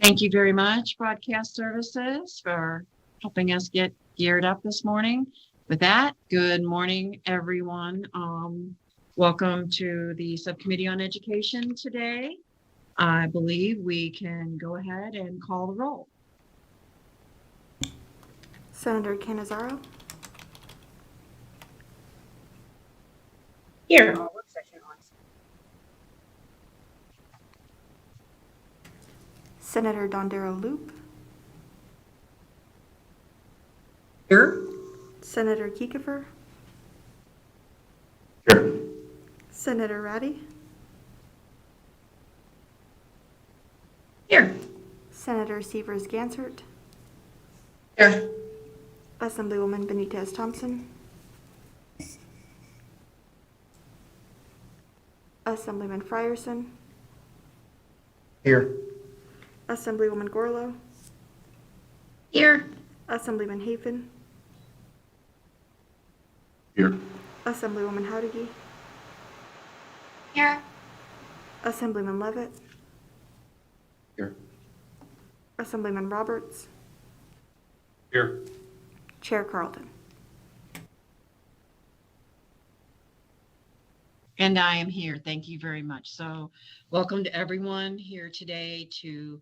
Thank you very much, Broadcast Services, for helping us get geared up this morning. With that, good morning, everyone. Welcome to the Subcommittee on Education today. I believe we can go ahead and call the roll. Senator Cannizzaro. Here. Senator Dondero Loop. Here. Senator Kiekefer. Here. Senator Ratty. Here. Senator Severs Gansert. Here. Assemblywoman Benitez Thompson. Assemblyman Frierson. Here. Assemblywoman Gorlow. Here. Assemblyman Hafen. Here. Assemblywoman Howdigi. Here. Assemblyman Levitt. Here. Assemblyman Roberts. Here. Chair Carlton. And I am here. Thank you very much. So welcome to everyone here today to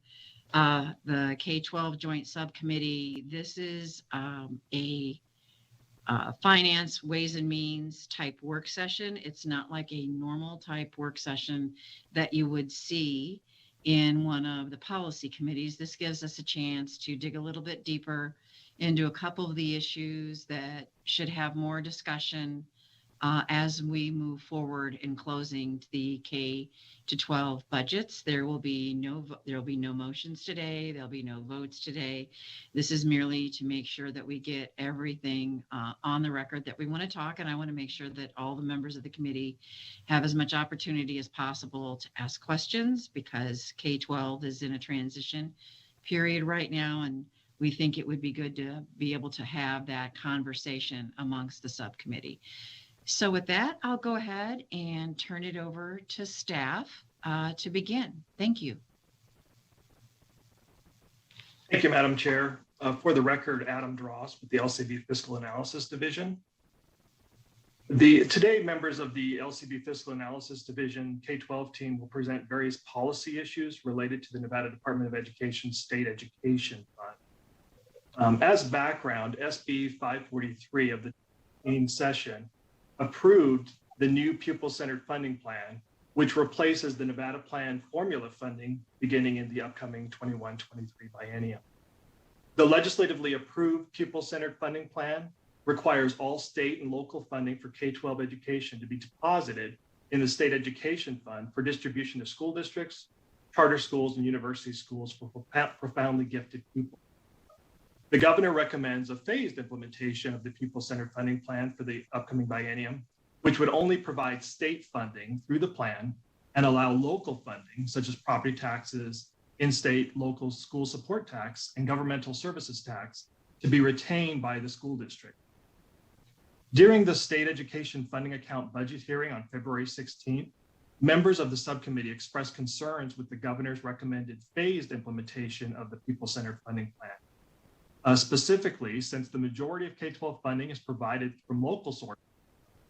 the K-12 Joint Subcommittee. This is a finance, ways and means type work session. It's not like a normal type work session that you would see in one of the policy committees. This gives us a chance to dig a little bit deeper into a couple of the issues that should have more discussion as we move forward in closing the K-12 budgets. There will be no motions today. There'll be no votes today. This is merely to make sure that we get everything on the record that we want to talk. And I want to make sure that all the members of the committee have as much opportunity as possible to ask questions, because K-12 is in a transition period right now. And we think it would be good to be able to have that conversation amongst the subcommittee. So with that, I'll go ahead and turn it over to staff to begin. Thank you. Thank you, Madam Chair. For the record, Adam Dross with the LCB Fiscal Analysis Division. Today, members of the LCB Fiscal Analysis Division K-12 team will present various policy issues related to the Nevada Department of Education State Education Fund. As background, SB 543 of the session approved the new pupil-centered funding plan, which replaces the Nevada Plan formula funding beginning in the upcoming 21-23 biennium. The legislatively approved pupil-centered funding plan requires all state and local funding for K-12 education to be deposited in the State Education Fund for distribution to school districts, charter schools, and university schools for profoundly gifted pupils. The governor recommends a phased implementation of the pupil-centered funding plan for the upcoming biennium, which would only provide state funding through the plan and allow local funding, such as property taxes, in-state local school support tax, and governmental services tax, to be retained by the school district. During the state education funding account budget hearing on February 16th, members of the subcommittee expressed concerns with the governor's recommended phased implementation of the pupil-centered funding plan. Specifically, since the majority of K-12 funding is provided from local sources,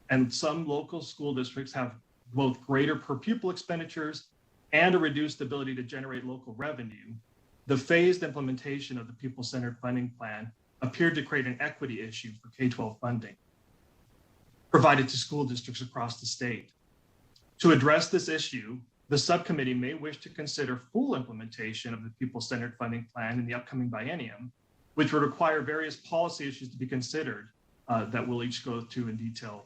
and some local school districts have both greater per pupil expenditures and a reduced ability to generate local revenue, the phased implementation of the pupil-centered funding plan appeared to create an equity issue for K-12 funding provided to school districts across the state. To address this issue, the subcommittee may wish to consider full implementation of the pupil-centered funding plan in the upcoming biennium, which would require various policy issues to be considered that we'll each go to in detail.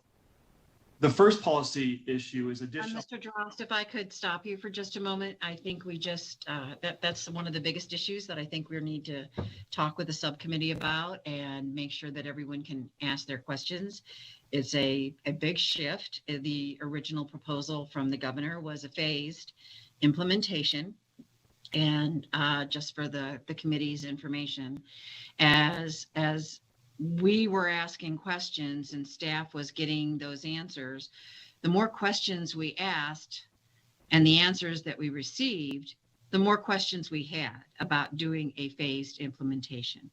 The first policy issue is additional. Mr. Drost, if I could stop you for just a moment, I think we just, that's one of the biggest issues that I think we need to talk with the subcommittee about and make sure that everyone can ask their questions. It's a big shift. The original proposal from the governor was a phased implementation. And just for the committee's information, as we were asking questions and staff was getting those answers, the more questions we asked and the answers that we received, the more questions we had about doing a phased implementation.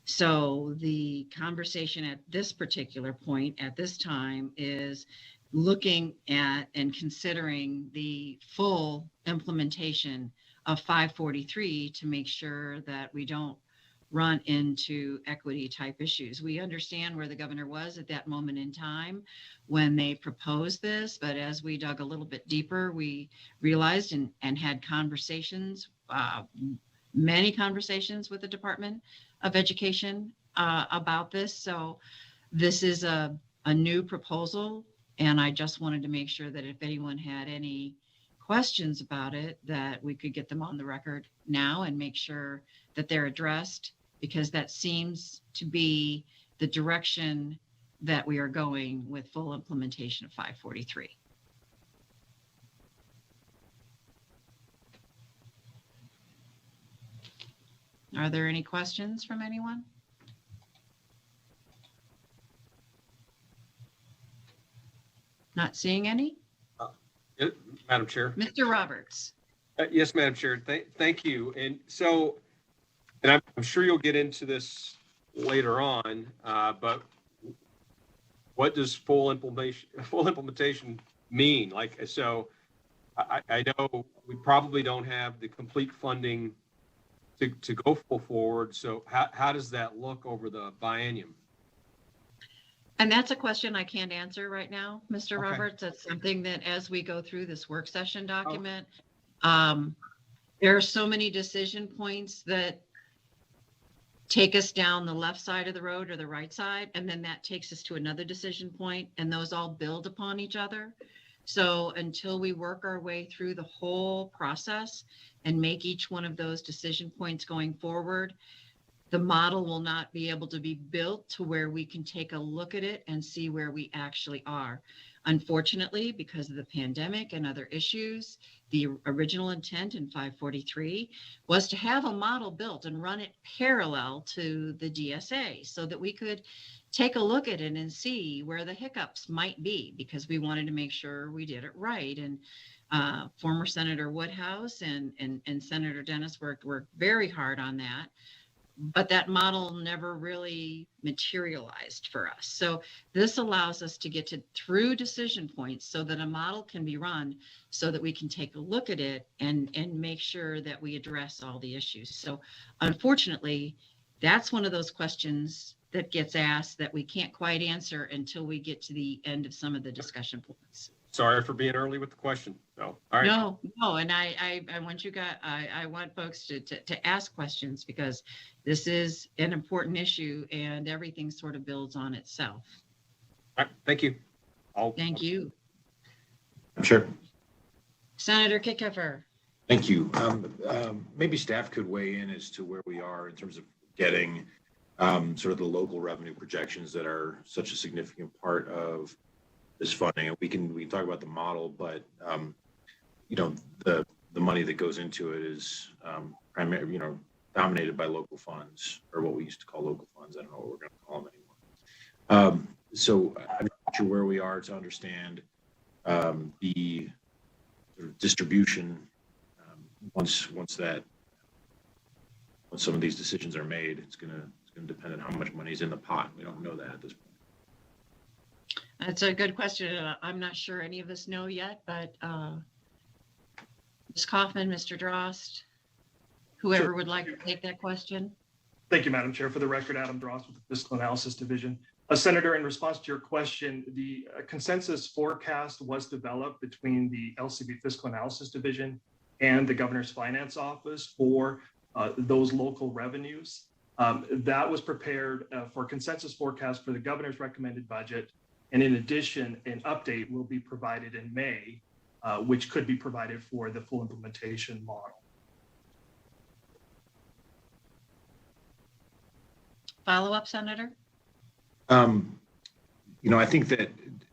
So the conversation at this particular point, at this time, is looking at and considering the full implementation of 543 to make sure that we don't run into equity type issues. We understand where the governor was at that moment in time when they proposed this, but as we dug a little bit deeper, we realized and had conversations, many conversations with the Department of Education about this. So this is a new proposal, and I just wanted to make sure that if anyone had any questions about it, that we could get them on the record now and make sure that they're addressed, because that seems to be the direction that we are going with full implementation of 543. Are there any questions from anyone? Not seeing any? Madam Chair. Mr. Roberts. Yes, Madam Chair. Thank you. And so, and I'm sure you'll get into this later on, but what does full implementation mean? Like, so I know we probably don't have the complete funding to go full forward. So how does that look over the biennium? And that's a question I can't answer right now, Mr. Okay. Roberts. That's something that as we go through this work session document, there are so many decision points that take us down the left side of the road or the right side, and then that takes us to another decision point, and those all build upon each other. So until we work our way through the whole process and make each one of those decision points going forward, the model will not be able to be built to where we can take a look at it and see where we actually are. Unfortunately, because of the pandemic and other issues, the original intent in 543 was to have a model built and run it parallel to the DSA so that we could take a look at it and see where the hiccups might be, because we wanted to make sure we did it right. And former Senator Woodhouse and Senator Dennis worked very hard on that. But that model never really materialized for us. So this allows us to get through decision points so that a model can be run so that we can take a look at it and make sure that we address all the issues. So unfortunately, that's one of those questions that gets asked that we can't quite answer until we get to the end of some of the discussion points. Sorry for being early with the question. No, all right. No, and I want you guys, I want folks to ask questions, because this is an important issue and everything sort of builds on itself. All right, thank you. Thank you. Sure. Senator Kickefer. Thank you. Maybe staff could weigh in as to where we are in terms of getting sort of the local revenue projections that are such a significant part of this funding. And we can talk about the model, but you know, the money that goes into it is primarily, you know, dominated by local funds, or what we used to call local funds. I don't know what we're going to call them anymore. So I'm not sure where we are to understand the sort of distribution once some of these decisions are made. It's going to depend on how much money is in the pot. We don't know that at this point. That's a good question. I'm not sure any of us know yet, but Ms. Kaufman, Mr. Drost, whoever Sure. would like to take that question. Thank you, Madam Chair. For the record, Adam Drost with the Fiscal Analysis Division. Senator, in response to your question, the consensus forecast was developed between the LCB Fiscal Analysis Division and the Governor's Finance Office for those local revenues. That was prepared for consensus forecast for the Governor's recommended budget. And in addition, an update will be provided in May, which could be provided for the full implementation model. Follow-up, Senator? You know, I think that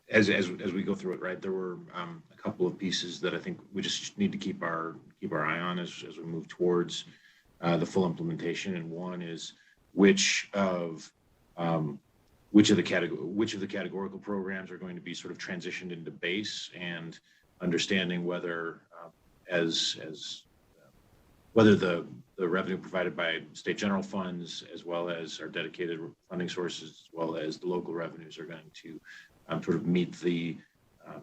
as we go through it, right, there were a couple of pieces that I think we just need to keep our eye on as we move towards the full implementation. And one is which of the categorical programs are going to be sort of transitioned into base, and understanding whether as whether the revenue provided by state general funds, as well as our dedicated funding sources, as well as the local revenues are going to sort of meet the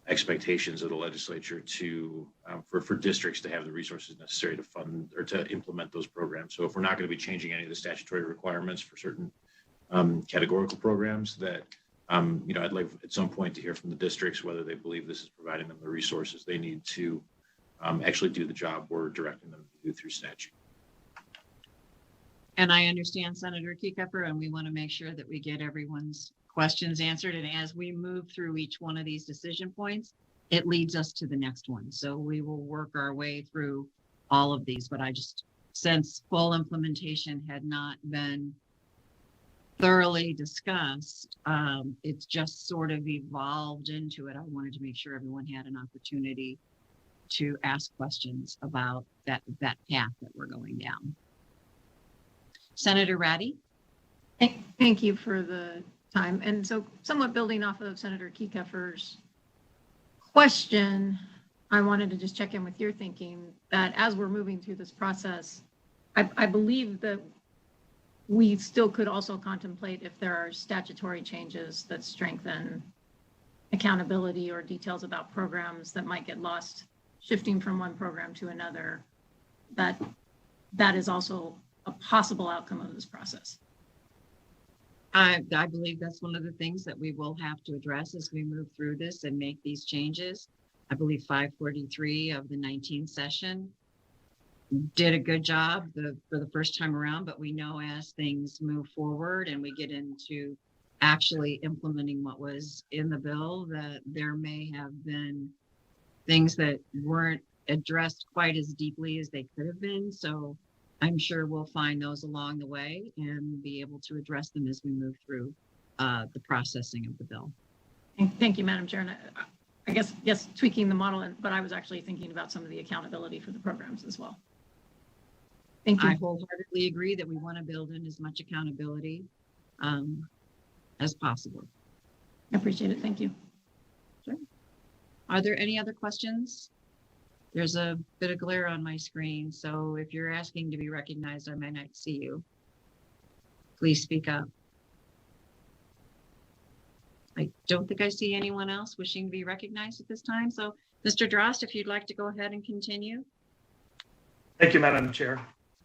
expectations of the legislature to for districts to have the resources necessary to fund or to implement those programs. So if we're not going to be changing any of the statutory requirements for certain categorical programs, that I'd like at some point to hear from the districts whether they believe this is providing them the resources they need to actually do the job we're directing them to do through statute. And I understand Senator Kieckhofer, and we want to make sure that we get everyone's questions answered. And as we move through each one of these decision points, it leads us to the next one. So we will work our way through all of these, but I just, since full implementation had not been thoroughly discussed, it's just sort of evolved into it. I wanted to make sure everyone had an opportunity to ask questions about that path that we're going down. Senator Ratty? Thank you for the time. And so somewhat building off of Senator Kieckhofer's question, I wanted to just check in with your thinking that as we're moving through this process, I believe that we still could also contemplate if there are statutory changes that strengthen accountability or details about programs that might get lost shifting from one program to another, that is also a possible outcome of this process. I believe that's one of the things that we will have to address as we move through this and make these changes. I believe 543 of the 19th session did a good job for the first time around, but we know as things move forward and we get into actually implementing what was in the bill, that there may have been things that weren't addressed quite as deeply as they could have been. So I'm sure we'll find those along the way and be able to address them as we move through the processing of the bill. Thank you, Madam Chair. And I guess, yes, tweaking the model, but I was actually thinking about some of the accountability for the programs as well. Thank you. I wholeheartedly agree that we want to build in as much accountability as possible. I appreciate it. Thank you. Sure. Are there any other questions? There's a bit of glare on my screen, so if you're asking to be recognized, I might not see you. Please speak up. I don't think I see anyone else wishing to be recognized at this time. So, Mr. Drost, if you'd like to go ahead and continue. Thank you, Madam Chair.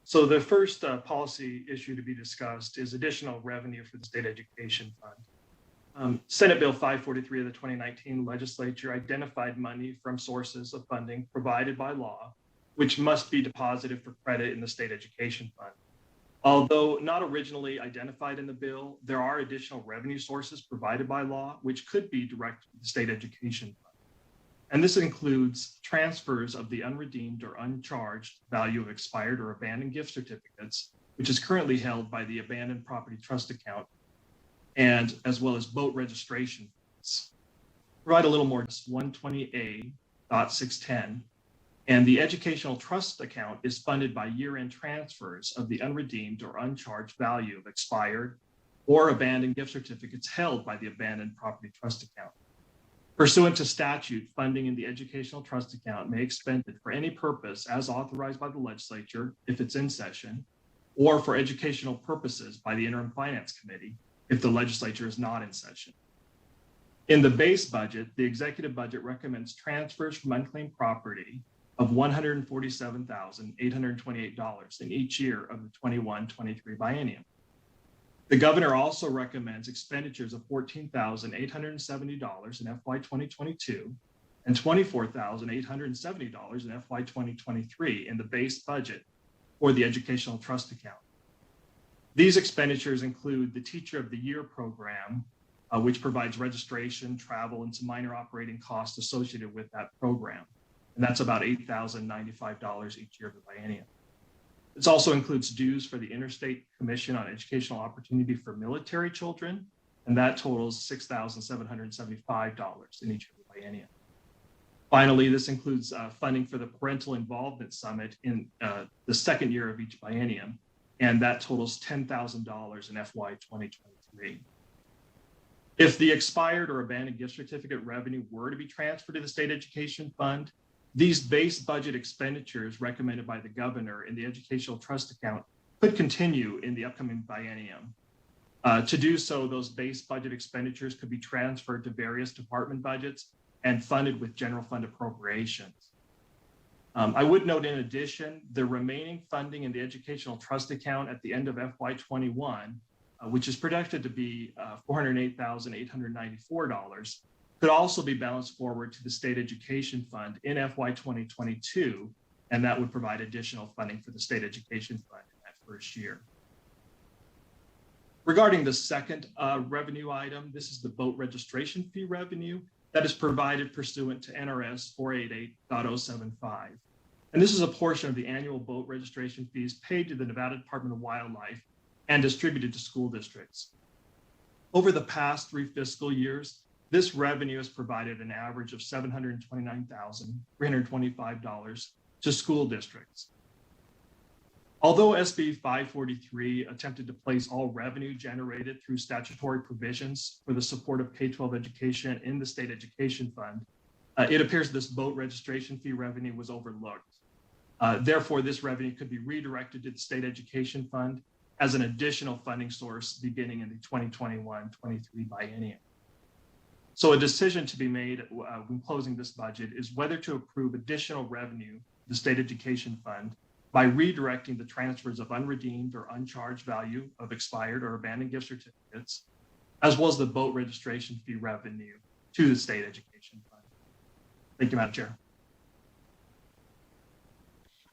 So the first policy issue to be discussed is additional revenue for the State Education Fund. Senate Bill 543 of the 2019 legislature identified money from sources of funding provided by law, which must be deposited for credit in the State Education Fund. Although not originally identified in the bill, there are additional revenue sources provided by law, which could be directed to the State Education Fund. And this includes transfers of the unredeemed or uncharged value of expired or abandoned gift certificates, which is currently held by the Abandoned Property Trust Account, and as well as boat registration fees. Provide a little more, 120A.610, and the Educational Trust Account is funded by year-end transfers of the unredeemed or uncharged value of expired or abandoned gift certificates held by the Abandoned Property Trust Account. Pursuant to statute, funding in the Educational Trust Account may be expended for any purpose as authorized by the legislature if it's in session, or for educational purposes by the Interim Finance Committee if the legislature is not in session. In the base budget, the executive budget recommends transfers from unclaimed property of $147,828 in each year of the 21-23 biennium. The governor also recommends expenditures of $14,870 in FY 2022 and $24,870 in FY 2023 in the base budget for the Educational Trust Account. These expenditures include the Teacher of the Year program, which provides registration, travel, and some minor operating costs associated with that program. And that's about $8,095 each year of the biennium. This also includes dues for the Interstate Commission on Educational Opportunity for Military Children, and that totals $6,775 in each of the biennium. Finally, this includes funding for the Parental Involvement Summit in the second year of each biennium, and that totals $10,000 in FY 2023. If the expired or abandoned gift certificate revenue were to be transferred to the State Education Fund, These base budget expenditures recommended by the governor in the educational trust account could continue in the upcoming biennium. To do so, those base budget expenditures could be transferred to various department budgets and funded with general fund appropriations. I would note, in addition, the remaining funding in the educational trust account at the end of FY21, which is projected to be $408,894, could also be balanced forward to the state education fund in FY 2022, and that would provide additional funding for the state education fund in that first year. Regarding the second revenue item, this is the boat registration fee revenue that is provided pursuant to NRS 488.075. And this is a portion of the annual boat registration fees paid to the Nevada Department of Wildlife and distributed to school districts. Over the past 3 fiscal years, this revenue has provided an average of $729,325 to school districts. Although SB 543 attempted to place all revenue generated through statutory provisions for the support of K-12 education in the state education fund, it appears this boat registration fee revenue was overlooked. Therefore, this revenue could be redirected to the state education fund as an additional funding source beginning in the 2021-23 biennium. So a decision to be made when closing this budget is whether to approve additional revenue to the state education fund by redirecting the transfers of unredeemed or uncharged value of expired or abandoned gift certificates, as well as the boat registration fee revenue to the state education fund. Thank you, Madam Chair.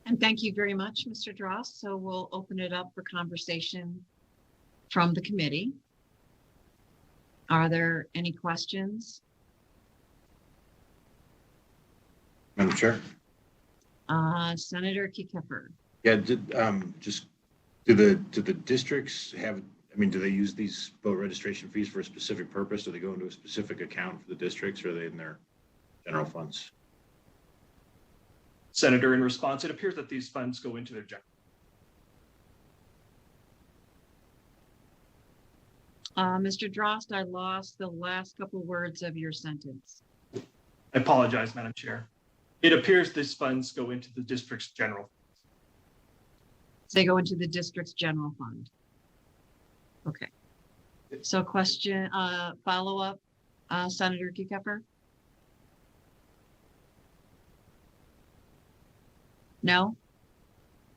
And thank you very much, Mr. Dross. So we'll open it up for conversation from the committee. Are there any questions? Madam Chair? Senator Kiefer. Yeah, just do the districts have, I mean, do they use these boat registration fees for a specific purpose? Do they go into a specific account for the districts, or are they in their general funds? Senator, in response, it appears that these funds go into their general. Mr. Drost, I lost the last couple words of your sentence. I apologize, Madam Chair. It appears these funds go into the district's general. They go into the district's general fund. Okay. So question, follow-up, Senator Kiefer? No?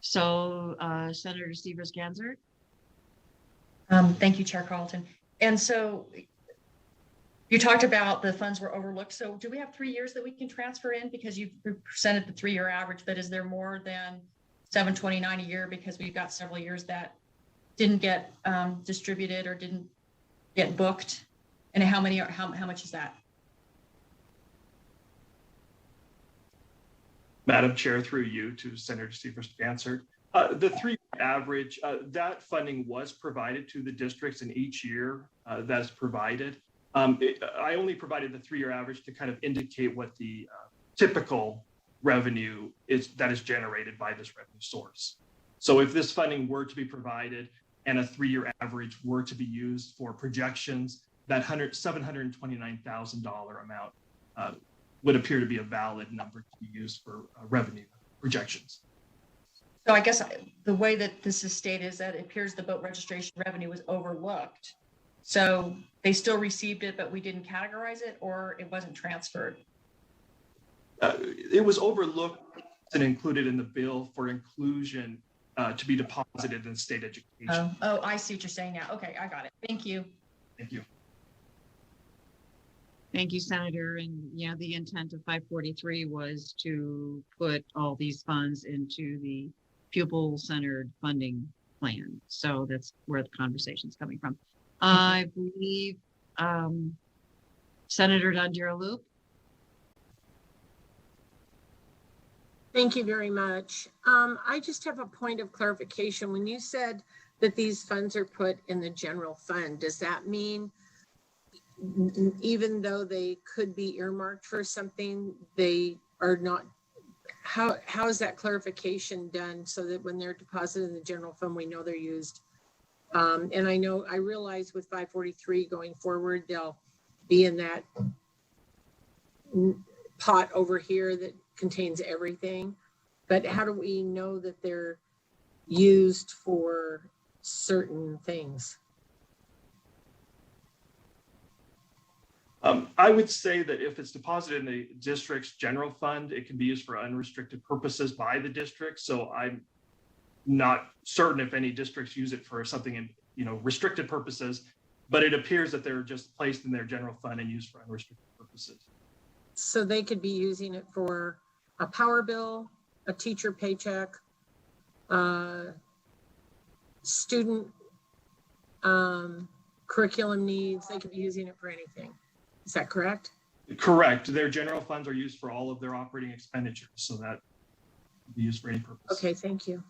So Senator Severs-Gansert? Thank you, Chair Carlton. And so you talked about the funds were overlooked. So do we have 3 years that we can transfer in? Because you've presented the 3-year average, but is there more than $729 a year? Because we've got several years that didn't get distributed or didn't get booked. And how much is that? Madam Chair, through you to Senator Severs-Gansert. The 3-year average, that funding was provided to the districts in each year that's provided. I only provided the 3-year average to kind of indicate what the typical revenue is that is generated by this revenue source. So if this funding were to be provided and a 3-year average were to be used for projections, that $729,000 amount would appear to be a valid number to be used for revenue projections. So I guess the way that this is stated is that it appears the boat registration revenue was overlooked. So they still received it, but we didn't categorize it, or it wasn't transferred? It was overlooked and included in the bill for inclusion to be deposited in state education. Oh, I see what you're saying now. Okay, I got it. Thank you. Thank you. Thank you, Senator. And yeah, the intent of 543 was to put all these funds into the pupil-centered funding plan. So that's where the conversation's coming from. I believe Senator Dundee-Loop. Thank you very much. I just have a point of clarification. When you said that these funds are put in the general fund, does that mean even though they could be earmarked for something, they are not? How is that clarification done so that when they're deposited in the general fund, we know they're used? And I realize with 543 going forward, they'll be in that pot over here that contains everything. But how do we know that they're used for certain things? I would say that if it's deposited in the district's general fund, it can be used for unrestricted purposes by the district. So I'm not certain if any districts use it for something in, restricted purposes, but it appears that they're just placed in their general fund and used for unrestricted purposes. So they could be using it for a power bill, a teacher paycheck, student curriculum needs. They could be using it for anything. Is that correct? Correct. Their general funds are used for all of their operating expenditures, so that can be used for any purpose. Okay, thank you.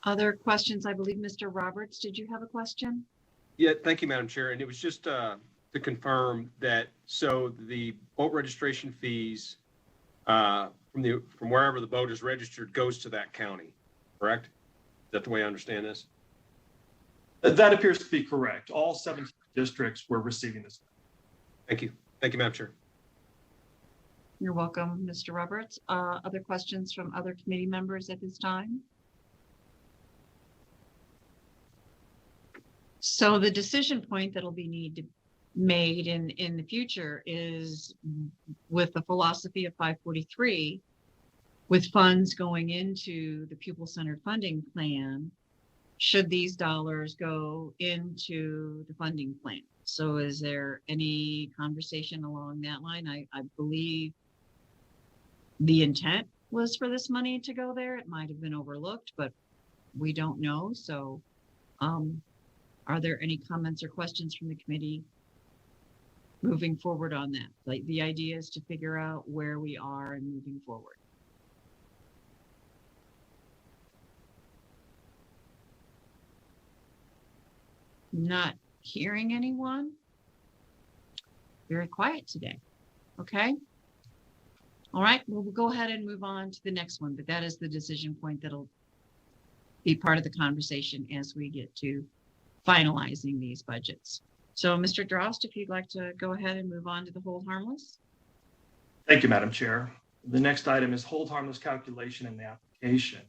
Other questions? I believe Mr. Roberts, did you have a question? Yeah, thank you, Madam Chair. And it was just to confirm that, so the boat registration fees from wherever the boat is registered goes to that county, correct? Is that the way I understand this? That appears to be correct. All 17 districts were receiving this. Thank you. Thank you, Madam Chair. You're welcome, Mr. Roberts. Other questions from other committee members at this time? So the decision point that'll be made in the future is with the philosophy of 543, with funds going into the pupil-centered funding plan, should these dollars go into the funding plan? So is there any conversation along that line? I believe the intent was for this money to go there. It might have been overlooked, but we don't know. So are there any comments or questions from the committee moving forward on that? Like, the idea is to figure out where we are and moving forward. Not hearing anyone. Very quiet today. Okay. All right, well, we'll go ahead and move on to the next one, but that is the decision point that'll be part of the conversation as we get to finalizing these budgets. So Mr. Drost, if you'd like to go ahead and move on to the hold harmless. Thank you, Madam Chair. The next item is hold harmless calculation in the application.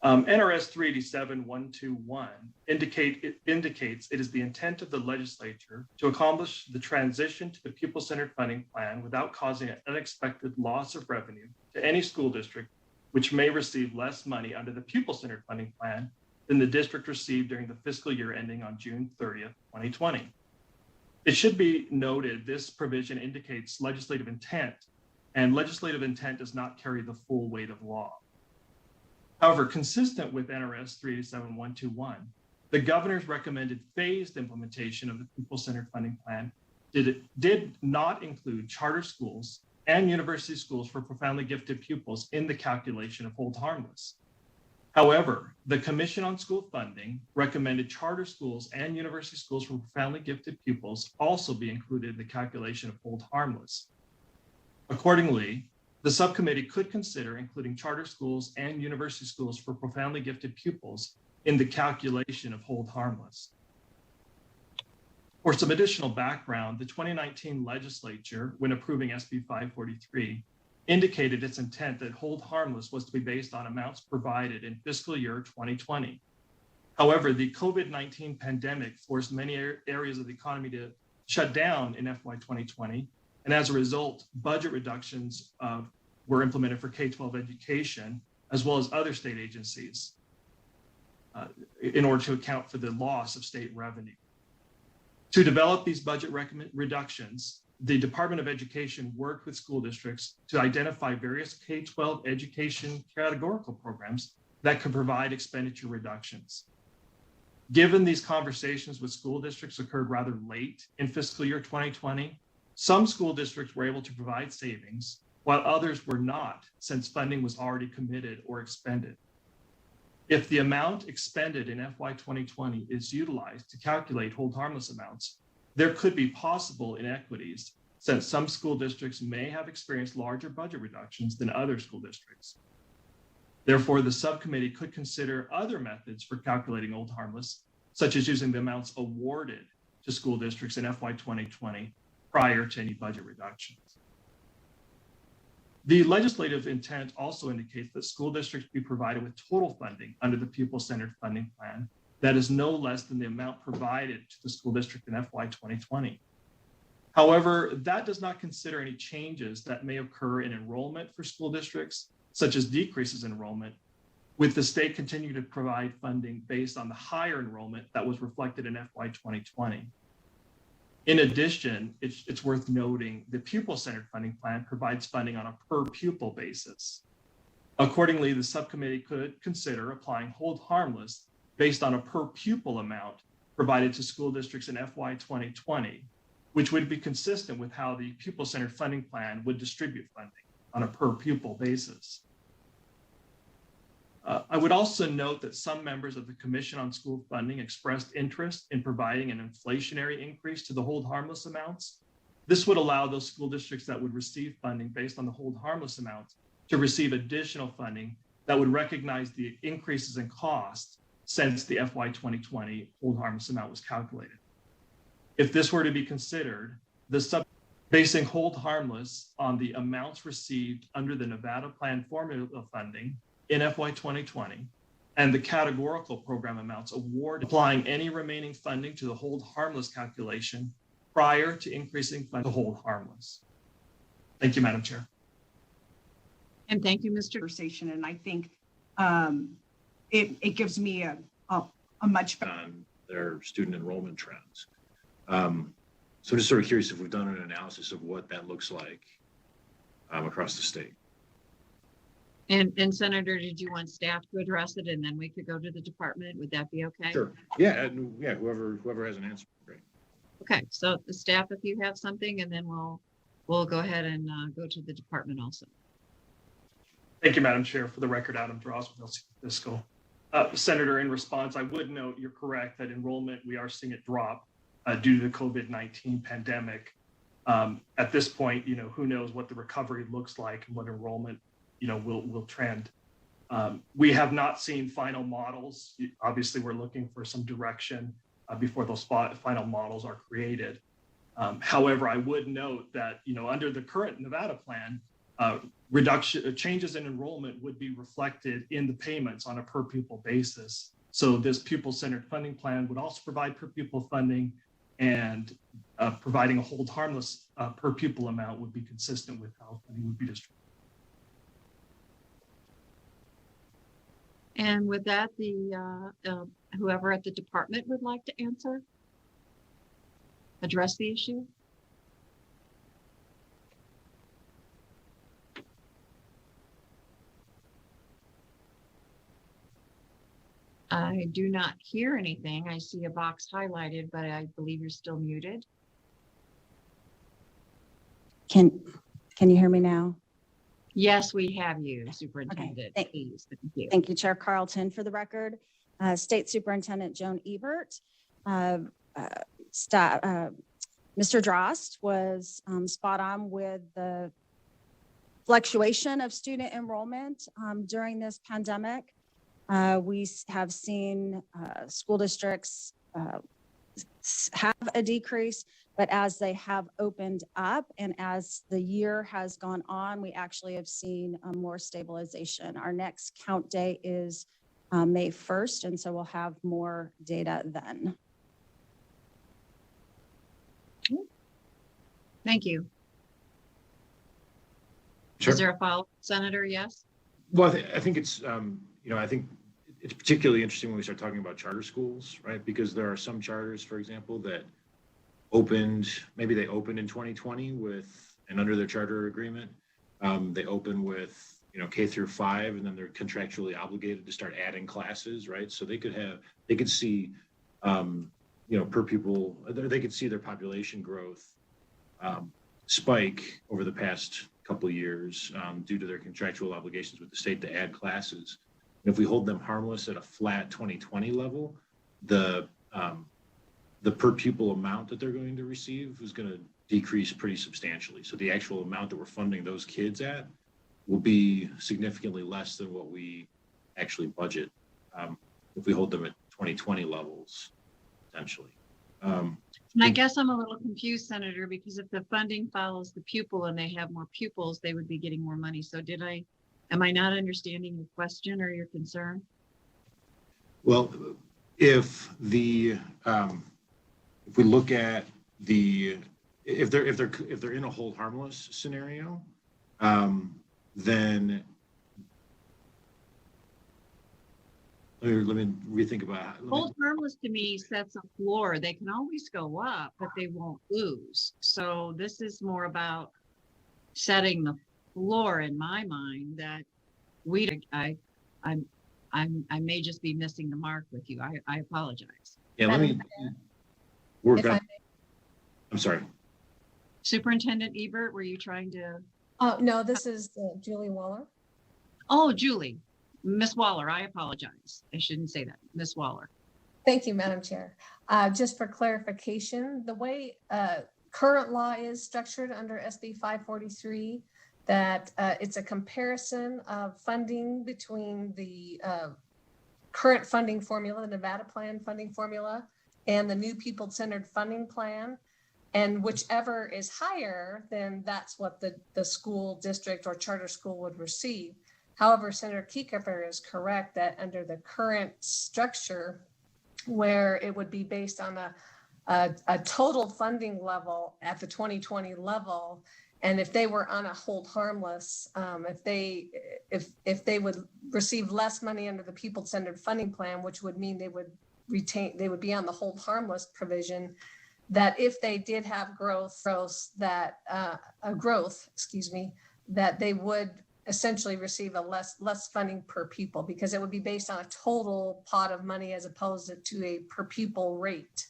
NRS 387-121 indicates it is the intent of the legislature to accomplish the transition to the pupil-centered funding plan without causing an unexpected loss of revenue to any school district which may receive less money under the pupil-centered funding plan than the district received during the fiscal year ending on June 30th, 2020. It should be noted this provision indicates legislative intent, and legislative intent does not carry the full weight of law. However, consistent with NRS 387-121, the governor's recommended phased implementation of the pupil-centered funding plan did not include charter schools and university schools for profoundly gifted pupils in the calculation of hold harmless. However, the Commission on School Funding recommended charter schools and university schools for profoundly gifted pupils also be included in the calculation of hold harmless. Accordingly, the subcommittee could consider including charter schools and university schools for profoundly gifted pupils in the calculation of hold harmless. For some additional background, the 2019 legislature, when approving SB 543, indicated its intent that hold harmless was to be based on amounts provided in fiscal year 2020. However, the COVID-19 pandemic forced many areas of the economy to shut down in FY 2020. And as a result, budget reductions were implemented for K-12 education, as well as other state agencies, in order to account for the loss of state revenue. To develop these budget reductions, the Department of Education worked with school districts to identify various K-12 education categorical programs that could provide expenditure reductions. Given these conversations with school districts occurred rather late in fiscal year 2020, some school districts were able to provide savings, while others were not, since funding was already committed or expended. If the amount expended in FY 2020 is utilized to calculate hold harmless amounts, there could be possible inequities, since some school districts may have experienced larger budget reductions than other school districts. Therefore, the subcommittee could consider other methods for calculating hold harmless, such as using the amounts awarded to school districts in FY 2020 prior to any budget reductions. The legislative intent also indicates that school districts be provided with total funding under the pupil-centered funding plan that is no less than the amount provided to the school district in FY 2020. However, that does not consider any changes that may occur in enrollment for school districts, such as decreases in enrollment, with the state continuing to provide funding based on the higher enrollment that was reflected in FY 2020. In addition, it's worth noting the pupil-centered funding plan provides funding on a per pupil basis. Accordingly, the subcommittee could consider applying hold harmless based on a per pupil amount provided to school districts in FY 2020, which would be consistent with how the pupil-centered funding plan would distribute funding on a per pupil basis. I would also note that some members of the Commission on School Funding expressed interest in providing an inflationary increase to the hold harmless amounts. This would allow those school districts that would receive funding based on the hold harmless amounts to receive additional funding that would recognize the increases in cost since the FY 2020 hold harmless amount was calculated. If this were to be considered, basing hold harmless on the amounts received under the Nevada Plan formula funding in FY 2020 and the categorical program amounts awarded, applying any remaining funding to the hold harmless calculation prior to increasing funding to hold harmless. Thank you, Madam Chair. And thank you, Mr. Conversation, and I think it gives me a much better. On their student enrollment trends. So just sort of curious if we've done an analysis of what that looks like across the state. And Senator, did you want staff to address it and then we could go to the department? Would that be okay? Sure. Yeah, and yeah, whoever has an answer, great. Okay, so the staff, if you have something, and then we'll go ahead and go to the department also. Thank you, Madam Chair. For the record, Adam Dross with LC Fiscal. Senator, in response, I would note you're correct that enrollment, we are seeing it drop due to the COVID-19 pandemic. At this point, who knows what the recovery looks like and what enrollment, will trend. We have not seen final models. Obviously, we're looking for some direction before those final models are created. However, I would note that, under the current Nevada plan, changes in enrollment would be reflected in the payments on a per pupil basis. So this pupil-centered funding plan would also provide per pupil funding, and providing a hold harmless per pupil amount would be consistent with how funding would be distributed. And with that, whoever at the department would like to address the issue. I do not hear anything. I see a box highlighted, but I believe you're still muted. Can you hear me now? Yes, we have you, Superintendent. Okay. Please, thank you. Thank you, Chair Carlton. For the record, State Superintendent Joan Ebert, Mr. Drost was spot on with the fluctuation of student enrollment during this pandemic. We have seen school districts have a decrease, but as they have opened up and as the year has gone on, we actually have seen more stabilization. Our next count day is May 1st, and so we'll have more data then. Thank you. Sure. Is there a follow-up, Senator? Yes? Well, I think it's, I think it's particularly interesting when we start talking about charter schools, right? Because there are some charters, for example, that maybe they opened in 2020 and under their charter agreement, they open with, K through 5, and then they're contractually obligated to start adding classes, right? So they could see, per pupil, they could see their population growth spike over the past couple of years due to their contractual obligations with the state to add classes. And if we hold them harmless at a flat 2020 level, the per pupil amount that they're going to receive is going to decrease pretty substantially. So the actual amount that we're funding those kids at will be significantly less than what we actually budget if we hold them at 2020 levels, potentially. And I guess I'm a little confused, Senator, because if the funding follows the pupil and they have more pupils, they would be getting more money. So am I not understanding your question or your concern? Well, if we look at if they're in a hold harmless scenario, then let me rethink about it. Hold harmless to me sets a floor. They can always go up, but they won't lose. So this is more about setting the floor in my mind that I may just be missing the mark with you. I apologize. Yeah, let me work If on. I I'm sorry. Superintendent Ebert, were you trying to? No, this is Julie Waller. Oh, Julie, Miss Waller, I apologize. I shouldn't say that. Miss Waller. Thank you, Madam Chair. Just for clarification, the way current law is structured under SB 543, that it's a comparison of funding between the current funding formula, the Nevada Plan funding formula, and the new people-centered funding plan. And whichever is higher, then that's what the school district or charter school would receive. However, Senator Kiekefer is correct that under the current structure, where it would be based on a total funding level at the 2020 level, and if they were on a hold harmless, if they would receive less money under the people-centered funding plan, which would mean they would be on the hold harmless provision, that if they did have growth, that they would essentially receive a less funding per pupil, because it would be based on a total pot of money as opposed to a per pupil rate.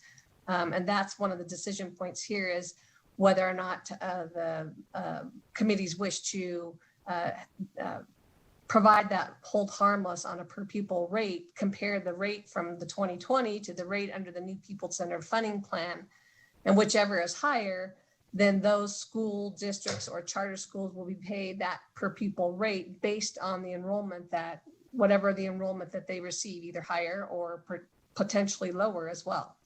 And that's one of the decision points here, is whether or not the committees wish to provide that hold harmless on a per pupil rate, compare the rate from the 2020 to the rate under the new people-centered funding plan. And whichever is higher, then those school districts or charter schools will be paid that per pupil rate based on the enrollment whatever the enrollment that they receive, either higher or potentially lower as well.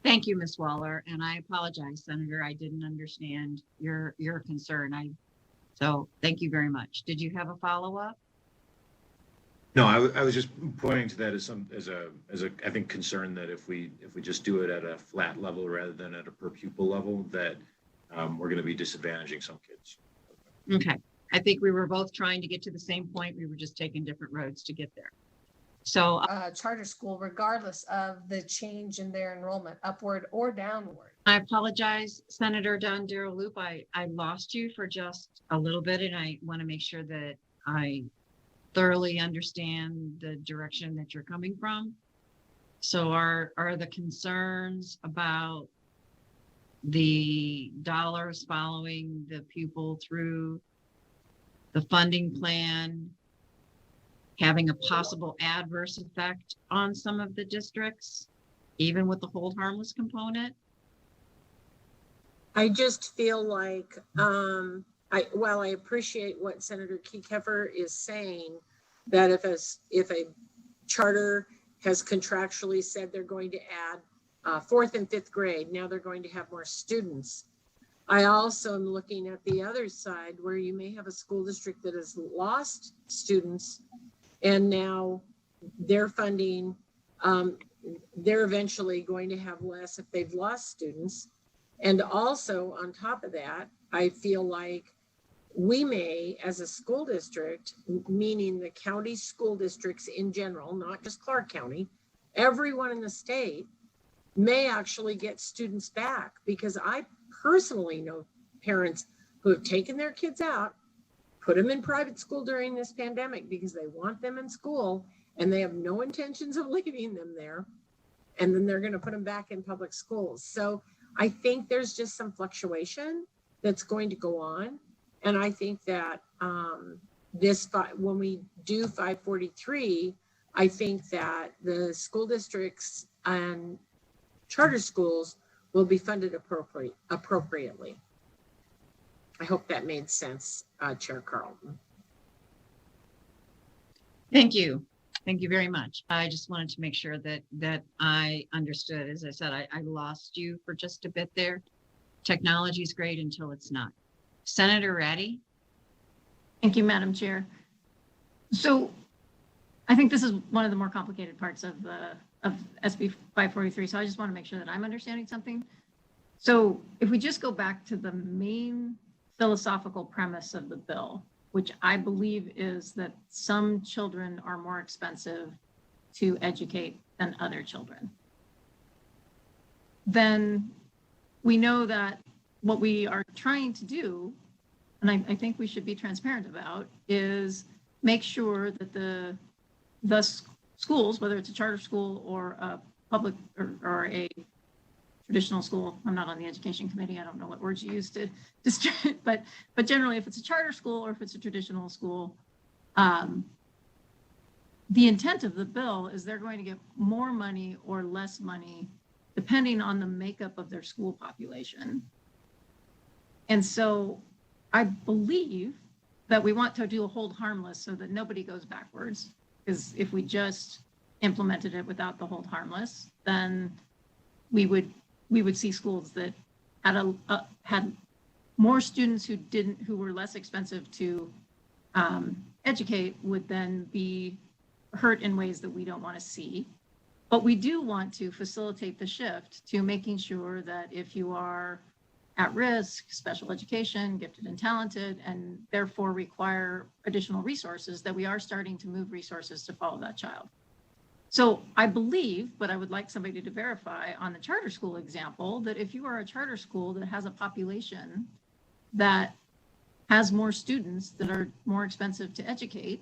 Thank you, Miss Waller. And I apologize, Senator. I didn't understand your concern. So thank you very much. Did you have a follow-up? No, I was just pointing to that as a I think concern that if we just do it at a flat level rather than at a per pupil level, that we're going to be disadvantaging some kids. Okay. I think we were both trying to get to the same point. We were just taking different roads to get there. So Charter school, regardless of the change in their enrollment, upward or downward. I apologize, Senator Don Darrell Loop. I lost you for just a little bit, and I want to make sure that I thoroughly understand the direction that you're coming from. So are the concerns about the dollars following the pupil through the funding plan having a possible adverse effect on some of the districts, even with the hold harmless component? I just feel like, while I appreciate what Senator Kiekefer is saying, that if a charter has contractually said they're going to add fourth and fifth grade, now they're going to have more students. I also am looking at the other side, where you may have a school district that has lost students, and now their funding, they're eventually going to have less if they've lost students. And also on top of that, I feel like we may, as a school district, meaning the county school districts in general, not just Clark County, everyone in the state may actually get students back, because I personally know parents who have taken their kids out, put them in private school during this pandemic because they want them in school and they have no intentions of leaving them there. And then they're going to put them back in public schools. So I think there's just some fluctuation that's going to go on. And I think that when we do 543, I think that the school districts and charter schools will be funded appropriately. I hope that made sense, Chair Carlton. Thank you. Thank you very much. I just wanted to make sure that I understood. As I said, I lost you for just a bit there. Technology is great until it's not. Senator Ratty? Thank you, Madam Chair. So I think this is one of the more complicated parts of SB 543. So I just want to make sure that I'm understanding something. So if we just go back to the main philosophical premise of the bill, which I believe is that some children are more expensive to educate than other children, then we know that what we are trying to do, and I think we should be transparent about, is make sure that the schools, whether it's a charter school or a public or a traditional school, I'm not on the education committee, I don't know what words you use to but generally if it's a charter school or if it's a traditional school, the intent of the bill is they're going to get more money or less money depending on the makeup of their school population. And so I believe that we want to do a hold harmless so that nobody goes backwards, because if we just implemented it without the hold harmless, then we would see schools that had more students who were less expensive to educate would then be hurt in ways that we don't want to see. But we do want to facilitate the shift to making sure that if you are at risk, special education, gifted and talented, and therefore require additional resources, that we are starting to move resources to follow that child. So I believe, but I would like somebody to verify on the charter school example, that if you are a charter school that has a population that has more students that are more expensive to educate,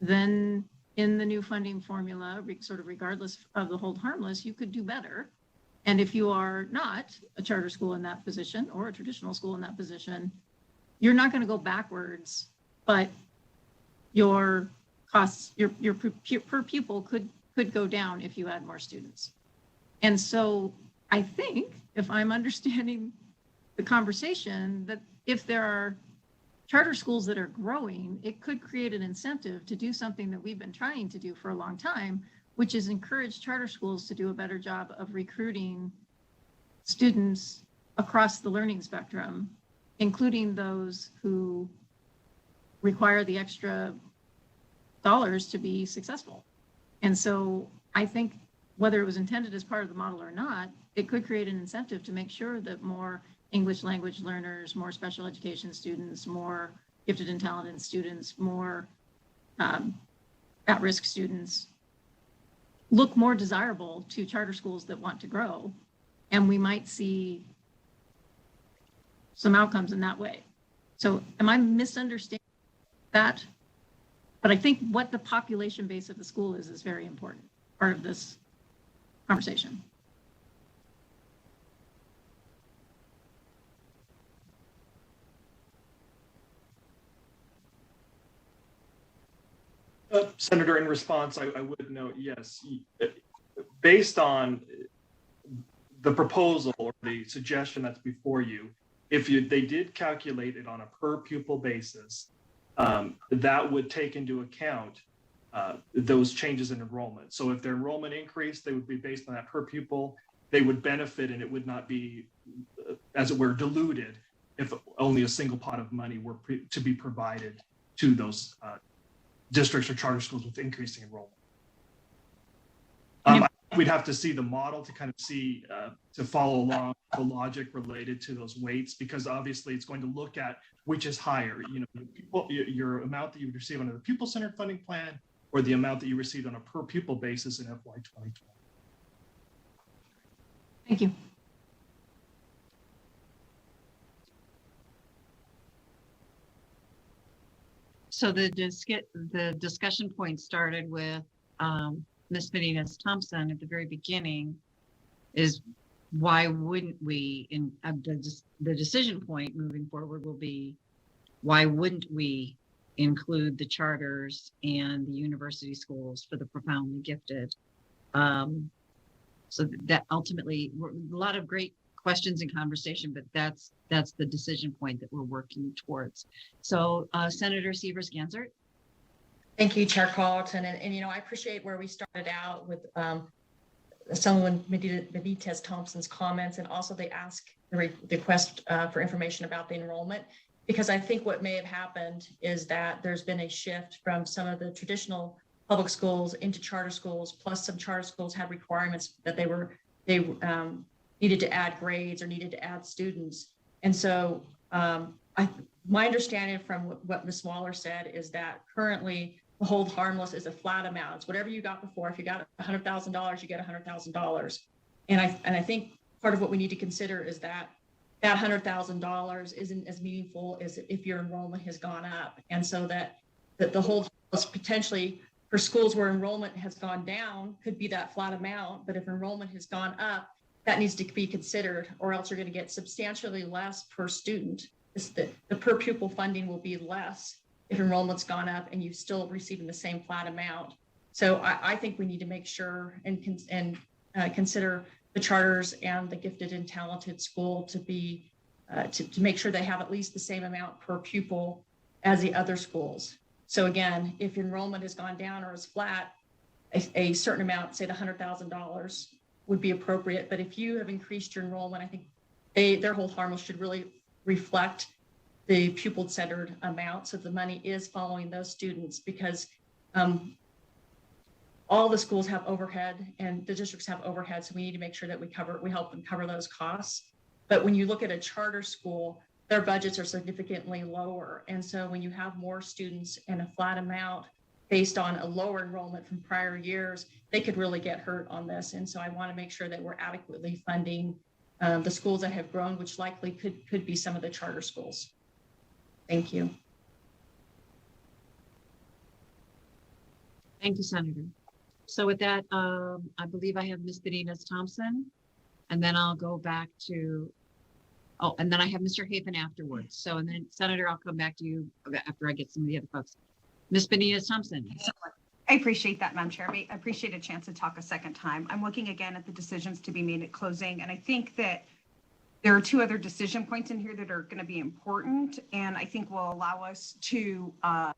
then in the new funding formula, sort of regardless of the hold harmless, you could do better. And if you are not a charter school in that position or a traditional school in that position, you're not going to go backwards, but your costs, your per pupil could go down if you add more students. And so I think, if I'm understanding the conversation, that if there are charter schools that are growing, it could create an incentive to do something that we've been trying to do for a long time, which is encourage charter schools to do a better job of recruiting students across the learning spectrum, including those who require the extra dollars to be successful. And so I think whether it was intended as part of the model or not, it could create an incentive to make sure that more English language learners, more special education students, more gifted and talented students, more at-risk students look more desirable to charter schools that want to grow. And we might see some outcomes in that way. So am I misunderstanding that? But I think what the population base of the school is very important part of this conversation. Senator, in response, I would note, yes, based on the proposal or the suggestion that's before you, if they did calculate it on a per pupil basis, that would take into account those changes in enrollment. So if their enrollment increased, they would be based on that per pupil. They would benefit, and it would not be, as it were, diluted if only a single pot of money were to be provided to those districts or charter schools with increasing enrollment. We'd have to see the model to kind of see, to follow along the logic related to those weights, because obviously it's going to look at which is higher, your amount that you would receive under the pupil-centered funding plan or the amount that you received on a per pupil basis in FY 2020. Thank you. So the discussion point started with Ms. Benitez Thompson at the very beginning, is why wouldn't we, the decision point moving forward will be, why wouldn't we include the charters and the university schools for the profoundly gifted? So that ultimately, a lot of great questions and conversation, but that's the decision point that we're working towards. So Senator Severs-Gansert. Thank you, Chair Carlton. And I appreciate where we started out with someone Benitez Thompson's comments, and also they ask the request for information about the enrollment, because I think what may have happened is that there's been a shift from some of the traditional public schools into charter schools, plus some charter schools had requirements that they needed to add grades or needed to add students. And so my understanding from what Ms. Waller said is that currently the hold harmless is a flat amount. It's whatever you got before. If you got $100,000, you get $100,000. And I think part of what we need to consider is that $100,000 isn't as meaningful as if your enrollment has gone up. And so that the hold harmless potentially for schools where enrollment has gone down could be that flat amount. But if enrollment has gone up, that needs to be considered, or else you're going to get substantially less per student. The per pupil funding will be less if enrollment's gone up and you're still receiving the same flat amount. So I think we need to make sure and consider the charters and the gifted and talented school to be to make sure they have at least the same amount per pupil as the other schools. So again, if enrollment has gone down or is flat, a certain amount, say the $100,000 would be appropriate. But if you have increased your enrollment, I think their hold harmless should really reflect the pupil-centered amount, so the money is following those students, because all the schools have overhead and the districts have overhead, so we need to make sure that we help them cover those costs. But when you look at a charter school, their budgets are significantly lower, and so when you have more students and a flat amount based on a lower enrollment from prior years, they could really get hurt on this. And so I want to make sure that we're adequately funding the schools that have grown, which likely could be some of the charter schools. Thank you. Thank you, Senator. So with that, I believe I have Ms. Benitez Thompson, and then I'll go back to, and then I have Mr. Hafen afterwards. So, and then Senator, I'll come back to you after I get some of the other folks. Ms. Benitez Thompson. I appreciate that, Madam Chair. I appreciate a chance to talk a second time. I'm looking again at the decisions to be made at closing, and I think that there are two other decision points in here that are going to be important, and I think will allow us to, I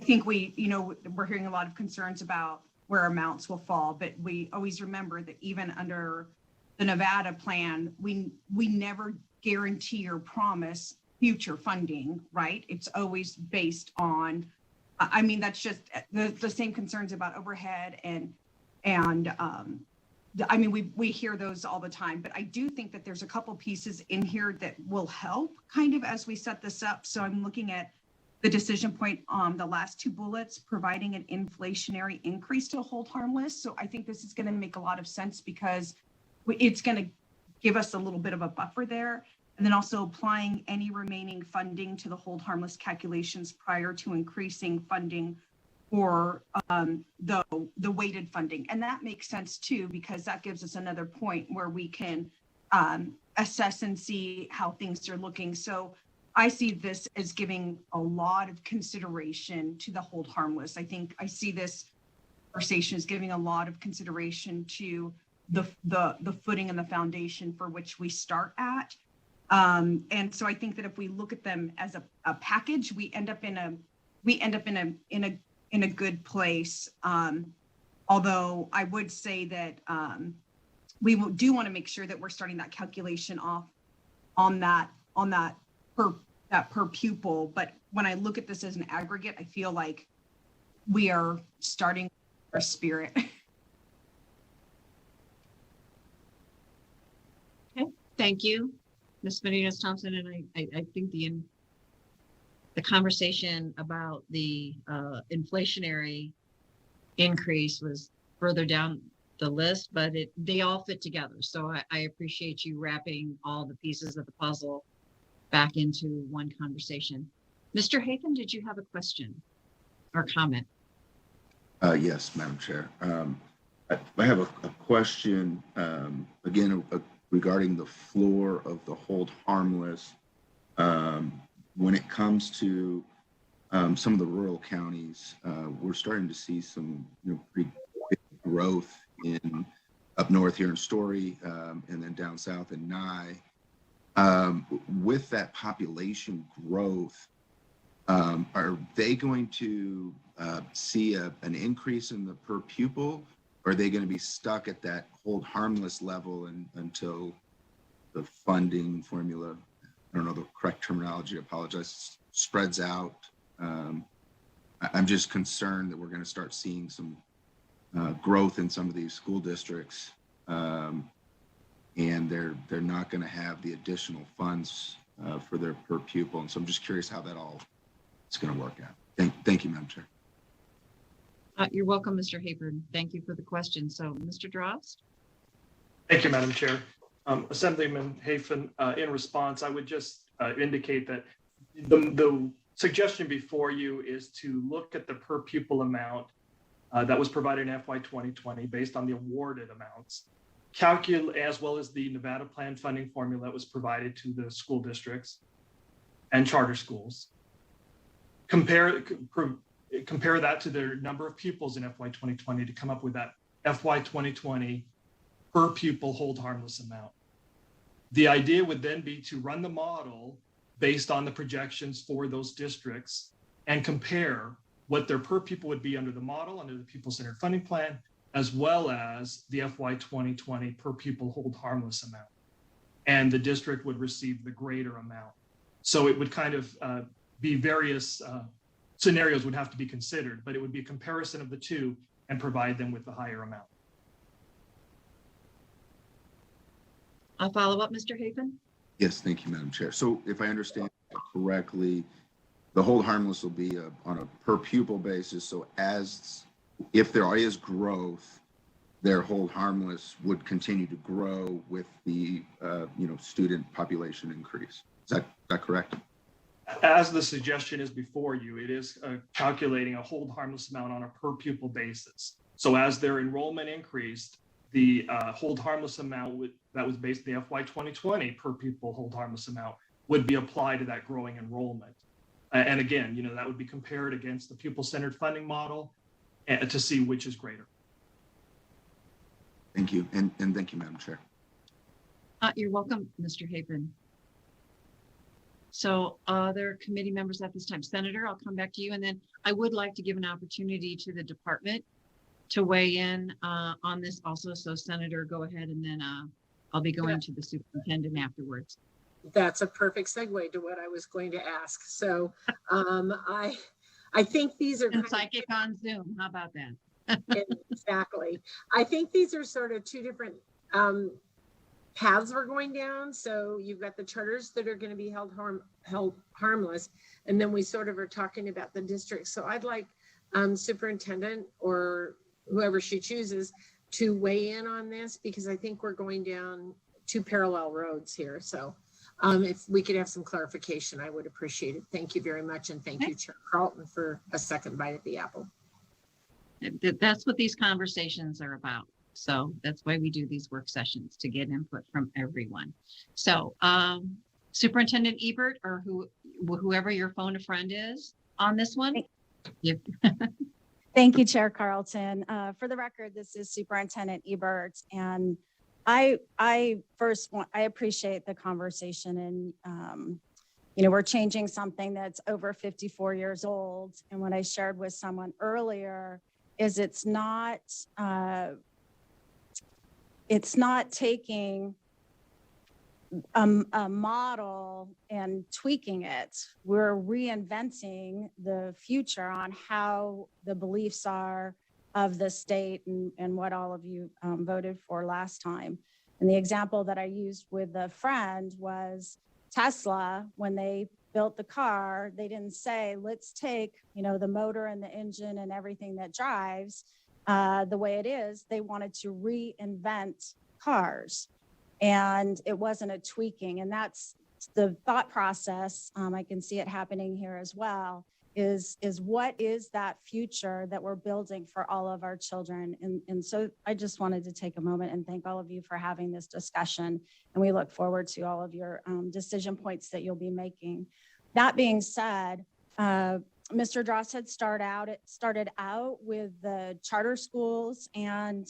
think we're hearing a lot of concerns about where amounts will fall, but we always remember that even under the Nevada plan, we never guarantee or promise future funding, right? It's always based on, that's just the same concerns about overhead we hear those all the time, but I do think that there's a couple pieces in here that will help kind of as we set this up. So I'm looking at the decision point on the last two bullets, providing an inflationary increase to hold harmless. So I think this is going to make a lot of sense because it's going to give us a little bit of a buffer there. And then also applying any remaining funding to the hold harmless calculations prior to increasing funding for the weighted funding. And that makes sense too, because that gives us another point where we can assess and see how things are looking. So I see this as giving a lot of consideration to the hold harmless. I think I see this conversation as giving a lot of consideration to the footing and the foundation for which we start at. And so I think that if we look at them as a package, we end up in a good place. Although I would say that we do want to make sure that we're starting that calculation off on that per pupil. But when I look at this as an aggregate, I feel like we are starting our spirit. Okay, thank you, Ms. Benitez Thompson. And I think the conversation about the inflationary increase was further down the list, but they all fit together. So I appreciate you wrapping all the pieces of the puzzle back into one conversation. Mr. Hafen, did you have a question or comment? Yes, Madam Chair. I have a question, again, regarding the floor of the hold harmless. When it comes to some of the rural counties, we're starting to see some pretty big growth in up north here in Story, and then down south in Nye. With that population growth, Are they going to see an increase in the per pupil? Or are they going to be stuck at that hold harmless level until the funding formula, I don't know the correct terminology, I apologize, spreads out? I'm just concerned that we're going to start seeing some growth in some of these school districts, and they're not going to have the additional funds for their per pupil. And so I'm just curious how that all is going to work out. Thank you, Madam Chair. You're welcome, Mr. Hayford. Thank you for the question. So, Mr. Drost? Thank you, Madam Chair. Assemblyman Hafen, in response, I would just indicate that the suggestion before you is to look at the per pupil amount that was provided in FY 2020 based on the awarded amounts, calculate as well as the Nevada Plan funding formula that was provided to the school districts and charter schools. Compare that to their number of pupils in FY 2020 to come up with that FY 2020 per pupil hold harmless amount. The idea would then be to run the model based on the projections for those districts and compare what their per pupil would be under the model, under the pupil-centered funding plan, as well as the FY 2020 per pupil hold harmless amount. And the district would receive the greater amount. So it would kind of be various scenarios would have to be considered, but it would be a comparison of the two and provide them with the higher amount. I'll follow up, Mr. Hafen. Yes, thank you, Madam Chair. So if I understand correctly, the hold harmless will be on a per pupil basis. So if there is growth, their hold harmless would continue to grow with the student population increase. Is that correct? As the suggestion is before you, it is calculating a hold harmless amount on a per pupil basis. So as their enrollment increased, the hold harmless amount that was based on the FY 2020 per pupil hold harmless amount would be applied to that growing enrollment. And again, that would be compared against the pupil-centered funding model to see which is greater. Thank you. And thank you, Madam Chair. You're welcome, Mr. Hafen. So other committee members at this time. Senator, I'll come back to you. And then I would like to give an opportunity to the department to weigh in on this also. So Senator, go ahead, and then I'll be going to the superintendent afterwards. That's a perfect segue to what I was going to ask. So I think these are psychic on Zoom. How about that? Exactly. I think these are sort of two different paths we're going down. So you've got the charters that are going to be held harmless, and then we sort of are talking about the district. So I'd like superintendent or whoever she chooses to weigh in on this, because I think we're going down two parallel roads here. So if we could have some clarification, I would appreciate it. Thank you very much. And thank you, Chair Carlton, for a second bite at the apple. That's what these conversations are about. So that's why we do these work sessions, to get input from everyone. So Superintendent Ebert, or whoever your phone a friend is on this one. Yep. Thank you, Chair Carlton. For the record, this is Superintendent Ebert, and I appreciate the conversation, and we're changing something that's over 54 years old. And what I shared with someone earlier is it's not taking a model and tweaking it. We're reinventing the future on how the beliefs are of the state and what all of you voted for last time. And the example that I used with a friend was Tesla. When they built the car, they didn't say, let's take, the motor and the engine and everything that drives the way it is. They wanted to reinvent cars. And it wasn't a tweaking. And that's the thought process. I can see it happening here as well, is what is that future that we're building for all of our children? And so I just wanted to take a moment and thank all of you for having this discussion. And we look forward to all of your decision points that you'll be making. That being said, Mr. Drost had started out with the charter schools and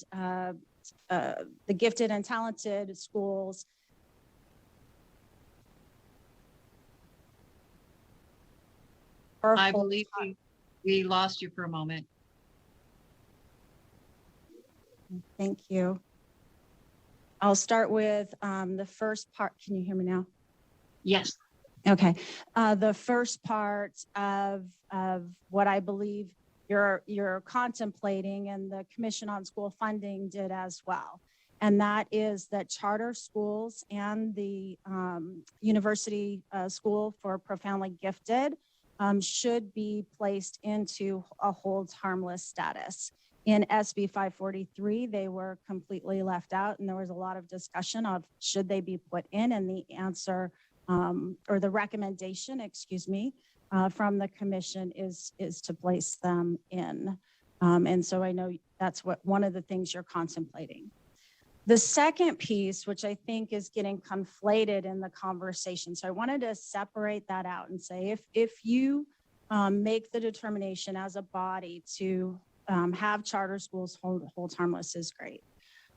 the gifted and talented schools. per I whole believe we lost you for a moment. Thank you. I'll start with the first part. Can you hear me now? Yes. Okay. The first part of what I believe you're contemplating, and the Commission on School Funding did as well. And that is that charter schools and the University School for Profoundly Gifted should be placed into a hold harmless status. In SB 543, they were completely left out, and there was a lot of discussion of should they be put in, and the answer or the recommendation, excuse me, from the commission is to place them in. And so I know that's what one of the things you're contemplating. The second piece, which I think is getting conflated in the conversation, so I wanted to separate that out and say if you make the determination as a body to have charter schools hold harmless is great.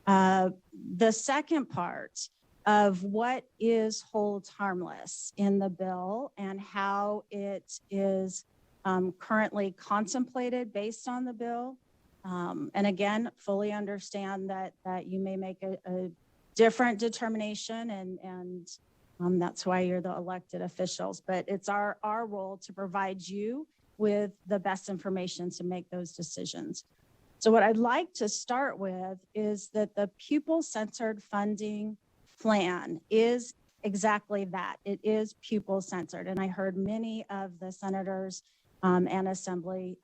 The second part of what is hold harmless in the bill and how it is currently contemplated based on the bill. And again, fully understand that you may make a different determination, and that's why you're the elected officials. But it's our role to provide you with the best information to make those decisions. So what I'd like to start with is that the pupil-centered funding plan is exactly that. It is pupil-centered. And I heard many of the senators and assembly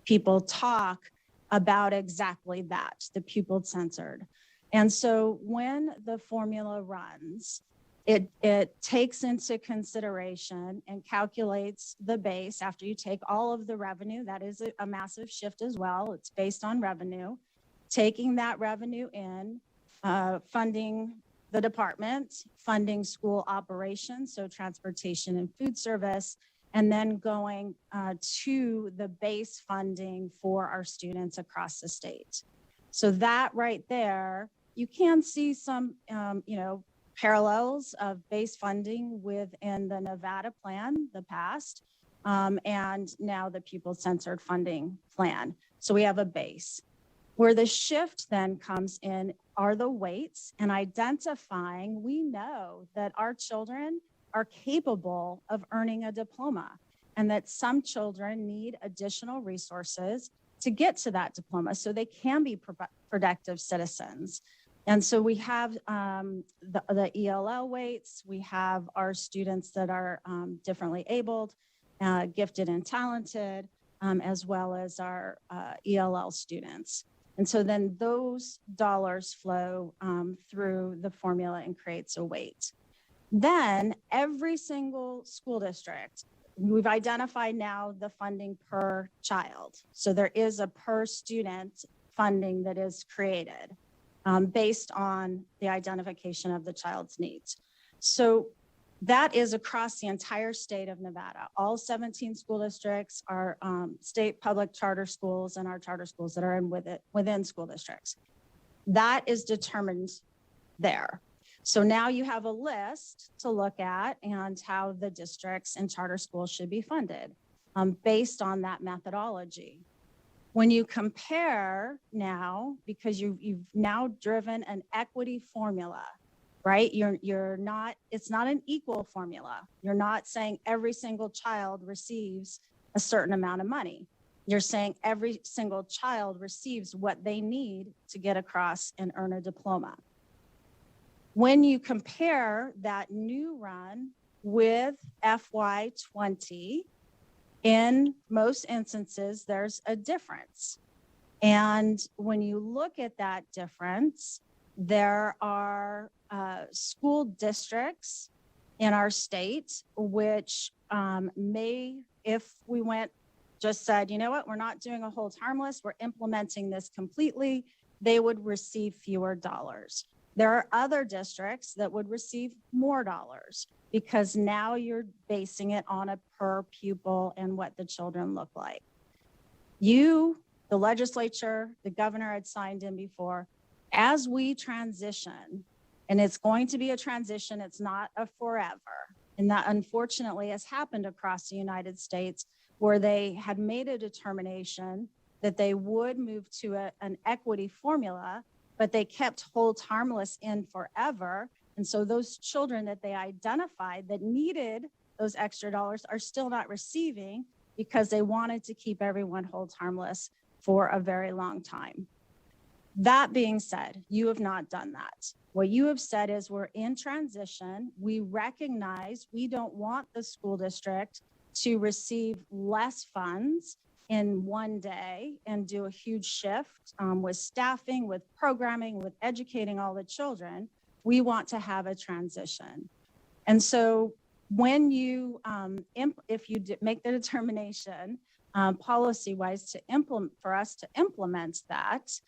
people talk about exactly that, the pupil-centered. And so when the formula runs, it takes into consideration and calculates the base after you take all of the revenue. That is a massive shift as well. It's based on revenue, taking that revenue in, funding the department, funding school operations, so transportation and food service, and then going to the base funding for our students across the state. So that right there, you can see some, parallels of base funding within the Nevada plan, the past, and now the pupil-centered funding plan. So we have a base. Where the shift then comes in are the weights and identifying, we know that our children are capable of earning a diploma and that some children need additional resources to get to that diploma so they can be productive citizens. And so we have the ELL weights, we have our students that are differently abled, gifted and talented, as well as our ELL students. And so then those dollars flow through the formula and creates a weight. Then every single school district, we've identified now the funding per child. So there is a per student funding that is created based on the identification of the child's needs. So that is across the entire state of Nevada. All 17 school districts are state public charter schools and our charter schools that are within school districts. That is determined there. So now you have a list to look at and how the districts and charter schools should be funded based on that methodology. When you compare now, because you've now driven an equity formula, right? You're not, it's not an equal formula. You're not saying every single child receives a certain amount of money. You're saying every single child receives what they need to get across and earn a diploma. When you compare that new run with FY20, in most instances, there's a difference. And when you look at that difference, there are school districts in our state which may, if we just said, you know what, we're not doing a hold harmless, we're implementing this completely, they would receive fewer dollars. There are other districts that would receive more dollars because now you're basing it on a per pupil and what the children look like. You, the legislature, the governor had signed in before, as we transition, and it's going to be a transition, it's not a forever, And that unfortunately has happened across the United States, where they had made a determination that they would move to an equity formula, but they kept hold harmless in forever. And so those children that they identified that needed those extra dollars are still not receiving because they wanted to keep everyone hold harmless for a very long time. That being said, you have not done that. What you have said is we're in transition. We recognize we don't want the school district to receive less funds in one day and do a huge shift with staffing, with programming, with educating all the children. We want to have a transition. And so when you, if you make the determination policy-wise to implement, for us to implement that,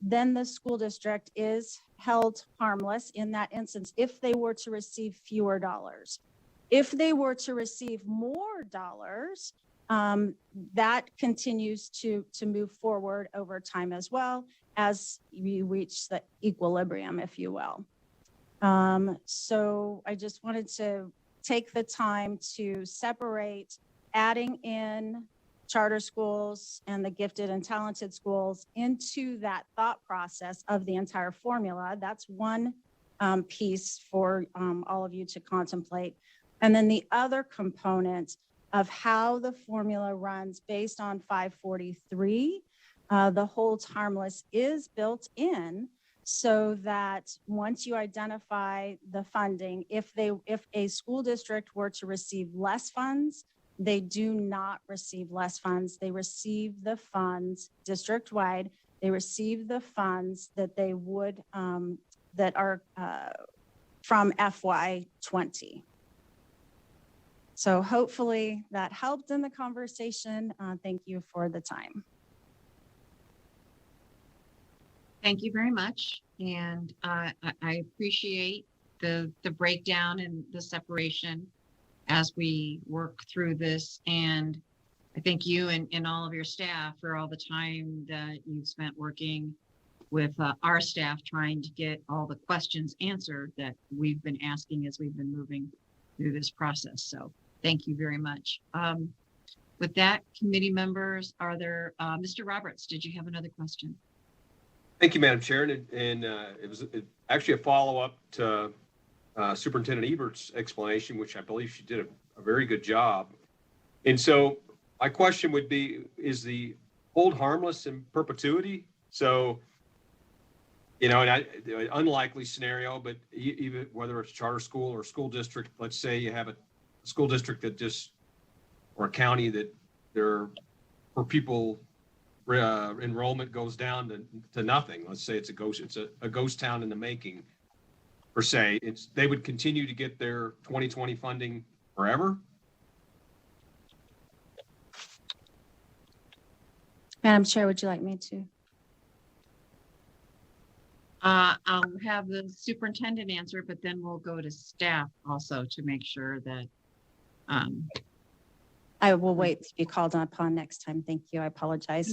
then the school district is held harmless in that instance if they were to receive fewer dollars. If they were to receive more dollars, that continues to move forward over time as well as you reach the equilibrium, if you will. So I just wanted to take the time to separate adding in charter schools and the gifted and talented schools into that thought process of the entire formula. That's one piece for all of you to contemplate. And then the other component of how the formula runs based on 543, the hold harmless is built in so that once you identify the funding, if a school district were to receive less funds, they do not receive less funds. They receive the funds district-wide. They receive the funds that they would, that are from FY20. So hopefully that helped in the conversation. Thank you for the time. Thank you very much. And I appreciate the breakdown and the separation as we work through this. And I thank you and all of your staff for all the time that you've spent working with our staff trying to get all the questions answered that we've been asking as we've been moving through this process. So thank you very much. With that, committee members, are there, Mr. Roberts, did you have another question? Thank you, Madam Chair. And it was actually a follow-up to Superintendent Ebert's explanation, which I believe she did a very good job. And so my question would be, is the hold harmless in perpetuity? So, you know, and unlikely scenario, but even whether it's charter school or school district, let's say you have a school district that just, or a county that their per pupil enrollment goes down to nothing. Let's say it's a ghost town in the making, per se. They would continue to get their 2020 funding forever. Madam Chair, would you like me to? I'll have the superintendent answer, but then we'll go to staff also to make sure that. I will wait to be called upon next time. Thank you. I apologize.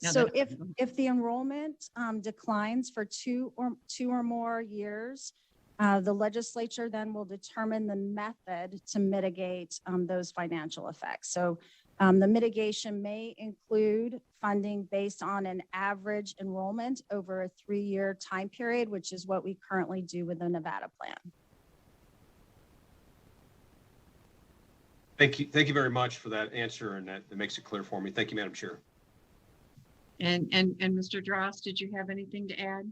So if the enrollment declines for two or more years, the legislature then will determine the method to mitigate those financial effects. So the mitigation may include funding based on an average enrollment over a 3-year time period, which is what we currently do with the Nevada plan. Thank you very much for that answer, and that makes it clear for me. Thank you, Madam Chair. And Mr. Dross, did you have anything to add?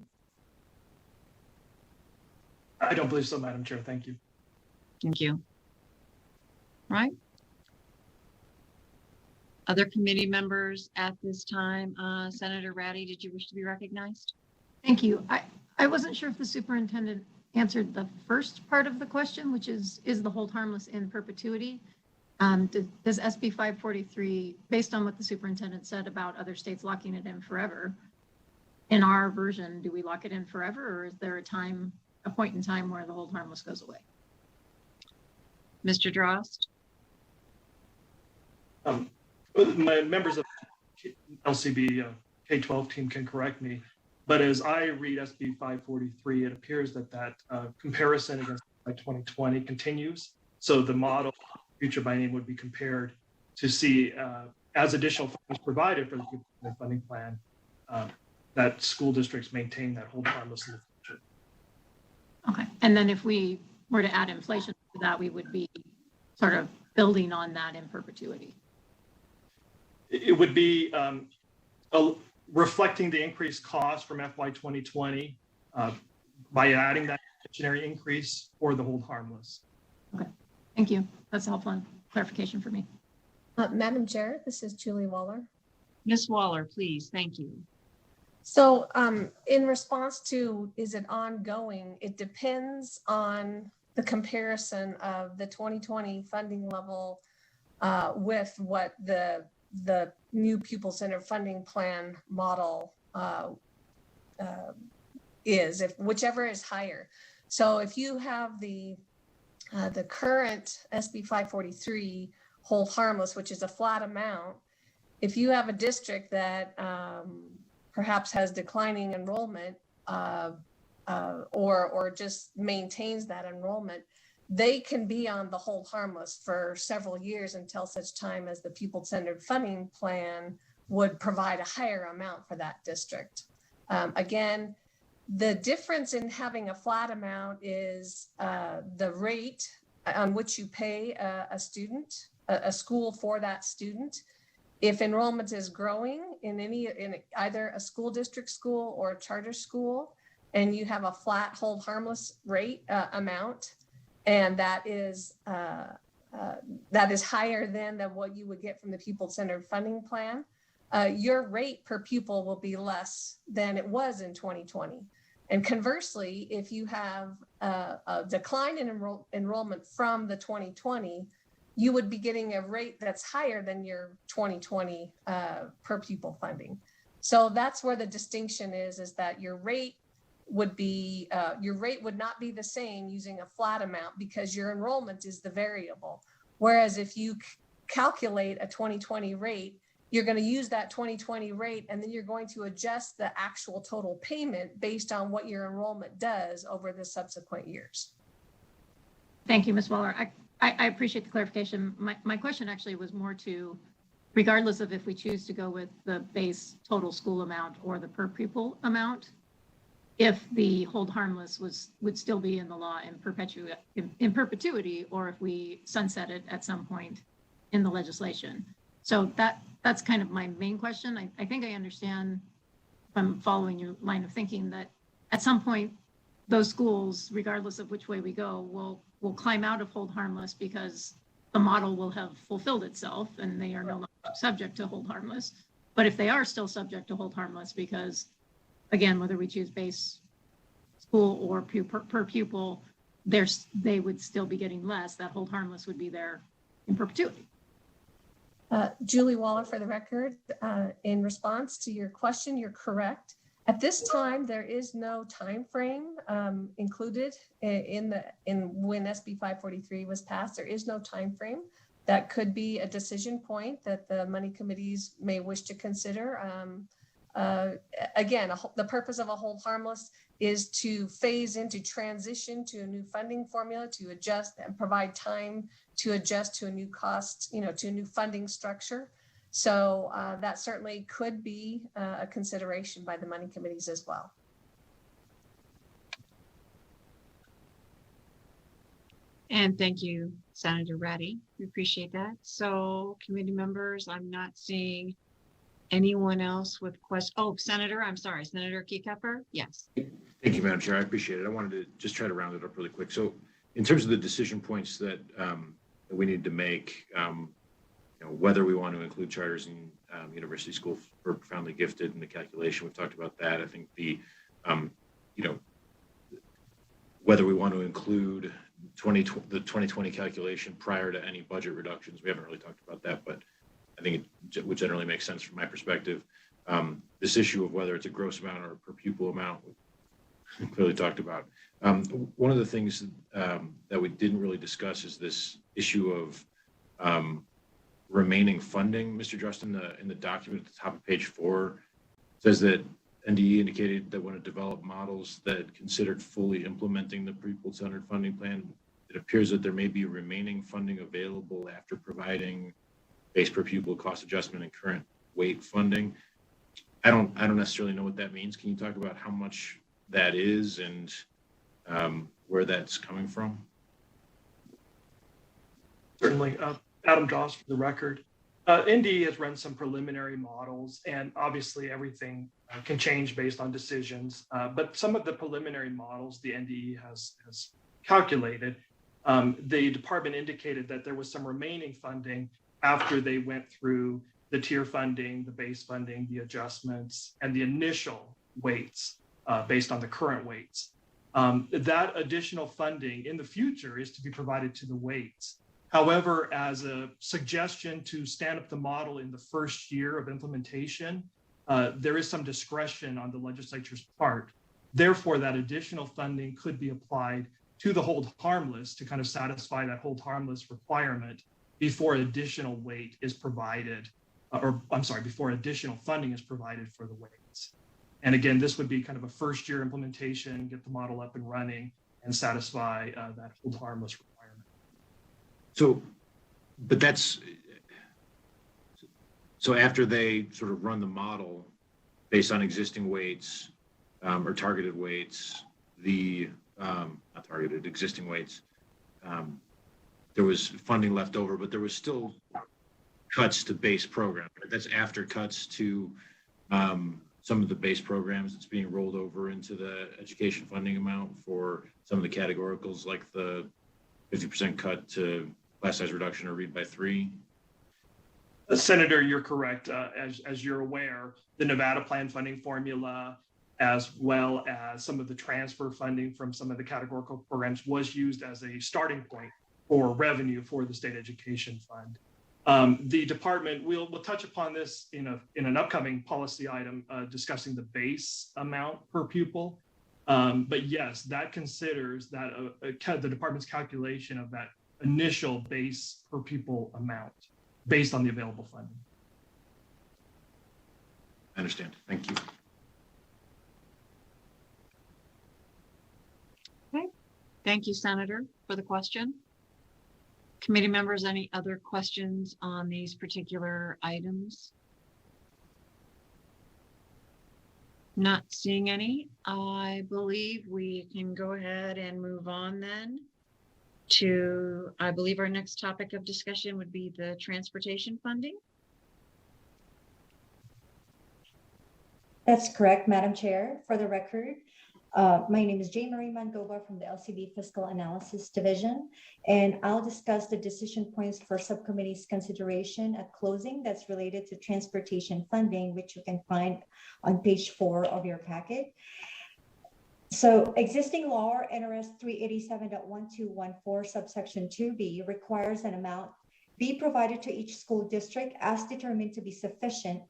I don't believe so, Madam Chair. Thank you. Thank you. Right. Other committee members at this time? Senator Ratty, did you wish to be recognized? Thank you. I wasn't sure if the superintendent answered the first part of the question, which is the hold harmless in perpetuity? Does SB 543, based on what the superintendent said about other states locking it in forever, in our version, do we lock it in forever, or is there a point in time where the hold harmless goes away? Mr. Drost? My members of LCB K-12 team can correct me, but as I read SB 543, it appears that comparison against FY 2020 continues. So the model future biennium would be compared to see as additional funds provided for the pupil funding plan, that school districts maintain that hold harmless in the future. Okay. And then if we were to add inflation to that, we would be sort of building on that in perpetuity. It would be reflecting the increased cost from FY 2020 by adding that inflationary increase for the hold harmless. Okay. Thank you. That's helpful clarification for me. Madam Chair, this is Julie Waller. Ms. Waller, please. Thank you. So in response to, is it ongoing? It depends on the comparison of the 2020 funding level with what the new pupil-centered funding plan model is, if whichever is higher. So if you have the current SB 543 hold harmless, which is a flat amount, if you have a district that perhaps has declining enrollment or just maintains that enrollment, they can be on the hold harmless for several years until such time as the pupil-centered funding plan would provide a higher amount for that district. Again, the difference in having a flat amount is the rate on which you pay a student, a school for that student. If enrollment is growing in either a school district school or a charter school, and you have a flat hold harmless rate amount, and that is higher than what you would get from the pupil-centered funding plan, your rate per pupil will be less than it was in 2020. And conversely, if you have a decline in enrollment from the 2020, you would be getting a rate that's higher than your 2020 per pupil funding. So that's where the distinction is that your rate would not be the same using a flat amount because your enrollment is the variable. Whereas if you calculate a 2020 rate, you're going to use that 2020 rate, and then you're going to adjust the actual total payment based on what your enrollment does over the subsequent years. Thank you, Ms. Waller. I appreciate the clarification. My question actually was more to, regardless of if we choose to go with the base total school amount or the per pupil amount, if the hold harmless would still be in the law in perpetuity, or if we sunset it at some point in the legislation. So that's kind of my main question. I think I understand, if I'm following your line of thinking, that at some point those schools, regardless of which way we go, will climb out of hold harmless because the model will have fulfilled itself and they are no longer subject to hold harmless. But if they are still subject to hold harmless, because again, whether we choose base school or per pupil, they would still be getting less. That hold harmless would be there in perpetuity. Julie Waller, for the record, in response to your question, you're correct. At this time, there is no time frame included in when SB 543 was passed. There is no time frame. That could be a decision point that the money committees may wish to consider. Again, the purpose of a hold harmless is to phase into transition to a new funding formula, to adjust and provide time to adjust to a new cost, to a new funding structure. So that certainly could be a consideration by the money committees as well. And thank you, Senator Reddy. We appreciate that. So committee members, I'm not seeing anyone else with questions. Oh, Senator Keycapper. Yes. Thank you, Madam Chair. I appreciate it. I wanted to just try to round it up really quick. So in terms of the decision points that we need to make, whether we want to include charters in university school for profoundly gifted in the calculation, we've talked about that. I think whether we want to include the 2020 calculation prior to any budget reductions, we haven't really talked about that, but I think it would generally make sense from my perspective. This issue of whether it's a gross amount or a per pupil amount, we clearly talked about. One of the things that we didn't really discuss is this issue of remaining funding. Mr. Drust, in the document at the top of page 4 says that NDE indicated that when it developed models that considered fully implementing the pupil-centered funding plan, it appears that there may be remaining funding available after providing base per pupil cost adjustment and current weight funding. I don't necessarily know what that means. Can you talk about how much that is and where that's coming from? Certainly. Adam Drost for the record. NDE has run some preliminary models, and obviously everything can change based on decisions. But some of the preliminary models the NDE has calculated, the department indicated that there was some remaining funding after they went through the tier funding, the base funding, the adjustments, and the initial weights based on the current weights. That additional funding in the future is to be provided to the weights. However, as a suggestion to stand up the model in the first year of implementation, there is some discretion on the legislature's part. Therefore, that additional funding could be applied to the hold harmless to kind of satisfy that hold harmless requirement before additional weight is provided, before additional funding is provided for the weights. And again, this would be kind of a first year implementation, get the model up and running and satisfy that hold harmless requirement. So after they sort of run the model based on existing weights or targeted weights, not targeted, existing weights, there was funding left over, but there was still cuts to base program. That's after cuts to some of the base programs that's being rolled over into the education funding amount for some of the categoricals, like the 50% cut to class size reduction or read by 3. Senator, you're correct. As you're aware, the Nevada plan funding formula, as well as some of the transfer funding from some of the categorical programs, was used as a starting point for revenue for the state education fund. The department will touch upon this in an upcoming policy item discussing the base amount per pupil. But yes, that considers that the department's calculation of that initial base per pupil amount based on the available funding. I understand. Thank you. Okay. Thank you, Senator, for the question. Committee members, any other questions on these particular items? Not seeing any. I believe we can go ahead and move on then to, I believe our next topic of discussion would be the transportation funding. That's correct, Madam Chair. For the record, my name is Jane Marie Mangoba from the LCB Fiscal Analysis Division, and I'll discuss the decision points for subcommittee's consideration at closing that's related to transportation funding, which you can find on page 4 of your packet. So existing law, NRS 387.1214 subsection 2B, requires an amount be provided to each school district as determined to be sufficient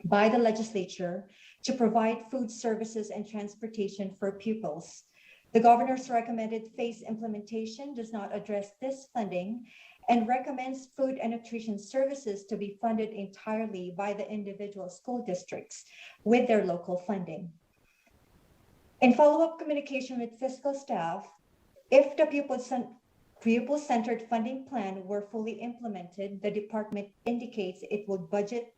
by the legislature to provide food services and transportation for pupils. The governor's recommended phase implementation does not address this funding and recommends food and nutrition services to be funded entirely by the individual school districts with their local funding. In follow-up communication with fiscal staff, if the pupil-centered funding plan were fully implemented, the department indicates it would budget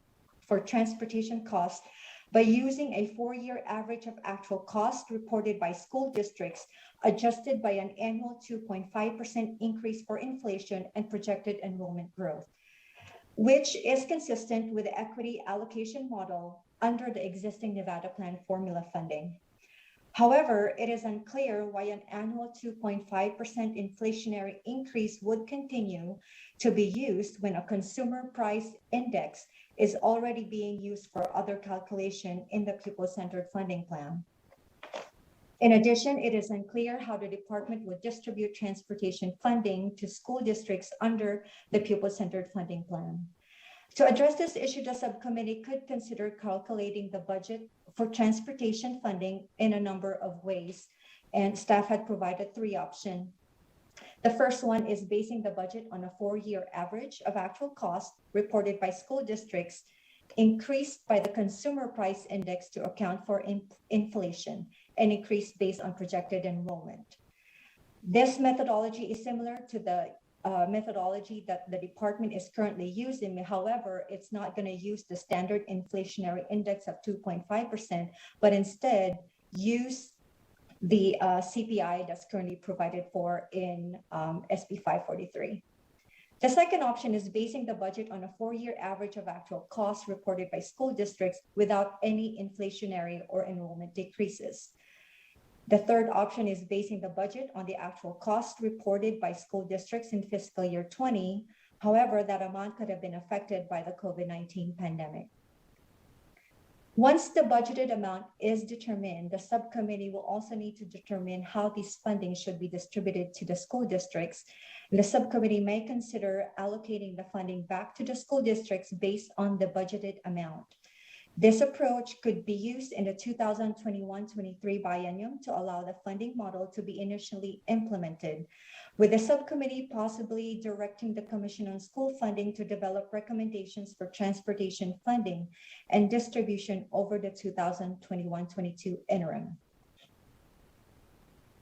for transportation costs by using a 4-year average of actual cost reported by school districts, adjusted by an annual 2.5% increase for inflation and projected enrollment growth, which is consistent with the equity allocation model under the existing Nevada plan formula funding. However, it is unclear why an annual 2.5% inflationary increase would continue to be used when a consumer price index is already being used for other calculation in the pupil-centered funding plan. In addition, it is unclear how the department would distribute transportation funding to school districts under the pupil-centered funding plan. To address this issue, the subcommittee could consider calculating the budget for transportation funding in a number of ways, and staff had provided 3 options. The first one is basing the budget on a 4-year average of actual cost reported by school districts, increased by the consumer price index to account for inflation, and increased based on projected enrollment. This methodology is similar to the methodology that the department is currently using. However, it's not going to use the standard inflationary index of 2.5%, but instead use the CPI that's currently provided for in SB 543. The second option is basing the budget on a 4-year average of actual costs reported by school districts without any inflationary or enrollment decreases. The third option is basing the budget on the actual cost reported by school districts in fiscal year 20. However, that amount could have been affected by the COVID-19 pandemic. Once the budgeted amount is determined, the subcommittee will also need to determine how these funding should be distributed to the school districts. And the subcommittee may consider allocating the funding back to the school districts based on the budgeted amount. This approach could be used in the 2021-23 biennium to allow the funding model to be initially implemented, with the subcommittee possibly directing the Commission on School Funding to develop recommendations for transportation funding and distribution over the 2021-22 interim.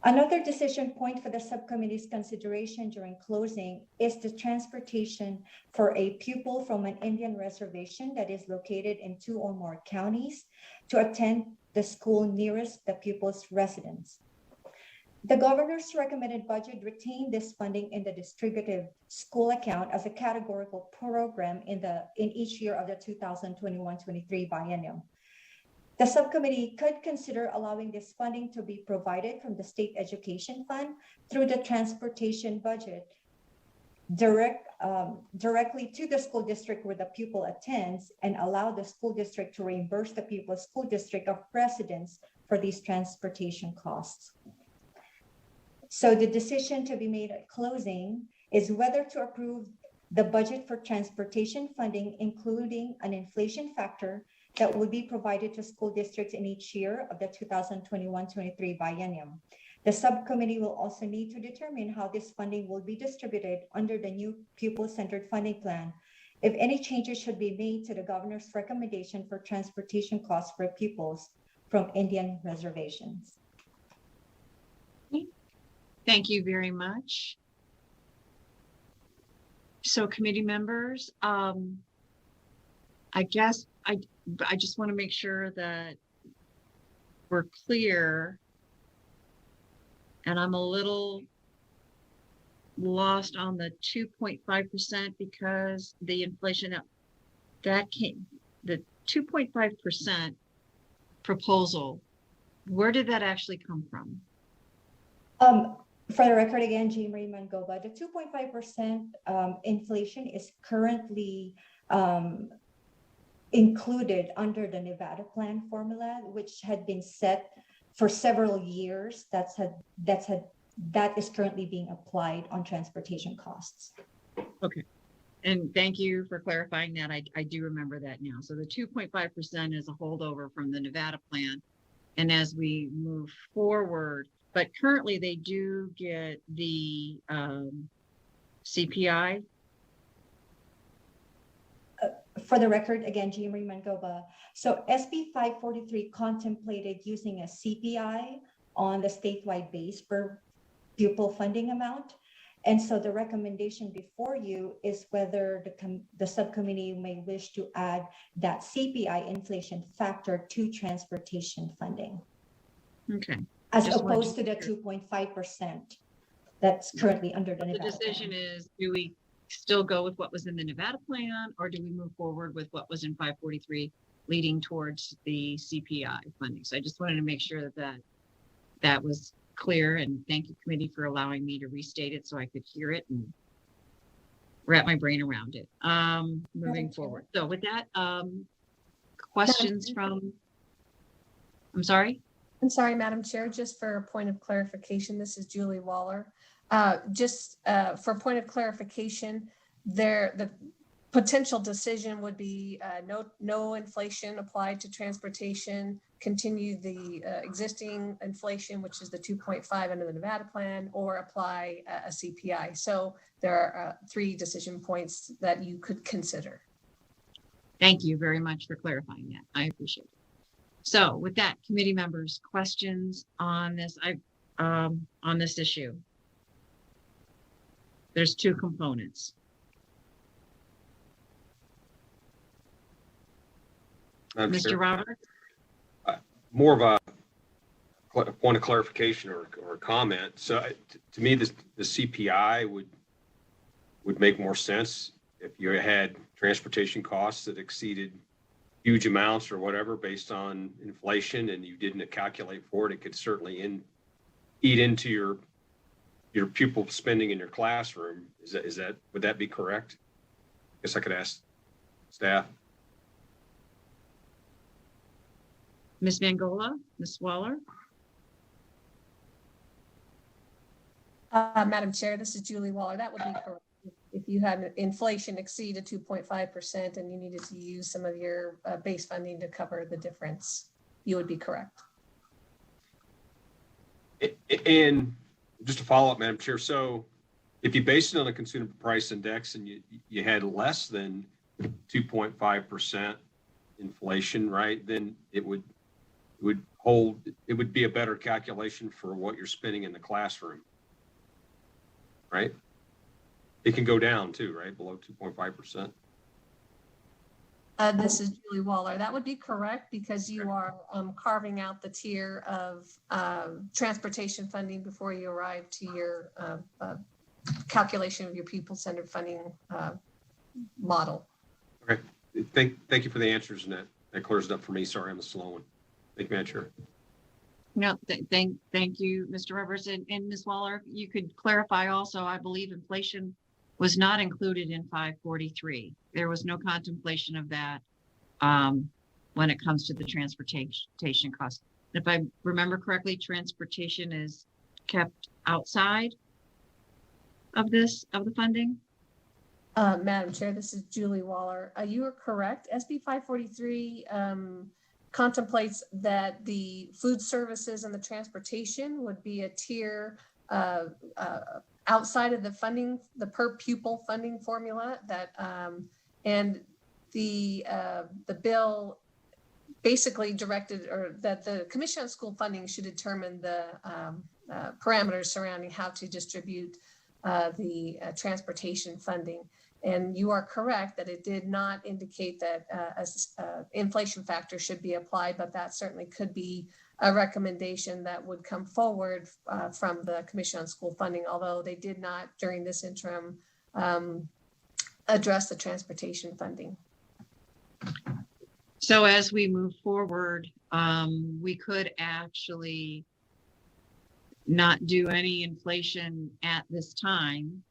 Another decision point for the subcommittee's consideration during closing is the transportation for a pupil from an Indian reservation that is located in 2 or more counties to attend the school nearest the pupil's residence. The governor's recommended budget retained this funding in the distributive school account as a categorical program in each year of the 2021-23 biennium. The subcommittee could consider allowing this funding to be provided from the state education fund through the transportation budget directly to the school district where the pupil attends, and allow the school district to reimburse the pupil's school district of residence for these transportation costs. So the decision to be made at closing is whether to approve the budget for transportation funding, including an inflation factor that will be provided to school districts in each year of the 2021-23 biennium. The subcommittee will also need to determine how this funding will be distributed under the new pupil-centered funding plan, if any changes should be made to the governor's recommendation for transportation costs for pupils from Indian reservations. Thank you very much. So committee members, I guess I just want to make sure that we're clear, and I'm a little lost on the 2.5% because the inflation that came, the 2.5% proposal, where did that actually come from? For the record, again, Jean Marie Mangoba, the 2.5% inflation is currently included under the Nevada plan formula, which had been set for several years. That is currently being applied on transportation costs. Okay. And thank you for clarifying that. I do remember that now. So the 2.5% is a holdover from the Nevada plan. And as we move forward, but currently they do get the CPI. For the record, again, Jean Marie Mangoba. So SB 543 contemplated using a CPI on the statewide base per pupil funding amount. And so the recommendation before you is whether the subcommittee may wish to add that CPI inflation factor to transportation funding. Okay. As opposed to the 2.5% that's currently under the Nevada The decision plan. is, do we still go with what was in the Nevada plan, or do we move forward with what was in 543 leading towards the CPI funding? So I just wanted to make sure that was clear, and thank you committee for allowing me to restate it so I could hear it and wrap my brain around it. Moving forward. So with that, questions from, I'm sorry? I'm sorry, Madam Chair, just for a point of clarification, this is Julie Waller. Just for a point of clarification, the potential decision would be no inflation applied to transportation, continue the existing inflation, which is the 2.5 under the Nevada plan, or apply a CPI. So there are 3 decision points that you could consider. Thank you very much for clarifying that. I appreciate it. So with that, committee members, questions on this, on this issue? There's two components. Madam Mr. Chair, Roberts? more of a point of clarification or a comment. So to me, the CPI would make more sense if you had transportation costs that exceeded huge amounts or whatever based on inflation and you didn't calculate for it. It could certainly eat into your pupil spending in your classroom. Would that be correct? I guess I could ask staff. Ms. Mangola, Ms. Waller? Madam Chair, this is Julie Waller. That would be correct. If you had inflation exceeded 2.5% and you needed to use some of your base funding to cover the difference, you would be correct. And just to follow up, Madam Chair, so if you based it on a consumer price index and you had less than 2.5% inflation, right, then it would be a better calculation for what you're spending in the classroom, right? It can go down too, right, below 2.5%. This is Julie Waller. That would be correct because you are carving out the tier of transportation funding before you arrive to your calculation of your pupil-centered funding model. Okay, thank you for the answers, and that clears it up for me. Sorry, I'm a slow one. Thank you, Madam Chair. No, thank you, Mr. Roberts. And Ms. Waller, you could clarify also, I believe inflation was not included in 543. There was no contemplation of that when it comes to the transportation cost. If I remember correctly, transportation is kept outside of the funding? Madam Chair, this is Julie Waller. You are correct. SB 543 contemplates that the food services and the transportation would be a tier outside of the funding, the per pupil funding formula that, and the bill basically directed, or that the Commission on School Funding should determine the parameters surrounding how to distribute the transportation funding. And you are correct that it did not indicate that inflation factor should be applied, but that certainly could be a recommendation that would come forward from the Commission on School Funding, although they did not during this interim address the transportation funding. So as we move forward, we could actually not do any inflation at this time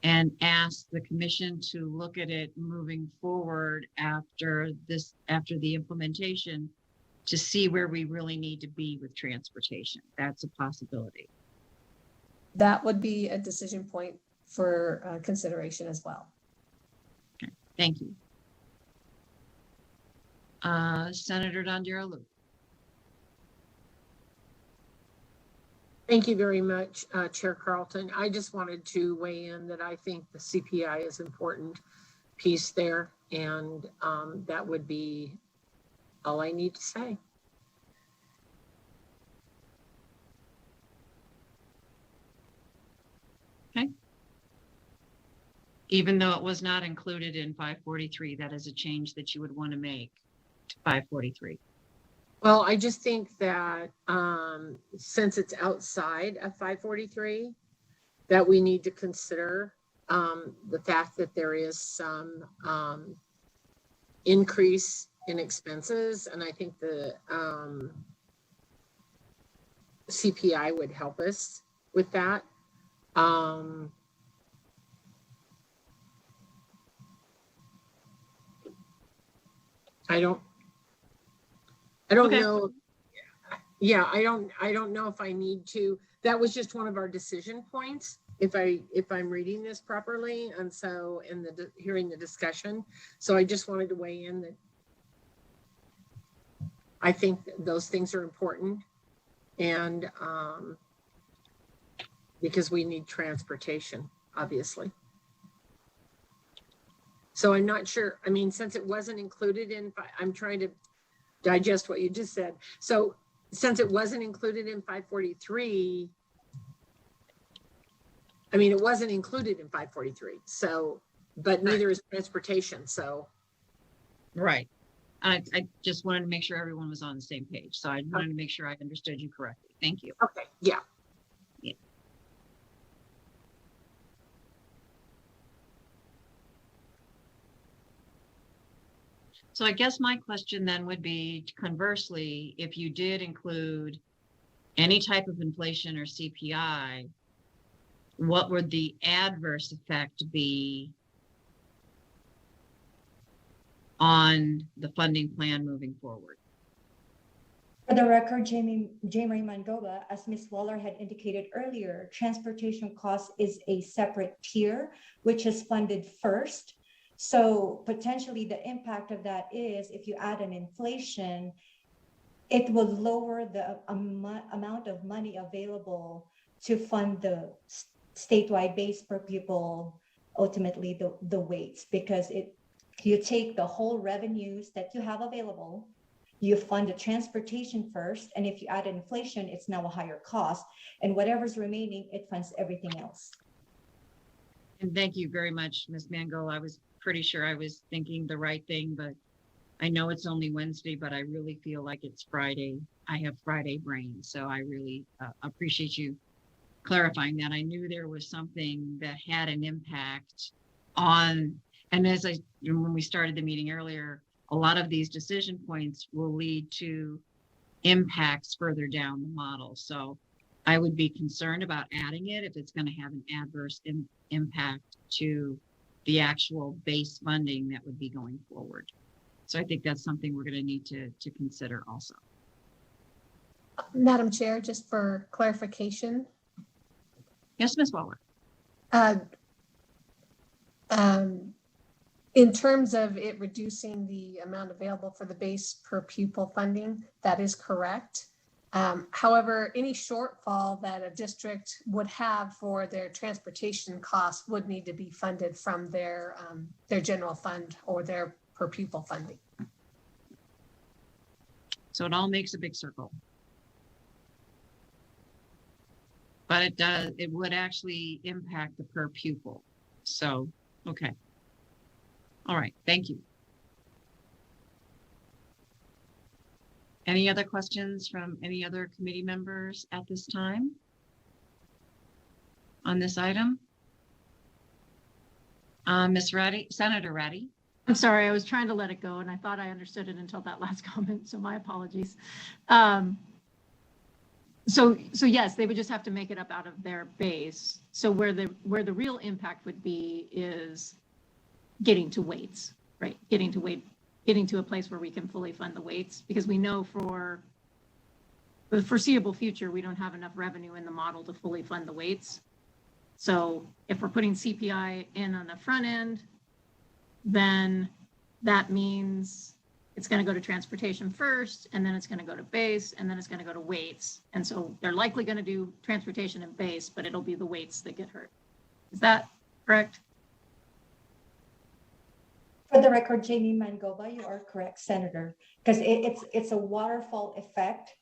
and ask the commission to look at it moving forward after the implementation to see where we really need to be with transportation. That's a possibility. That would be a decision point for consideration as well. Okay, thank you. Senator Dondero-Luke. Thank you very much, Chair Carlton. I just wanted to weigh in that I think the CPI is an important piece there, and that would be all I need to say. Okay. Even though it was not included in 543, that is a change that you would want to make to 543. Well, I just think that since it's outside of 543, that we need to consider the fact that there is some increase in expenses. And I think the CPI would help us with that. I don't Okay. know. Yeah, I don't know if I need to. That was just one of our decision points, if I'm reading this properly, and so hearing the discussion. So I just wanted to weigh in that I think those things are important, and because we need transportation, obviously. So I'm not sure. I mean, since it wasn't included in, I'm trying to digest what you just said. So since it wasn't included in 543, I mean, it wasn't included in 543, so, but neither is transportation, so. Right. I just wanted to make sure everyone was on the same page. So I wanted to make sure I understood you correctly. Thank you. Okay, yeah. So I guess my question then would be, conversely, if you did include any type of inflation or CPI, what would the adverse effect be on the funding plan moving forward? For the record, Marie Mangoba, as Ms. Waller had indicated earlier, transportation cost is a separate tier, which is funded first. So potentially the impact of that is if you add an inflation, it will lower the amount of money available to fund the statewide base per pupil, ultimately the weights, because you take the whole revenues that you have available, you fund the transportation first, and if you add inflation, it's now a higher cost, and whatever's remaining, it funds everything else. And thank you very much, Ms. Mango. I was pretty sure I was thinking the right thing, but I know it's only Wednesday, but I really feel like it's Friday. I have Friday brain, so I really appreciate you clarifying that. I knew there was something that had an impact on, and when we started the meeting earlier, a lot of these decision points will lead to impacts further down the model. So I would be concerned about adding it if it's going to have an adverse impact to the actual base funding that would be going forward. So I think that's something we're going to need to consider also. Madam Chair, just for clarification. Yes, Ms. Waller. In terms of it reducing the amount available for the base per pupil funding, that is correct. However, any shortfall that a district would have for their transportation costs would need to be funded from their general fund or their per pupil funding. So it all makes a big circle. But it would actually impact the per pupil. So, okay. All right, thank you. Any other questions from any other committee members at this time on this item? Ms. Ratty, Senator Ratty. I'm sorry, I was trying to let it go and I thought I understood it until that last comment, so my apologies. So yes, they would just have to make it up out of their base. So where the real impact would be is getting to weights, right? Getting to a place where we can fully fund the weights, because we know for the foreseeable future, we don't have enough revenue in the model to fully fund the weights. So if we're putting CPI in on the front end, then that means it's going to go to transportation first, and then it's going to go to base, and then it's going to go to weights. And so they're likely going to do transportation and base, but it'll be the weights that get hurt. Is that correct? For the record, Jamie Mangoba, you are correct, Senator, because it's a waterfall effect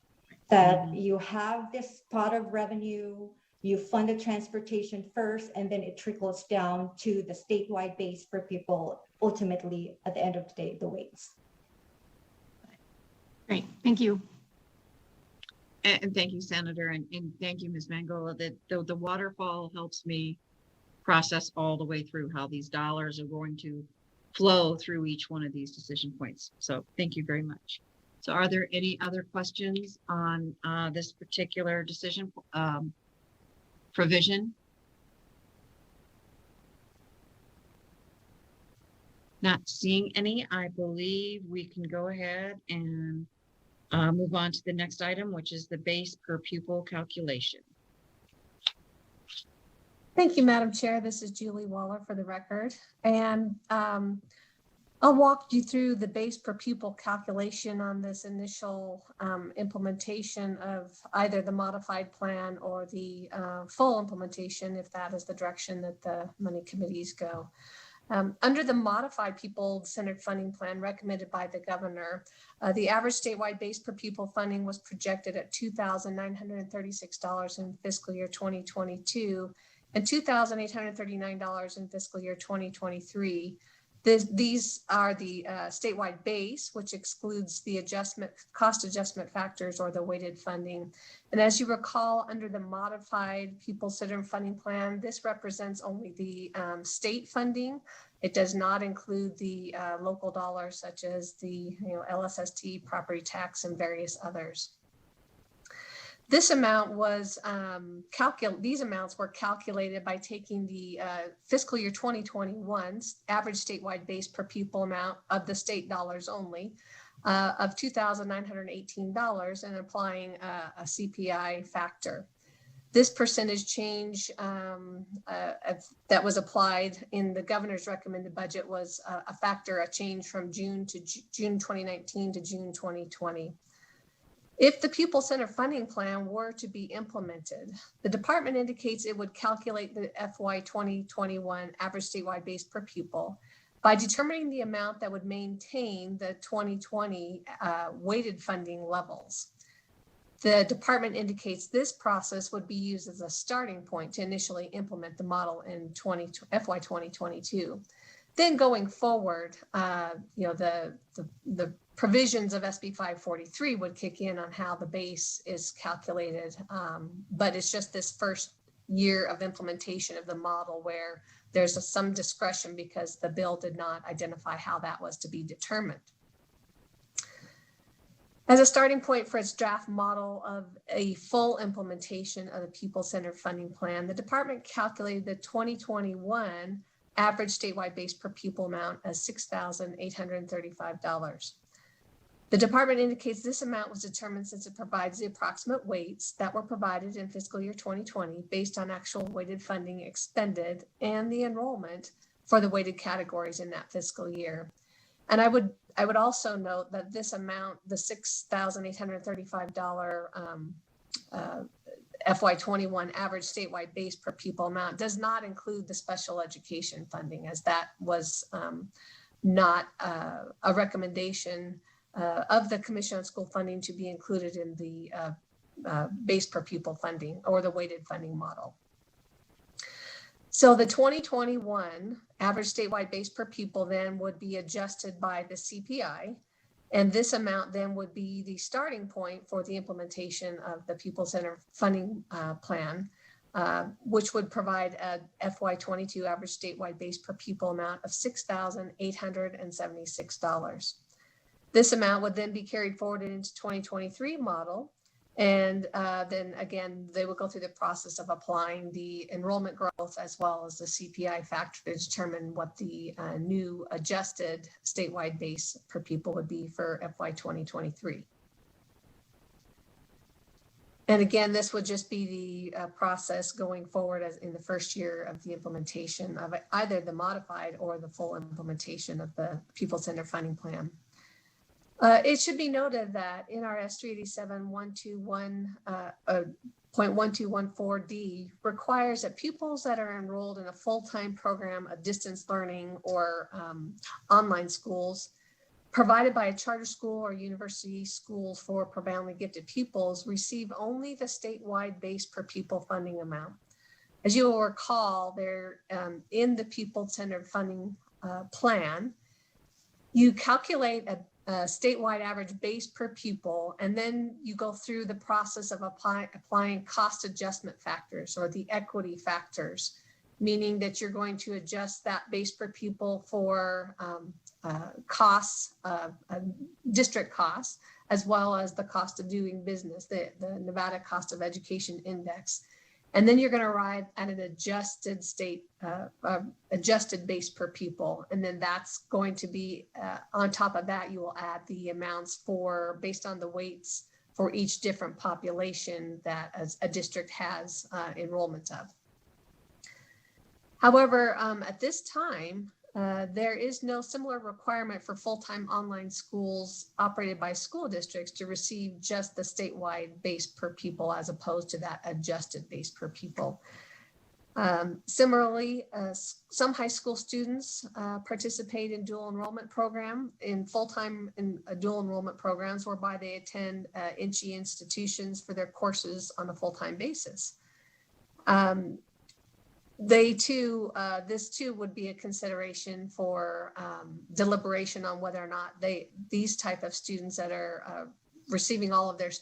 that you have this pot of revenue, you fund the transportation first, and then it trickles down to the statewide base for people, ultimately, at the end of the day, the weights. Great, thank you. And thank you, Senator, and thank you, Ms. Mangola, that the waterfall helps me process all the way through how these dollars are going to flow through each one of these decision points. So thank you very much. So are there any other questions on this particular decision provision? Not seeing any, I believe we can go ahead and move on to the next item, which is the base per pupil calculation. Thank you, Madam Chair. This is Julie Waller for the record. And I'll walk you through the base per pupil calculation on this initial implementation of either the modified plan or the full implementation, if that is the direction that the money committees go. Under the modified pupil-centered funding plan recommended by the governor, the average statewide base per pupil funding was projected at $2,936 in fiscal year 2022, and $2,839 in fiscal year 2023. These are the statewide base, which excludes the cost adjustment factors or the weighted funding. And as you recall, under the modified pupil-centered funding plan, this represents only the state funding. It does not include the local dollars such as the LSST, property tax, and various others. This amount was these amounts were calculated by taking the fiscal year 2021 average statewide base per pupil amount of the state dollars only of $2,918 and applying a CPI factor. This percentage change that was applied in the governor's recommended budget was a change from June 2019 to June 2020. If the pupil-centered funding plan were to be implemented, the department indicates it would calculate the FY 2021 average statewide base per pupil by determining the amount that would maintain the 2020 weighted funding levels. The department indicates this process would be used as a starting point to initially implement the model in FY 2022. Then going forward, the provisions of SB 543 would kick in on how the base is calculated, but it's just this first year of implementation of the model where there's some discretion because the bill did not identify how that was to be determined. As a starting point for its draft model of a full implementation of the pupil-centered funding plan, the department calculated the 2021 average statewide base per pupil amount as $6,835. The department indicates this amount was determined since it provides the approximate weights that were provided in fiscal year 2020 based on actual weighted funding expended and the enrollment for the weighted categories in that fiscal year. And I would also note that this amount, the $6,835 FY21 average statewide base per pupil amount does not include the special education funding, as that was not a recommendation of the Commission on School Funding to be included in the base per pupil funding or the weighted funding model. So the 2021 average statewide base per pupil then would be adjusted by the CPI, and this amount then would be the starting point for the implementation of the pupil-centered funding plan, which would provide a FY22 average statewide base per pupil amount of $6,876. This amount would then be carried forward into 2023 model. And then again, they would go through the process of applying the enrollment growth as well as the CPI factor to determine what the new adjusted statewide base per pupil would be for FY 2023. And again, this would just be the process going forward as in the first year of the implementation of either the modified or the full implementation of the pupil-centered funding plan. It should be noted that in our S387.1214D requires that pupils that are enrolled in a full-time program of distance learning or online schools provided by a charter school or university schools for profoundly gifted pupils receive only the statewide base per pupil funding amount. As you will recall, they're in the pupil-centered funding plan, you calculate a statewide average base per pupil, and then you go through the process of applying cost adjustment factors or the equity factors, meaning that you're going to adjust that base per pupil for costs, district costs, as well as the cost of doing business, the Nevada Cost of Education Index. And then you're going to arrive at an adjusted adjusted base per pupil. And then that's going to be, on top of that, you will add the amounts based on the weights for each different population that a district has enrollment of. However, at this time, there is no similar requirement for full-time online schools operated by school districts to receive just the statewide base per pupil as opposed to that adjusted base per pupil. Similarly, some high school students participate in dual enrollment program in full-time dual enrollment programs whereby they attend INCHE institutions for their courses on a full-time basis. they too, this too would be a consideration for deliberation on whether or not these type of students that are receiving all of their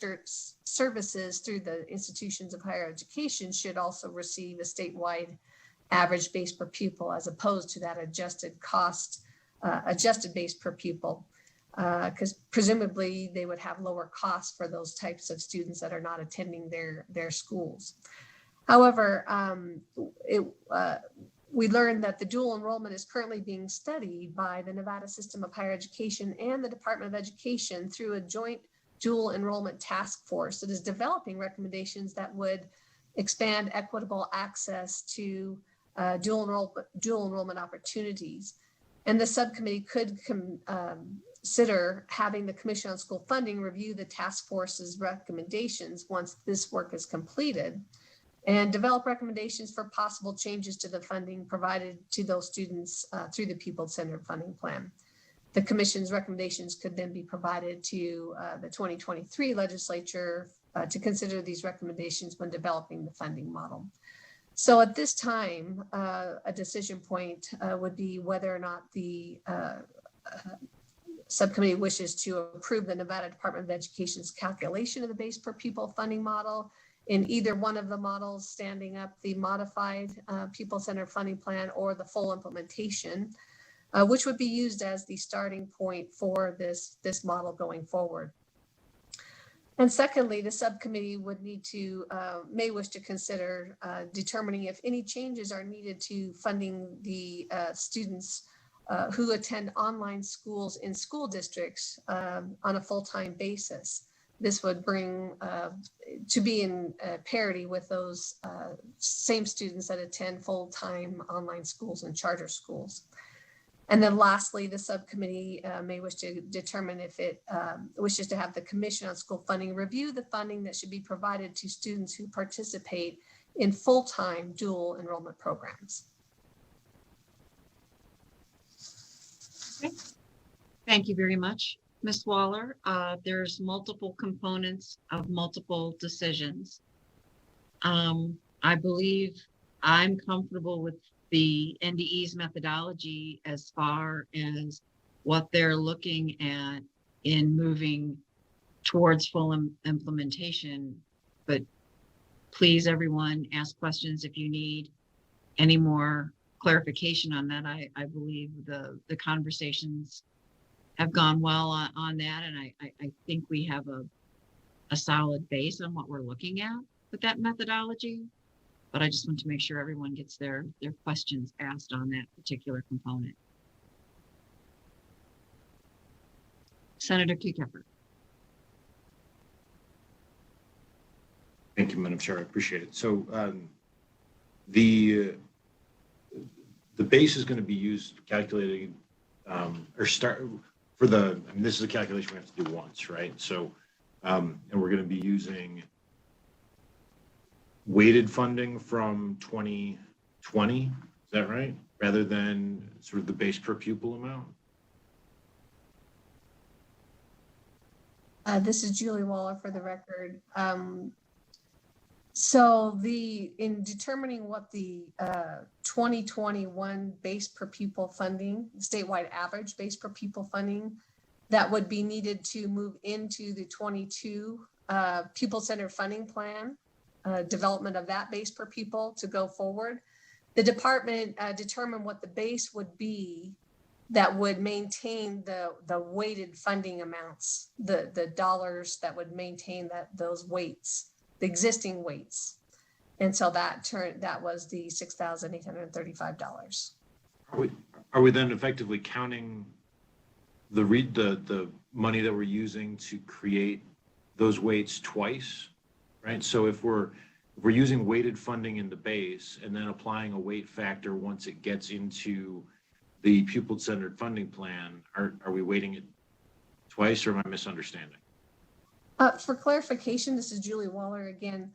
services through the institutions of higher education should also receive a statewide average base per pupil as opposed to that adjusted base per pupil. Because presumably they would have lower costs for those types of students that are not attending their schools. However, we learned that the dual enrollment is currently being studied by the Nevada System of Higher Education and the Department of Education through a joint dual enrollment task force that is developing recommendations that would expand equitable access to dual enrollment opportunities. And the subcommittee could consider having the Commission on School Funding review the task force's recommendations once this work is completed, and develop recommendations for possible changes to the funding provided to those students through the pupil-centered funding plan. The Commission's recommendations could then be provided to the 2023 legislature to consider these recommendations when developing the funding model. So at this time, a decision point would be whether or not the subcommittee wishes to approve the Nevada Department of Education's calculation of the base per pupil funding model in either one of the models, standing up the modified pupil-centered funding plan or the full implementation, which would be used as the starting point for this model going forward. And secondly, the subcommittee would may wish to consider determining if any changes are needed to funding the students who attend online schools in school districts on a full-time basis. This would bring to be in parity with those same students that attend full-time online schools and charter schools. And then lastly, the subcommittee may wish to determine if it wishes to have the Commission on School Funding review the funding that should be provided to students who participate in full-time dual enrollment programs. Okay. Thank you very much, Ms. Waller. There's multiple components of multiple decisions. I believe I'm comfortable with the NDE's methodology as far as what they're looking at in moving towards full implementation. But please, everyone, ask questions if you need any more clarification on that. I believe the conversations have gone well on that, and I think we have a solid base on what we're looking at with that methodology. But I just want to make sure everyone gets their questions asked on that particular component. Senator Kukepper. Thank you, Madam Chair. I appreciate it. So the base is going to be used calculating or start for the. I mean, this is a calculation we have to do once, right? So and we're going to be using weighted funding from 2020, is that right? Rather than sort of the base per pupil amount? This is Julie Waller for the record. So in determining what the 2021 base per pupil funding, statewide average base per pupil funding, that would be needed to move into the 22 pupil-centered funding plan, development of that base per pupil to go forward. The department determined what the base would be that would maintain the weighted funding amounts, the dollars that would maintain those weights, the existing weights. And so that was the $6,835. Are we then effectively counting the money that we're using to create those weights twice? Right. So if we're using weighted funding in the base and then applying a weight factor once it gets into the pupil-centered funding plan, are we weighting it twice, or am I misunderstanding? For clarification, this is Julie Waller again.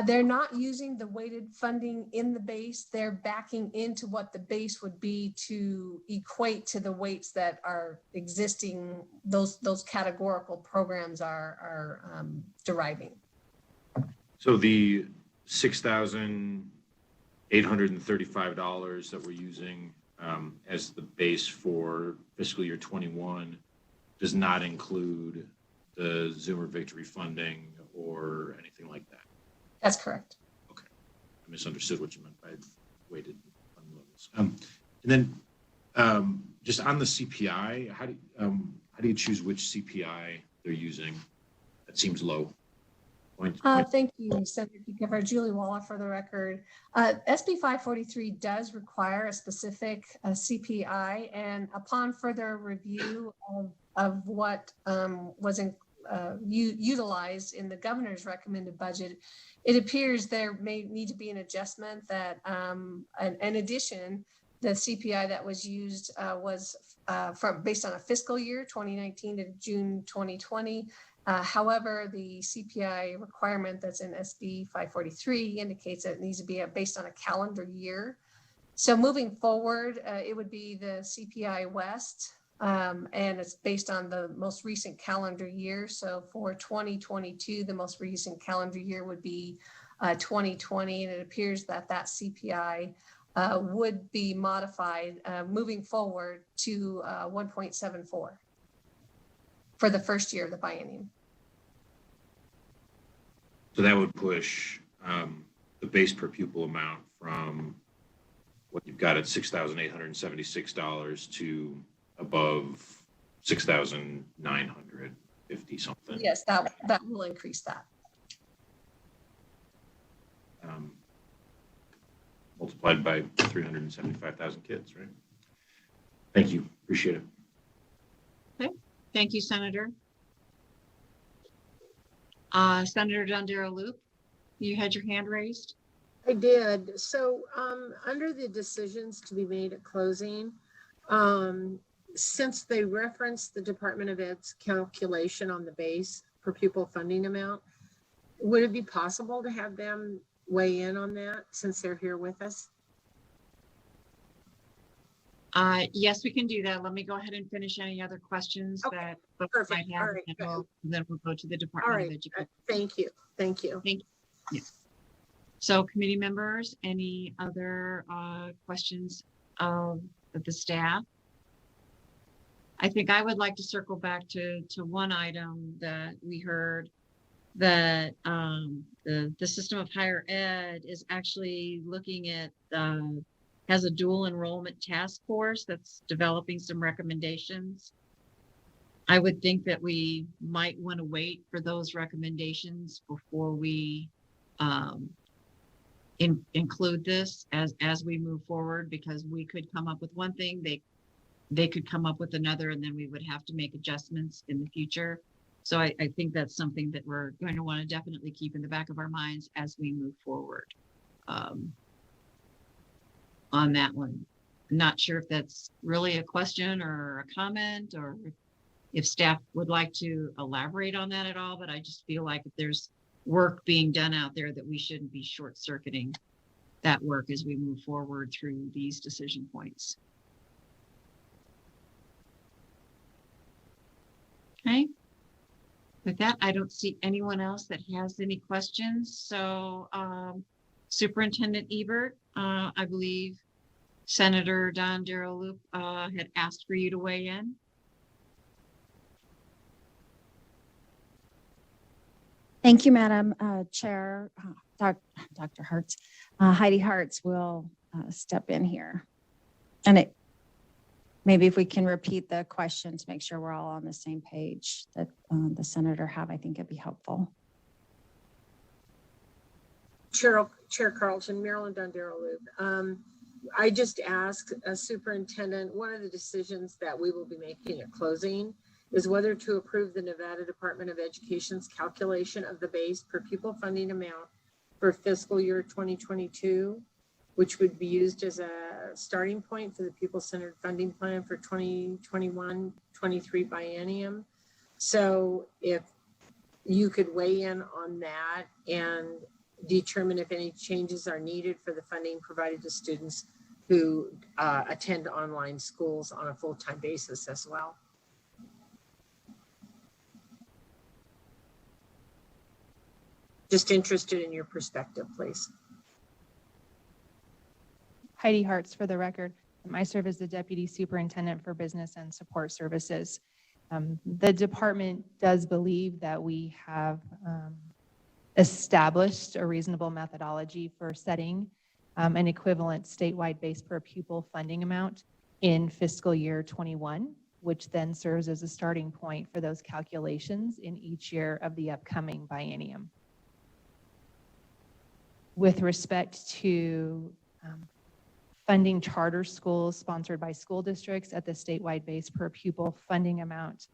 They're not using the weighted funding in the base. They're backing into what the base would be to equate to the weights that are existing, those categorical programs are deriving. So the $6,835 $835 that we're using as the base for fiscal year 21 does not include the Zoomer Victory funding or anything like that. That's correct. Okay, I misunderstood what you meant by weighted fund levels. And then just on the CPI, how do you choose which CPI they're using? That seems low. Thank you, Senator Keffer. Julie Waller for the record. SB 543 does require a specific CPI, and upon further review of what was utilized in the governor's recommended budget, it appears there may need to be an adjustment that, in addition, the CPI that was used was based on a fiscal year 2019 to June 2020. However, the CPI requirement that's in SB 543 indicates that it needs to be based on a calendar year. So moving forward, it would be the CPI West, and it's based on the most recent calendar year. So for 2022, the most recent calendar year would be 2020, and it appears that that CPI would be modified moving forward to 1.74 for the first year of the biennium. So that would push the base per pupil amount from what you've got at $6,876 to above 6,950 something. Yes, that will increase that. Multiplied by 375,000 kids, right? Thank you. Appreciate it. Okay. Thank you, Senator. Senator Dondero-Loop, you had your hand raised. I did. So under the decisions to be made at closing, since they referenced the Department of Ed's calculation on the base per pupil funding amount, would it be possible to have them weigh in on that since they're here with us? Yes, we can do that. Let me go ahead and finish any other questions that folks might have, All right. and then we'll go to the All Department right. of Education. Thank you. Thank you. Thank you. Yeah. So committee members, any other questions of the staff? I think I would like to circle back to one item that we heard, that the system of higher ed is actually looking at, has a dual enrollment task force that's developing some recommendations. I would think that we might want to wait for those recommendations before we include this as we move forward, because we could come up with one thing, they could come up with another, and then we would have to make adjustments in the future. So I think that's something that we're going to want to definitely keep in the back of our minds as we move forward on that one. I'm not sure if that's really a question or a comment, or if staff would like to elaborate on that at all, but I just feel like if there's work being done out there, that we shouldn't be short-circuiting that work as we move forward through these decision points. Okay. With that, I don't see anyone else that has any questions. So Superintendent Ebert, I believe Senator Dondero-Loop had asked for you to weigh in. Thank you, Madam Chair. Dr. Hartz. Heidi Hartz will step in here. And maybe if we can repeat the question to make sure we're all on the same page that the Senator have, I think it'd be helpful. Chair Carlton, Marilyn Dondero-Loop. I just asked a superintendent, one of the decisions that we will be making at closing is whether to approve the Nevada Department of Education's calculation of the base per pupil funding amount for fiscal year 2022, which would be used as a starting point for the pupil-centered funding plan for 2021-23 biennium. So if you could weigh in on that and determine if any changes are needed for the funding provided to students who attend online schools on a full-time basis as well. Just interested in your perspective, please. Heidi Hartz for the record. I serve as the Deputy Superintendent for Business and Support Services. The department does believe that we have established a reasonable methodology for setting an equivalent statewide base per pupil funding amount in fiscal year 21, which then serves as a starting point for those calculations in each year of the upcoming biennium. With respect to funding charter schools sponsored by school districts at the statewide base per pupil funding amount,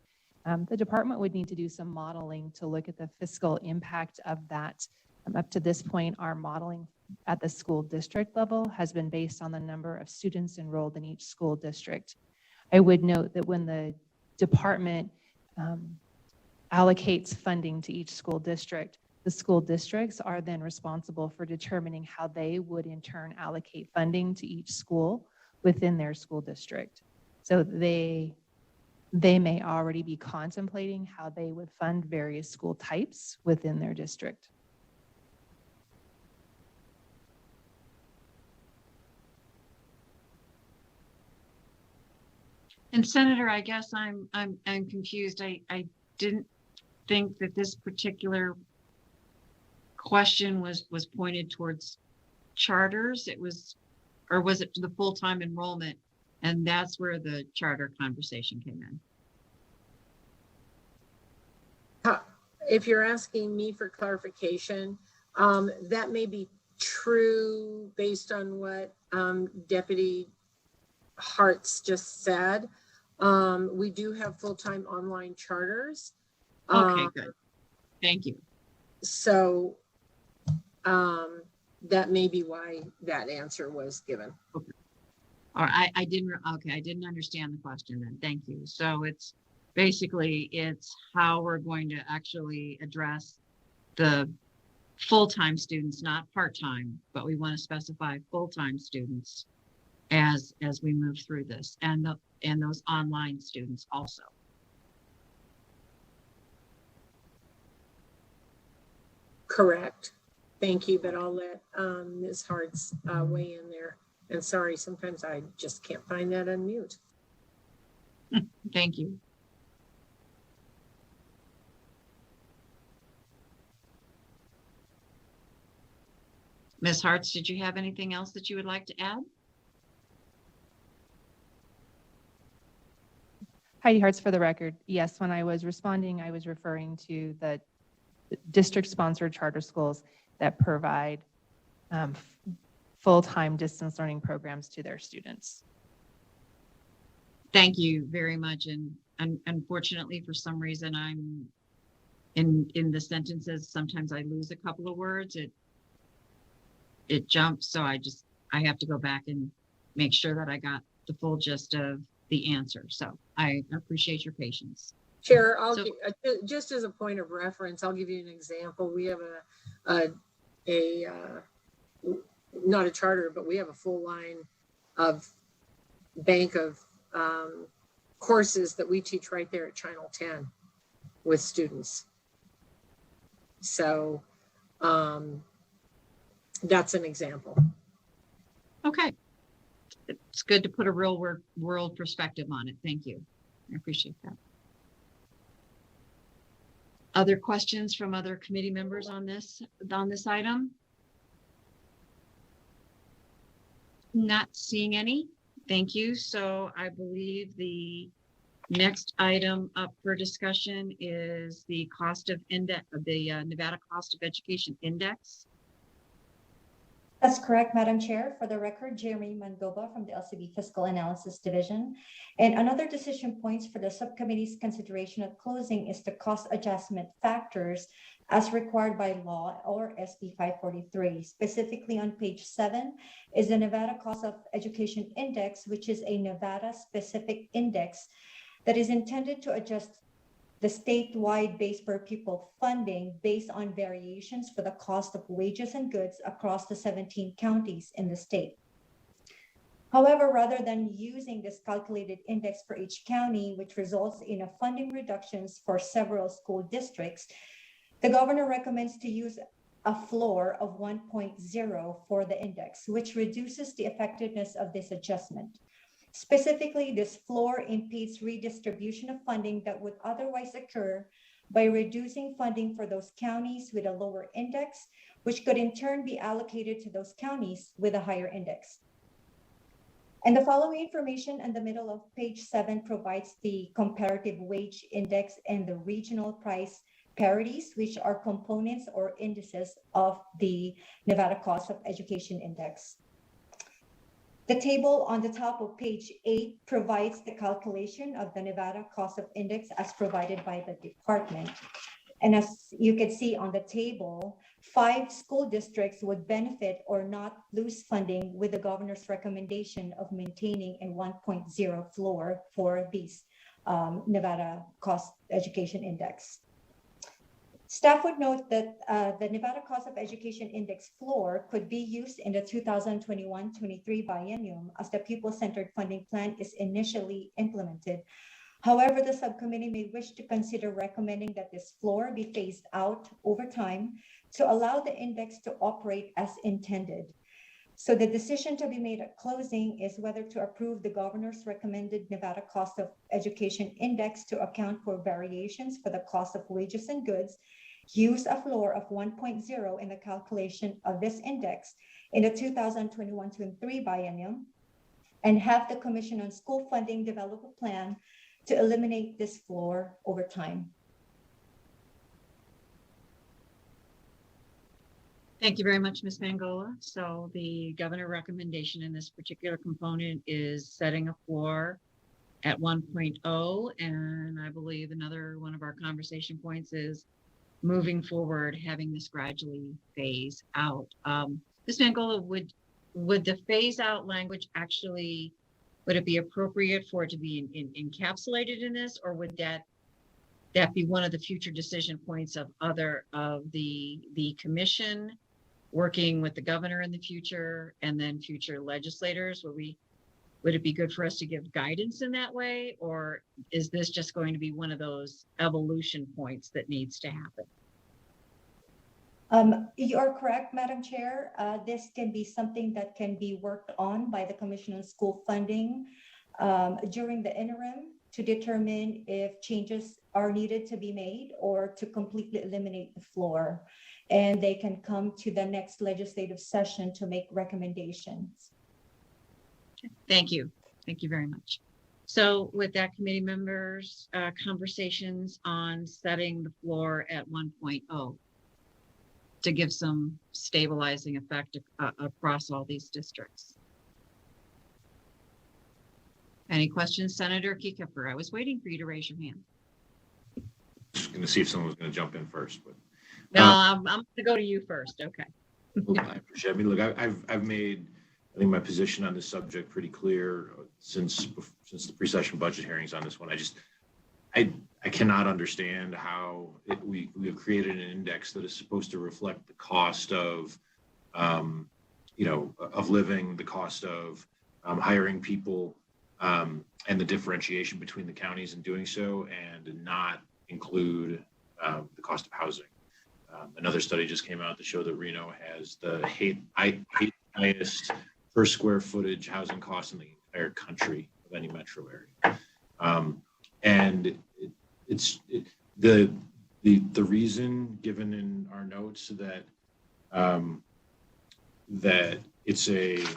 the department would need to do some modeling to look at the fiscal impact of that. Up to this point, our modeling at the school district level has been based on the number of students enrolled in each school district. I would note that when the department allocates funding to each school district, the school districts are then responsible for determining how they would in turn allocate funding to each school within their school district. So they may already be contemplating how they would fund various school types within their district. And Senator, I guess I'm confused. I didn't think that this particular question was pointed towards charters. It was, or was it to the full-time enrollment? And that's where the charter conversation came in. If you're asking me for clarification, that may be true based on what Deputy Hartz just said. We do have full-time online charters. Okay, good. Thank you. So that may be why that answer was given. Okay. Or I didn't understand the question then. Thank you. So it's basically how we're going to actually address the full-time students, not part-time, but we want to specify full-time students as we move through this, and those online students also. Correct. Thank you, but I'll let Ms. Hartz weigh in there. And sorry, sometimes I just can't find that unmute. Thank you. Ms. Hartz, did you have anything else that you would like to add? Heidi Hartz for the record. Yes, when I was responding, I was referring to the district-sponsored charter schools that provide full-time distance learning programs to their students. Thank you very much. And unfortunately, for some reason, I'm in the sentences, sometimes I lose a couple of words. It jumps, so I have to go back and make sure that I got the full gist of the answer. So I appreciate your patience. Chair, just as a point of reference, I'll give you an example. We have not a charter, but we have a full line of bank of courses that we teach right there at Channel 10 with students. So that's an example. Okay. It's good to put a real world perspective on it. Thank you. I appreciate that. Other questions from other committee members on this item? Not seeing any. Thank you. So I believe the next item up for discussion is the cost of index of the Nevada Cost of Education Index. That's correct, Madam Chair. For the record, Jeremy Mangoba from the LCB Fiscal Analysis Division. And another decision points for the subcommittee's consideration at closing is the cost adjustment factors as required by law or SB 543. Specifically on page 7 is the Nevada Cost of Education Index, which is a Nevada specific index that is intended to adjust the statewide base per pupil funding based on variations for the cost of wages and goods across the 17 counties in the state. However, rather than using this calculated index for each county, which results in a funding reductions for several school districts, the governor recommends to use a floor of 1.0 for the index, which reduces the effectiveness of this adjustment. Specifically, this floor impedes redistribution of funding that would otherwise occur by reducing funding for those counties with a lower index, which could in turn be allocated to those counties with a higher index. And the following information in the middle of page 7 provides the comparative wage index and the regional price parities, which are components or indices of the Nevada Cost of Education Index. The table on the top of page 8 provides the calculation of the Nevada Cost of Index as provided by the department. And as you can see on the table, 5 school districts would benefit or not lose funding with the governor's recommendation of maintaining a 1.0 floor for these Nevada Cost Education Index. Staff would note that the Nevada Cost of Education Index floor could be used in the 2021-23 biennium as the pupil-centered funding plan is initially implemented. However, the subcommittee may wish to consider recommending that this floor be phased out over time to allow the index to operate as intended. So the decision to be made at closing is whether to approve the governor's recommended Nevada Cost of Education Index to account for variations for the cost of wages and goods, use a floor of 1.0 in the calculation of this index in the 2021-23 biennium, and have the Commission on School Funding develop a plan to eliminate this floor over time. Thank you very much, Ms. Mangola. So the governor recommendation in this particular component is setting a floor at 1.0. And I believe another one of our conversation points is moving forward, having this gradually phase out. Ms. Mangola, would the phase out language actually, would it be appropriate for it to be encapsulated in this, or would that be one of the future decision points of the commission working with the governor in the future and then future legislators? Would it be good for us to give guidance in that way, or is this just going to be one of those evolution points that needs to happen? You are correct, Madam Chair. This can be something that can be worked on by the Commission on School Funding during the interim to determine if changes are needed to be made or to completely eliminate the floor. And they can come to the next legislative session to make recommendations. Thank you. Thank you very much. So with that, committee members, conversations on setting the floor at 1.0 to give some stabilizing effect across all these districts. Any questions, Senator Kiefer? I was waiting for you to raise your hand. Just going to see if someone was going to jump in first, but No, I'm going to go to you first. Okay. I appreciate it. I mean, look, I've made, I think, my position on this subject pretty clear since the pre-session budget hearings on this one. I cannot understand how we have created an index that is supposed to reflect the cost of, of living, the cost of hiring people, and the differentiation between the counties in doing so, and not include the cost of housing. Another study just came out to show that Reno has the highest per square footage housing costs in the entire country of any metro area. And the reason given in our notes that that it's I'd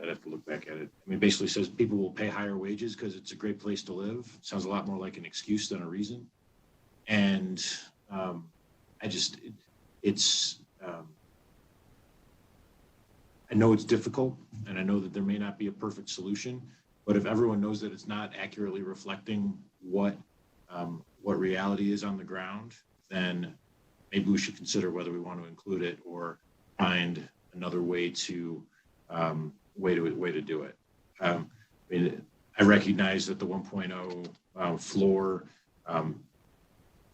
have to look back at it. I mean, basically says people will pay higher wages because it's a great place to live. Sounds a lot more like an excuse than a reason. And I know it's difficult, and I know that there may not be a perfect solution, but if everyone knows that it's not accurately reflecting what reality is on the ground, then maybe we should consider whether we want to include it or find another way to do it. I mean, I recognize that the 1.0 floor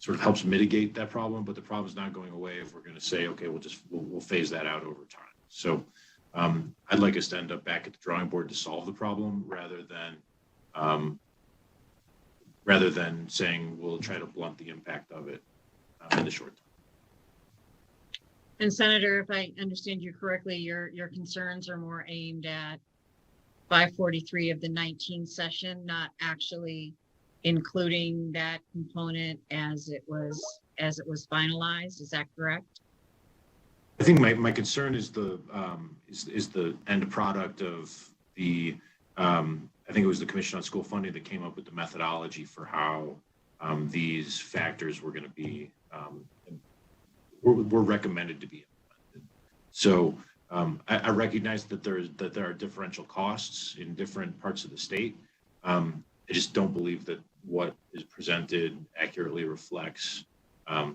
sort of helps mitigate that problem, but the problem is not going away if we're going to say, okay, we'll phase that out over time. So I'd like us to end up back at the drawing board to solve the problem rather than saying we'll try to blunt the impact of it in the short term. And Senator, if I understand you correctly, your concerns are more aimed at 543 of the 19 session, not actually including that component as it was finalized. Is that correct? I think my concern is the end product of the I think it was the Commission on School Funding that came up with the methodology for how these factors were going to be were recommended to be implemented. So I recognize that there are differential costs in different parts of the state. I just don't believe that what is presented accurately reflects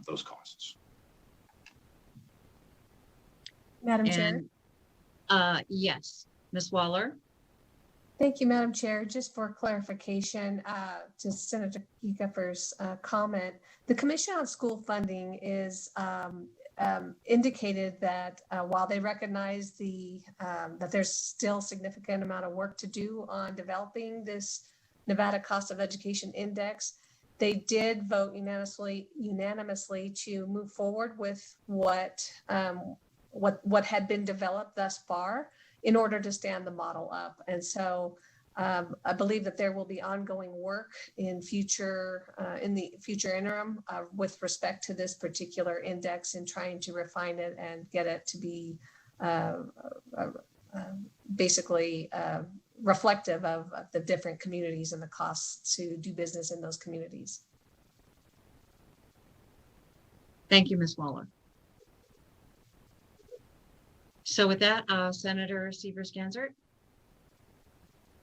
those costs. Madam Chair. Yes, Ms. Waller. Thank you, Madam Chair. Just for clarification, to Senator Kiefer's comment, the Commission on School Funding is indicated that while they recognize that there's still significant amount of work to do on developing this Nevada Cost of Education Index, they did vote unanimously to move forward with what had been developed thus far in order to stand the model up. And so I believe that there will be ongoing work in the future interim with respect to this particular index and trying to refine it and get it to be basically reflective of the different communities and the costs to do business in those communities. Thank you, Ms. Waller. So with that, Senator Sievers-Gansert.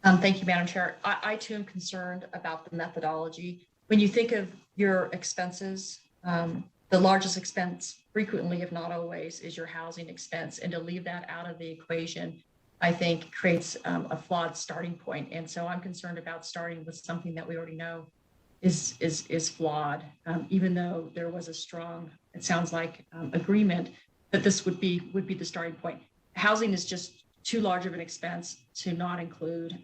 Thank you, Madam Chair. I too am concerned about the methodology. When you think of your expenses, the largest expense frequently, if not always, is your housing expense. And to leave that out of the equation, I think creates a flawed starting point. And so I'm concerned about starting with something that we already know is flawed, even though there was a strong, it sounds like, agreement that this would be the starting point. Housing is just too large of an expense to not include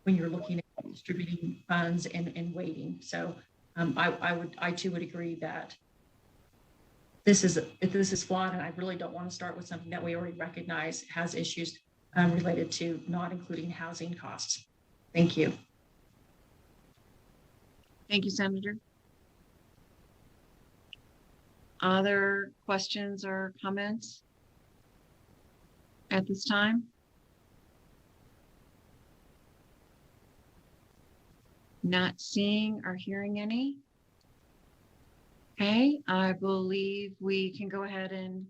when you're looking at distributing funds and weighting. So I too would agree that this is flawed, and I really don't want to start with something that we already recognize has issues related to not including housing costs. Thank you. Thank you, Senator. Other questions or comments at this time? Not seeing or hearing any. Okay, I believe we can go ahead and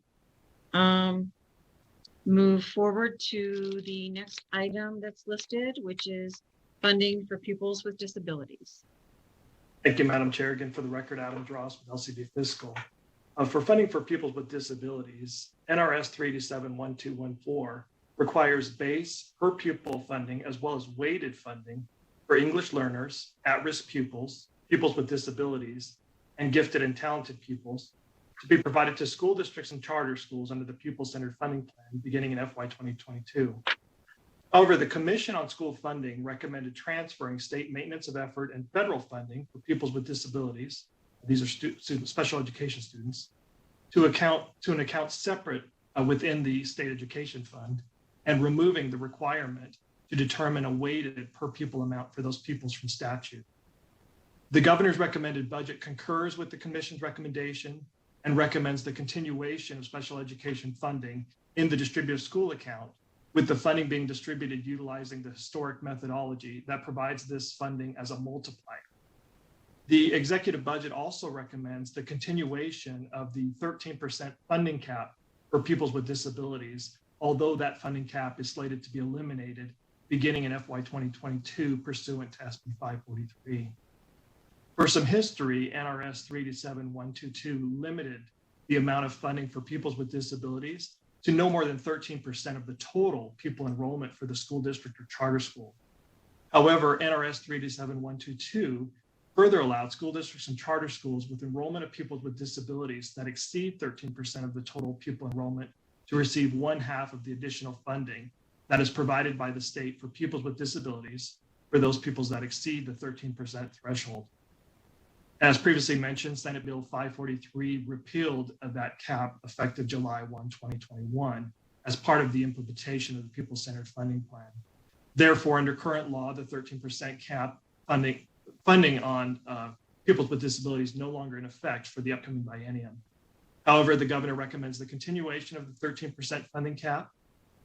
move forward to the next item that's listed, which is funding for pupils with disabilities. Thank you, Madam Chair. Again, for the record, Adam Dross with LCB Fiscal. For funding for pupils with disabilities, NRS 3271214 requires base per pupil funding as well as weighted funding for English learners, at-risk pupils, pupils with disabilities, and gifted and talented pupils to be provided to school districts and charter schools under the pupil-centered funding plan beginning in FY 2022. However, the Commission on School Funding recommended transferring state maintenance of effort and federal funding for pupils with disabilities, these are special education students, to an account separate within the state education fund, and removing the requirement to determine a weighted per pupil amount for those pupils from statute. The governor's recommended budget concurs with the Commission's recommendation and recommends the continuation of special education funding in the distributive school account, with the funding being distributed utilizing the historic methodology that provides this funding as a multiplier. The executive budget also recommends the continuation of the 13% funding cap for pupils with disabilities, although that funding cap is slated to be eliminated beginning in FY 2022 pursuant to SB 543. For some history, NRS 3271222 limited the amount of funding for pupils with disabilities to no more than 13% of the total pupil enrollment for the school district or charter school. However, NRS 3271222 further allowed school districts and charter schools with enrollment of pupils with disabilities that exceed 13% of the total pupil enrollment to receive 1/2 of the additional funding that is provided by the state for pupils with disabilities for those pupils that exceed the 13% threshold. As previously mentioned, Senate Bill 543 repealed that cap effective July 1, 2021, as part of the implementation of the Pupil-Centered Funding Plan. Therefore, under current law, the 13% cap funding on pupils with disabilities no longer in effect for the upcoming biennium. However, the governor recommends the continuation of the 13% funding cap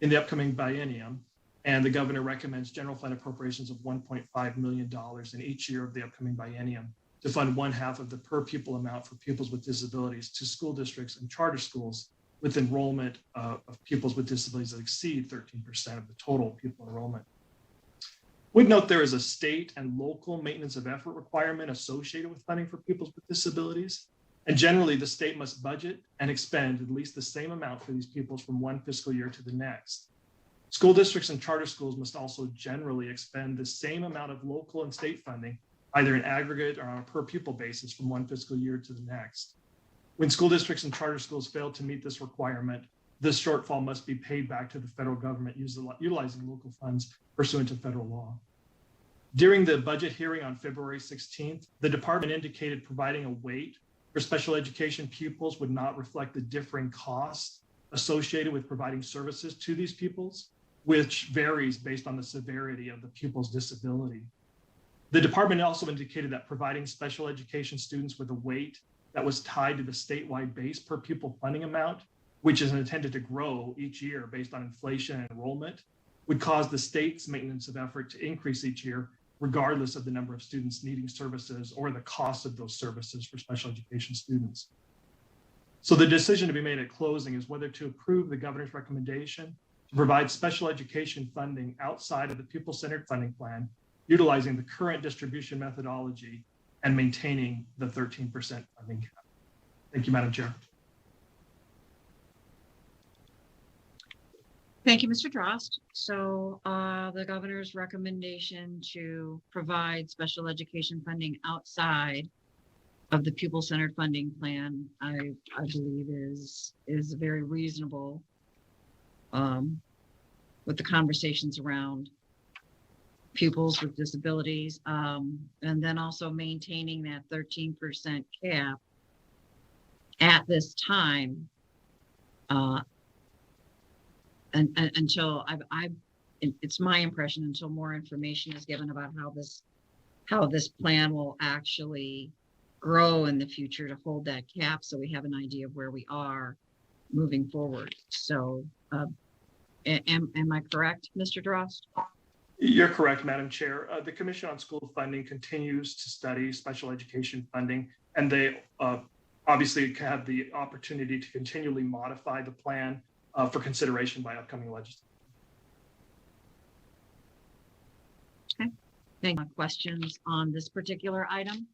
in the upcoming biennium, and the governor recommends general fund appropriations of $1.5 million in each year of the upcoming biennium to fund 1/2 of the per pupil amount for pupils with disabilities to school districts and charter schools with enrollment of pupils with disabilities that exceed 13% of the total pupil enrollment. Would note there is a state and local maintenance of effort requirement associated with funding for pupils with disabilities. And generally, the state must budget and expend at least the same amount for these pupils from one fiscal year to the next. School districts and charter schools must also generally expend the same amount of local and state funding, either in aggregate or on a per pupil basis from one fiscal year to the next. When school districts and charter schools fail to meet this requirement, this shortfall must be paid back to the federal government utilizing local funds pursuant to federal law. During the budget hearing on February 16th, the department indicated providing a weight for special education pupils would not reflect the differing costs associated with providing services to these pupils, which varies based on the severity of the pupil's disability. The department also indicated that providing special education students with a weight that was tied to the statewide base per pupil funding amount, which is intended to grow each year based on inflation and enrollment, would cause the state's maintenance of effort to increase each year, regardless of the number of students needing services or the cost of those services for special education students. So the decision to be made at closing is whether to approve the governor's recommendation to provide special education funding outside of the pupil-centered funding plan, utilizing the current distribution methodology and maintaining the 13% funding cap. Thank you, Madam Chair. Thank you, Mr. Drost. So the governor's recommendation to provide special education funding outside of the pupil-centered funding plan, I believe is very reasonable with the conversations around pupils with disabilities, and then also maintaining that 13% cap at this time and until it's my impression until more information is given about how this plan will actually grow in the future to hold that cap, so we have an idea of where we are moving forward. So am I correct, Mr. Drost? You're correct, Madam Chair. The Commission on School Funding continues to study special education funding, and they obviously have the opportunity to continually modify the plan for consideration by upcoming legislation. Okay. Any questions on this particular item?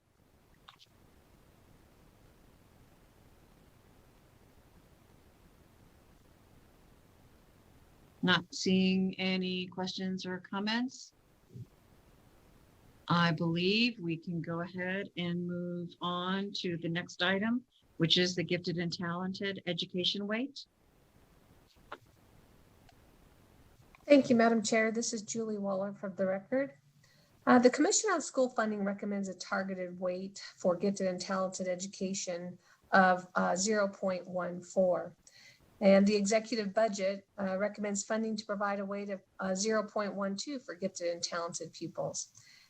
Not seeing any questions or comments. I believe we can go ahead and move on to the next item, which is the gifted and talented education weight. Thank you, Madam Chair. This is Julie Waller from the record. The Commission on School Funding recommends a targeted weight for gifted and talented education of 0.14. And the executive budget recommends funding to provide a weight of 0.12 for gifted and talented pupils.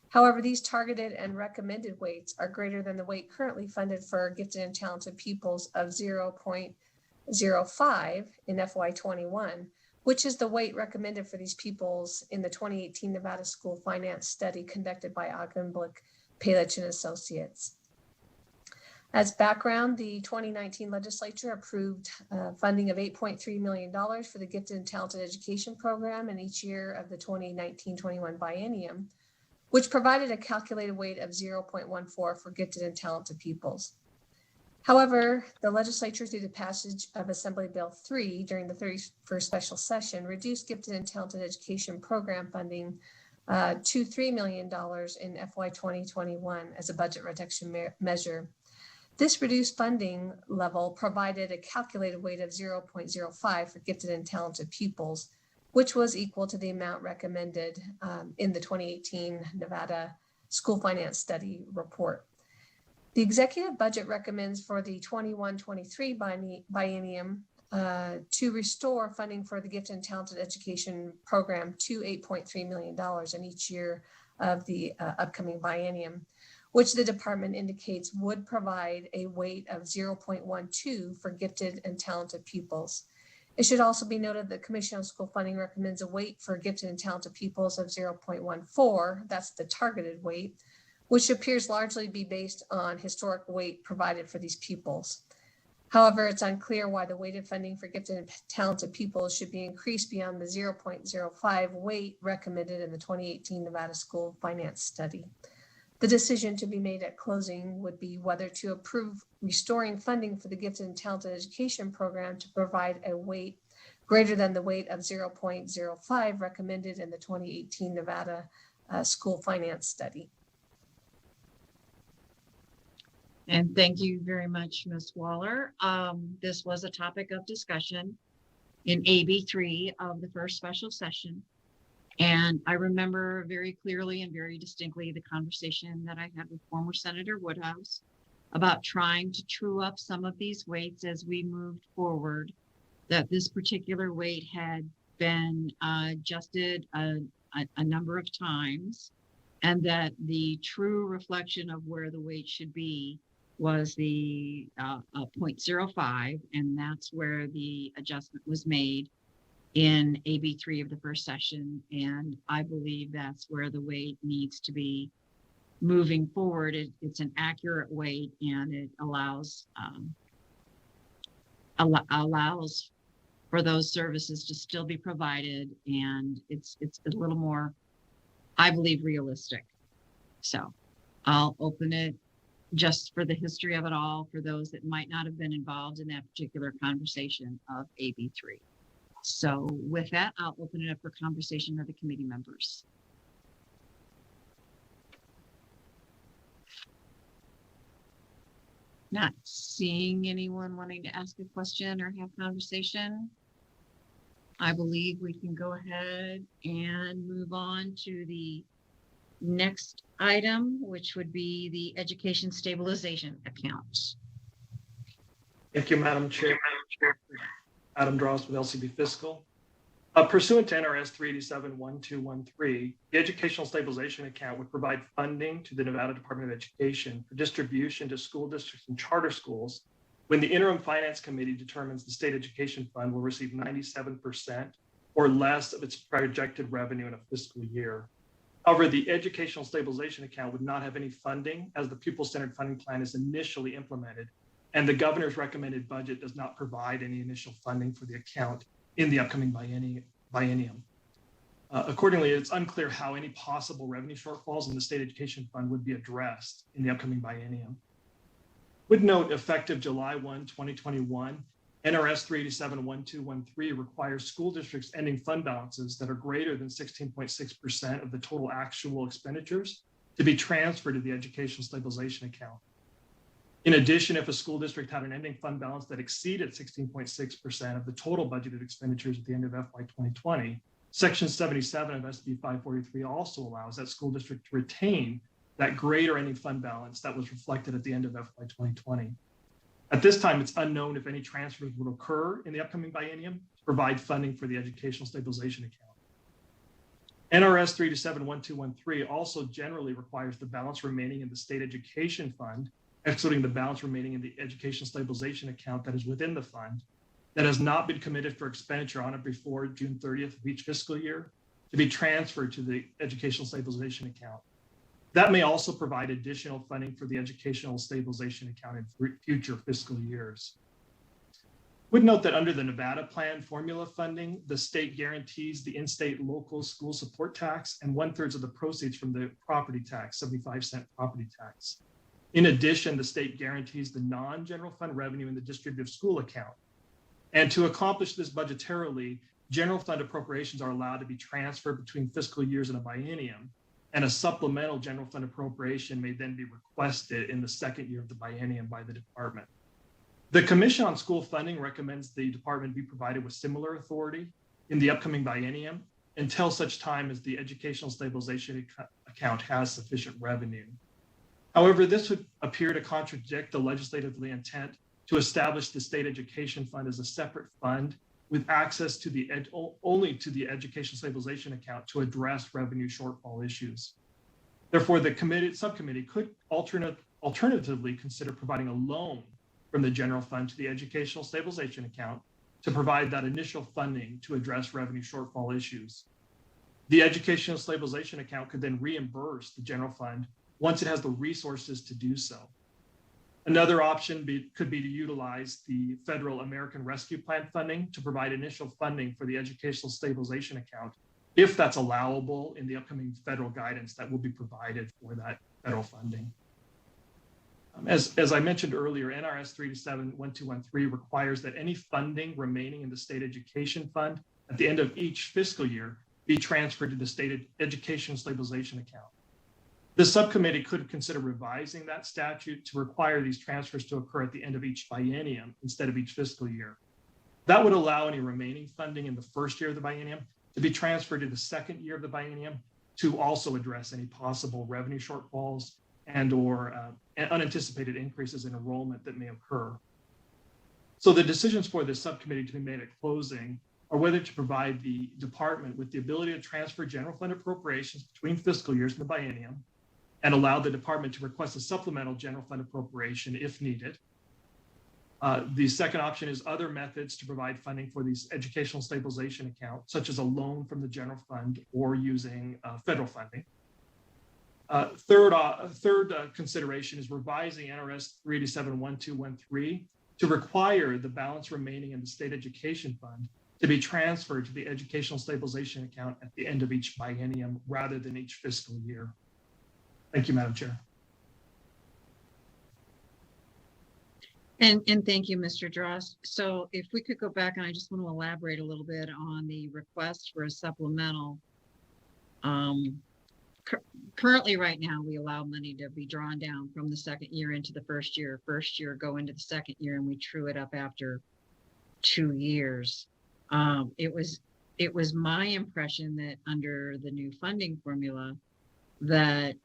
However, these targeted and recommended weights are greater than the weight currently funded for gifted and talented pupils of 0.05 in FY21, which is the weight recommended for these pupils in the 2018 Nevada School Finance Study conducted by Augenblick, Palich and Associates. As background, the 2019 legislature approved funding of $8.3 million for the Gifted and Talented Education Program in each year of the 2019-21 biennium, which provided a calculated weight of 0.14 for gifted and talented pupils. However, the legislature, through the passage of Assembly Bill 3 during the 31st special session, reduced Gifted and Talented Education Program funding to $3 million in FY 2021 as a budget reduction measure. This reduced funding level provided a calculated weight of 0.05 for gifted and talented pupils, which was equal to the amount recommended in the 2018 Nevada School Finance Study report. The executive budget recommends for the 21-23 biennium to restore funding for the Gifted and Talented Education Program to $8.3 million in each year of the upcoming biennium, which the department indicates would provide a weight of 0.12 for gifted and talented pupils. It should also be noted that the Commission on School Funding recommends a weight for gifted and talented pupils of 0.14. That's the targeted weight, which appears largely to be based on historic weight provided for these pupils. However, it's unclear why the weighted funding for gifted and talented pupils should be increased beyond the 0.05 weight recommended in the 2018 Nevada School Finance Study. The decision to be made at closing would be whether to approve restoring funding for the Gifted and Talented Education Program to provide a weight greater than the weight of 0.05 recommended in the 2018 Nevada School Finance Study. And thank you very much, Ms. Waller. This was a topic of discussion in AB3 of the first special session. And I remember very clearly and very distinctly the conversation that I had with former Senator Woodhouse about trying to true up some of these weights as we moved forward, that this particular weight had been adjusted a number of times, and that the true reflection of where the weight should be was the 0.05, and that's where the adjustment was made in AB3 of the first session. And I believe that's where the weight needs to be moving forward. It's an accurate weight, and it allows for those services to still be provided, and it's a little more, I believe, realistic. So I'll open it just for the history of it all for those that might not have been involved in that particular conversation of AB3. So with that, I'll open it up for conversation of the committee members. Not seeing anyone wanting to ask a question or have conversation, I believe we can go ahead and move on to the next item, which would be the education stabilization account. Thank you, Madam Chair. Adam Drost with LCB Fiscal. Pursuant to NRS 387-1213, the Educational Stabilization Account would provide funding to the Nevada Department of Education for distribution to school districts and charter schools when the Interim Finance Committee determines the State Education Fund will receive 97% or less of its projected revenue in a fiscal year. However, the Educational Stabilization Account would not have any funding as the pupil-centered funding plan is initially implemented, and the governor's recommended budget does not provide any initial funding for the account in the upcoming biennium. Accordingly, it's unclear how any possible revenue shortfalls in the State Education Fund would be addressed in the upcoming biennium. Would note, effective July 1, 2021, NRS 387-1213 requires school districts ending fund balances that are greater than 16.6% of the total actual expenditures to be transferred to the Educational Stabilization Account. In addition, if a school district had an ending fund balance that exceeded 16.6% of the total budgeted expenditures at the end of FY 2020, Section 77 of SB 543 also allows that school district to retain that greater ending fund balance that was reflected at the end of FY 2020. At this time, it's unknown if any transfers would occur in the upcoming biennium to provide funding for the Educational Stabilization Account. NRS 387-1213 also generally requires the balance remaining in the State Education Fund, excluding the balance remaining in the Educational Stabilization Account that is within the fund, that has not been committed for expenditure on or before June 30th of each fiscal year, to be transferred to the Educational Stabilization Account. That may also provide additional funding for the Educational Stabilization Account in future fiscal years. Would note that under the Nevada Plan formula funding, the state guarantees the in-state local school support tax and 1/3 of the proceeds from the property tax, 75-cent property tax. In addition, the state guarantees the non-general fund revenue in the distributive school account. And to accomplish this budgetarily, general fund appropriations are allowed to be transferred between fiscal years in a biennium, and a supplemental general fund appropriation may then be requested in the second year of the biennium by the department. The Commission on School Funding recommends the department be provided with similar authority in the upcoming biennium until such time as the Educational Stabilization Account has sufficient revenue. However, this would appear to contradict the legislative intent to establish the state education fund as a separate fund with access to the only to the education stabilization account to address revenue shortfall issues. Therefore, the subcommittee could alternatively consider providing a loan from the general fund to the educational stabilization account to provide that initial funding to address revenue shortfall issues. The educational stabilization account could then reimburse the general fund once it has the resources to do so. Another option could be to utilize the federal American Rescue Plan funding to provide initial funding for the educational stabilization account, if that's allowable in the upcoming federal guidance that will be provided for that federal funding. As I mentioned earlier, NRS 327-1213 requires that any funding remaining in the state education fund at the end of each fiscal year be transferred to the state education stabilization account. The subcommittee could consider revising that statute to require these transfers to occur at the end of each biennium instead of each fiscal year. That would allow any remaining funding in the first year of the biennium to be transferred to the second year of the biennium to also address any possible revenue shortfalls and/or unanticipated increases in enrollment that may occur. So the decisions for the subcommittee to be made at closing are whether to provide the department with the ability to transfer general fund appropriations between fiscal years in the biennium and allow the department to request a supplemental general fund appropriation if needed. The second option is other methods to provide funding for these educational stabilization accounts, such as a loan from the general fund or using federal funding. Third consideration is revising NRS 387-1213 to require the balance remaining in the state education fund to be transferred to the educational stabilization account at the end of each biennium rather than each fiscal year. Thank you, Madam Chair. And thank you, Mr. Drost. So if we could go back, and I just want to elaborate a little bit on the request for a supplemental. Currently, right now, we allow money to be drawn down from the second year into the first year go into the second year, and we true it up after 2 years. It was my impression that under the new funding formula that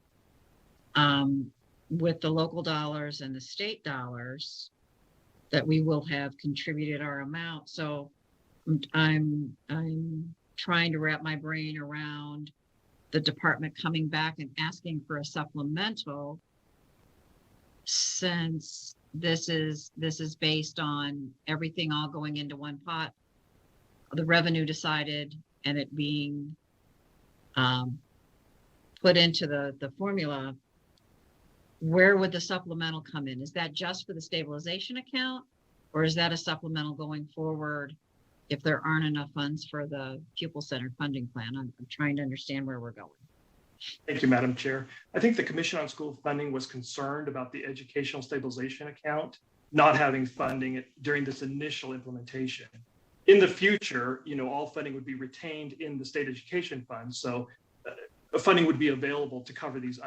with the local dollars and the state dollars that we will have contributed our amount. So I'm trying to wrap my brain around the department coming back and asking for a supplemental, since this is based on everything all going into one pot, the revenue decided and it being put into the formula. Where would the supplemental come in? Is that just for the stabilization account, or is that a supplemental going forward if there aren't enough funds for the pupil centered funding plan? I'm trying to understand where we're going. Thank you, Madam Chair. I think the Commission on School Funding was concerned about the educational stabilization account not having funding during this initial implementation. In the future, all funding would be retained in the state education fund, so funding would be available to cover these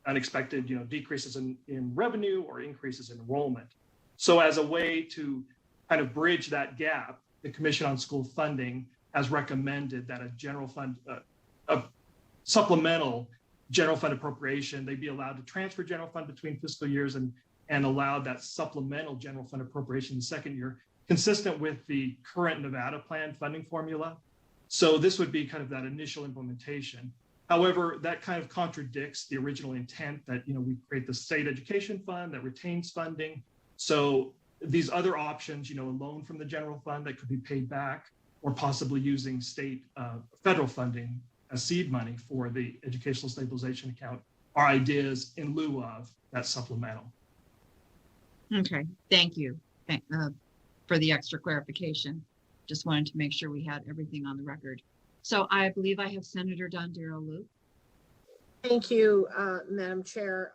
unexpected, decreases in revenue or increases in enrollment. So as a way to kind of bridge that gap, the Commission on School Funding has recommended that a general fund, a supplemental general fund appropriation, they be allowed to transfer general fund between fiscal years and allow that supplemental general fund appropriation in the second year, consistent with the current Nevada plan funding formula. So this would be kind of that initial implementation. However, that kind of contradicts the original intent that, we create the state education fund that retains funding. So these other options, a loan from the general fund that could be paid back, or possibly using state federal funding as seed money for the educational stabilization account, are ideas in lieu of that supplemental. Okay, thank you for the extra clarification. Just wanted to make sure we had everything on the record. So I believe I have Senator Dondero Luke. Thank you, Madam Chair.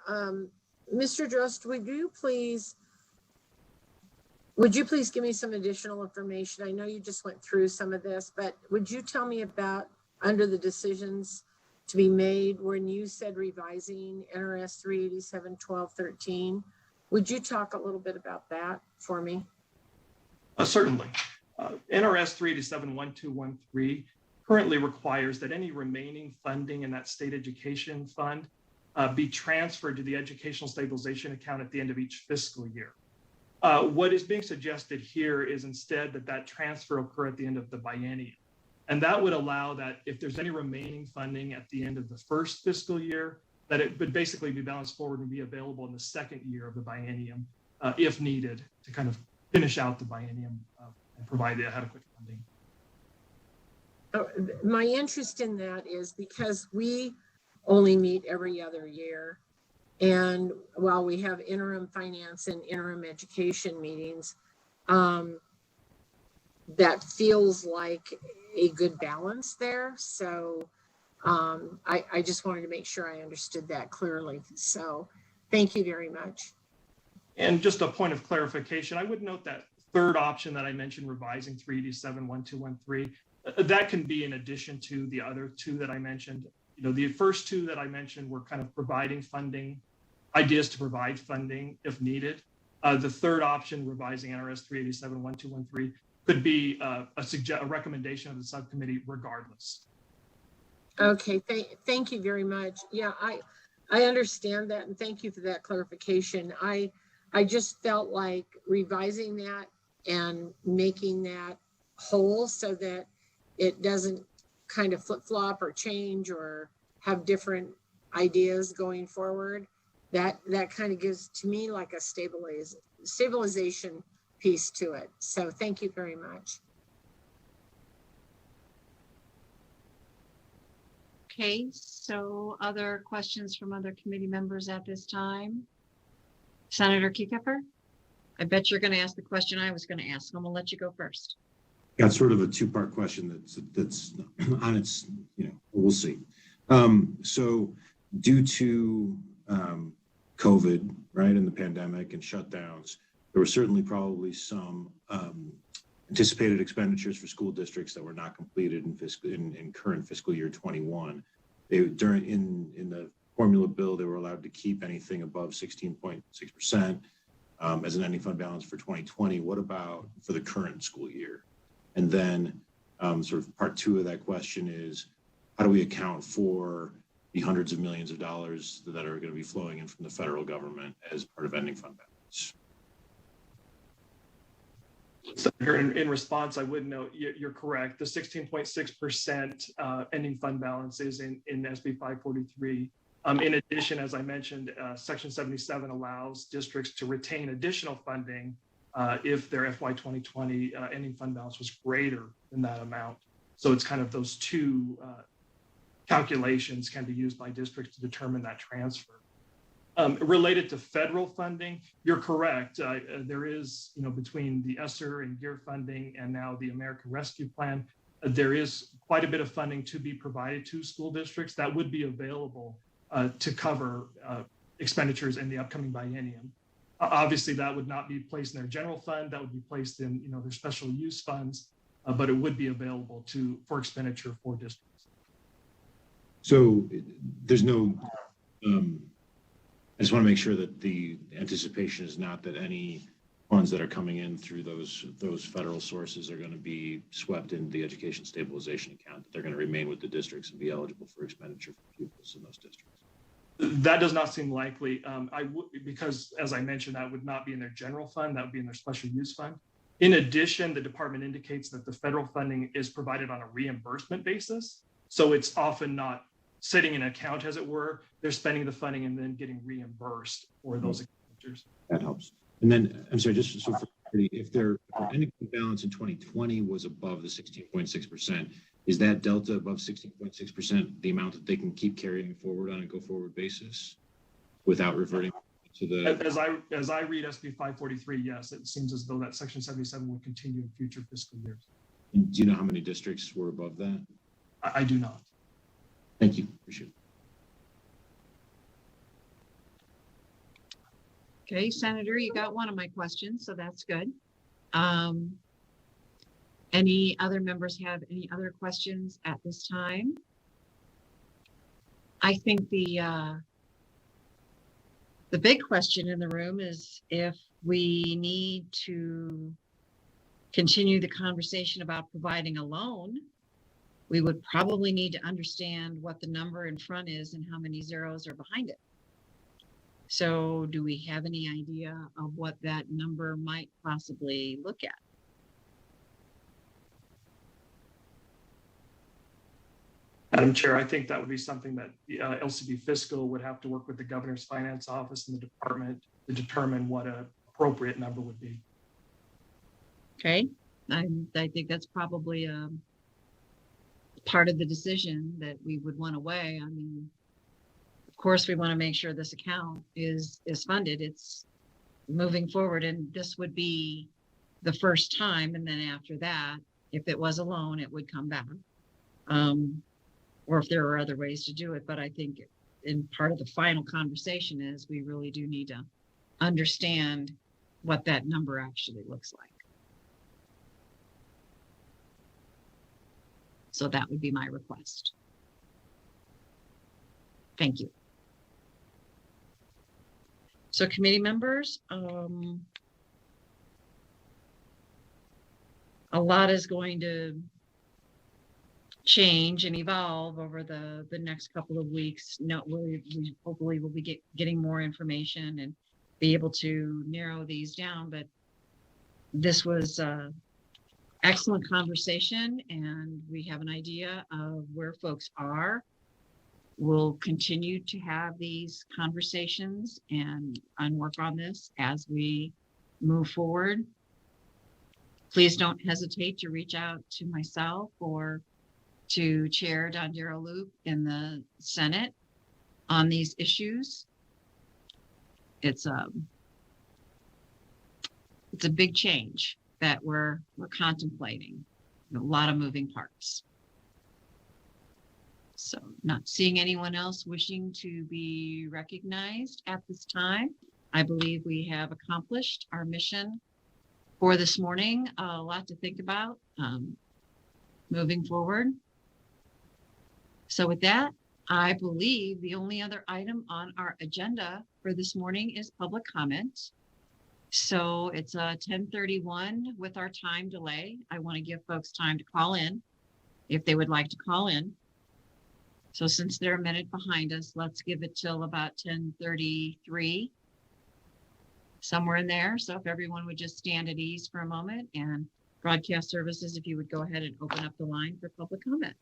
Mr. Drost, would you please give me some additional information? I know you just went through some of this, but would you tell me about under the decisions to be made when you said revising NRS 387-1213? Would you talk a little bit about that for me? Certainly. NRS 387-1213 currently requires that any remaining funding in that state education fund be transferred to the educational stabilization account at the end of each fiscal year. What is being suggested here is instead that transfer occur at the end of the biennium. And that would allow that if there's any remaining funding at the end of the first fiscal year, that it would basically be balanced forward and be available in the second year of the biennium if needed to kind of finish out the biennium and provide the adequate funding. My interest in that is because we only meet every other year. And while we have interim finance and interim education meetings, that feels like a good balance there. So I just wanted to make sure I understood that clearly. So thank you very much. And just a point of clarification, I would note that third option that I mentioned, revising 387-1213, that can be in addition to the other two that I mentioned. You know, the first two that I mentioned were kind of providing funding, ideas to provide funding if needed. The third option, revising NRS 387-1213, could be a recommendation of the subcommittee regardless. Okay, thank you very much. Yeah, I understand that, and thank you for that clarification. I just felt like revising that and making that whole so that it doesn't kind of flip-flop or change or have different ideas going forward. That kind of gives to me like a stabilization piece to it. So thank you very much. Okay, so other questions from other committee members at this time? Senator Kiekefer? I bet you're going to ask the question I was going to ask. I'm going to let you go first. Got sort of a two-part question that's on its, we'll see. So due to COVID, right, and the pandemic and shutdowns, there were certainly probably some anticipated expenditures for school districts that were not completed in current fiscal year 21. In the formula bill, they were allowed to keep anything above 16.6% as an ending fund balance for 2020. What about for the current school year? And then sort of part two of that question is, how do we account for the hundreds of millions of dollars that are going to be flowing in from the federal government as part of ending fund balance? So in response, I would note you're correct. The 16.6% ending fund balance is in SB 543. In addition, as I mentioned, Section 77 allows districts to retain additional funding if their FY 2020 ending fund balance was greater than that amount. So it's kind of those two calculations can be used by districts to determine that transfer. Related to federal funding, you're correct. There is, between the ESSER and GEAR funding and now the American Rescue Plan, there is quite a bit of funding to be provided to school districts that would be available to cover expenditures in the upcoming biennium. Obviously, that would not be placed in their general fund. That would be placed in, their special use funds, but it would be available for expenditure for districts. So there's no, I just want to make sure that the anticipation is not that any funds that are coming in through those federal sources are going to be swept into the education stabilization account, that they're going to remain with the districts and be eligible for expenditure for pupils in those districts. That does not seem likely. Because as I mentioned, that would not be in their general fund, that would be in their special use fund. In addition, the department indicates that the federal funding is provided on a reimbursement basis. So it's often not sitting in an account, as it were. They're spending the funding and then getting reimbursed for those expenditures. That helps. And then, I'm sorry, just so for clarity, if their ending balance in 2020 was above the 16.6%, is that delta above 16.6% the amount that they can keep carrying forward on a go-forward basis without reverting to the? As I read SB 543, yes, it seems as though that Section 77 will continue in future fiscal years. And do you know how many districts were above that? I do not. Thank you. Appreciate it. Okay, Senator, you got one of my questions, so that's good. Any other members have any other questions at this time? I think the big question in the room is if we need to continue the conversation about providing a loan, we would probably need to understand what the number in front is and how many zeros are behind it. So do we have any idea of what that number might possibly look at? Madam Chair, I think that would be something that LCB Fiscal would have to work with the governor's finance office and the department to determine what an appropriate number would be. Okay, I think that's probably part of the decision that we would want to weigh. I mean, of course, we want to make sure this account is funded. It's moving forward, and this would be the first time. And then after that, if it was a loan, it would come back. Or if there are other ways to do it. But I think in part of the final conversation is we really do need to understand what that number actually looks like. So that would be my request. Thank you. So committee members, a lot is going to change and evolve over the next couple of weeks. No, we hopefully will be getting more information and be able to narrow these down. But this was excellent conversation, and we have an idea of where folks are. We'll continue to have these conversations and work on this as we move forward. Please don't hesitate to reach out to myself or to Chair Don Darrell Loop in the Senate on these issues. It's a big change that we're contemplating. A lot of moving parts. So not seeing anyone else wishing to be recognized at this time. I believe we have accomplished our mission for this morning. A lot to think about moving forward. So with that, I believe the only other item on our agenda for this morning is public comment. So it's 10:31 with our time delay. I want to give folks time to call in if they would like to call in. So since they're a minute behind us, let's give it till about 10:33, somewhere in there. So if everyone would just stand at ease for a moment, and broadcast services, if you would go ahead and open up the line for public comment.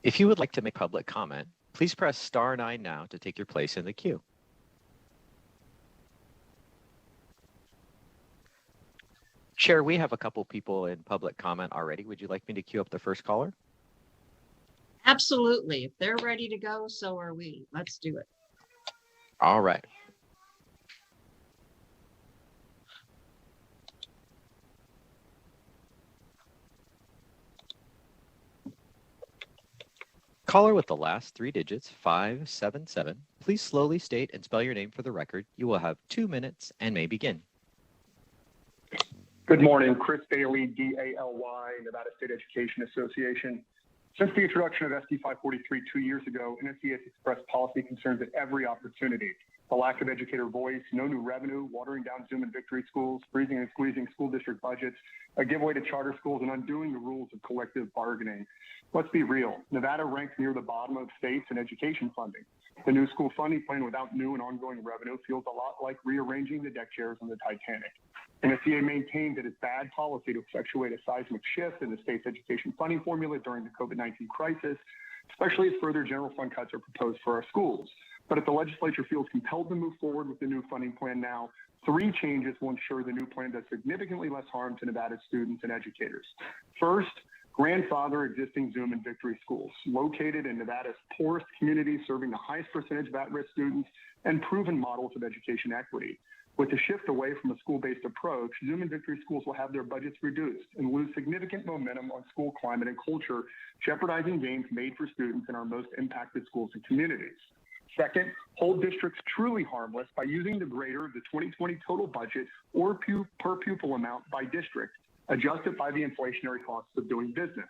If you would like to make public comment, please press *9 now to take your place in the queue. Chair, we have a couple people in public comment already. Would you like me to queue up the first caller? Absolutely. If they're ready to go, so are we. Let's do it. All right. Caller with the last 3 digits, 577. Please slowly state and spell your name for the record. You will have 2 minutes and may begin. Good morning, Chris Bailey, DALY, Nevada State Education Association. Since the introduction of SB 543 2 years ago, NSE has expressed policy concerns at every opportunity. The lack of educator voice, no new revenue, watering down Zoom and Victory schools, freezing and squeezing school district budgets, a giveaway to charter schools, and undoing the rules of collective bargaining. Let's be real. Nevada ranks near the bottom of states in education funding. The new school funding plan without new and ongoing revenue feels a lot like rearranging the deck chairs on the Titanic. NSEA maintained that it's bad policy to effectuate a seismic shift in the state's education funding formula during the COVID-19 crisis, especially as further general fund cuts are proposed for our schools. But if the legislature feels compelled to move forward with the new funding plan now, 3 changes will ensure the new plan does significantly less harm to Nevada's students and educators. First, grandfather existing Zoom and Victory schools, located in Nevada's poorest communities, serving the highest percentage of at-risk students and proven models of education equity. With the shift away from a school-based approach, Zoom and Victory schools will have their budgets reduced and lose significant momentum on school climate and culture, jeopardizing gains made for students in our most impacted schools and communities. Second, hold districts truly harmless by using the greater of the 2020 total budget or per pupil amount by district, adjusted by the inflationary costs of doing business.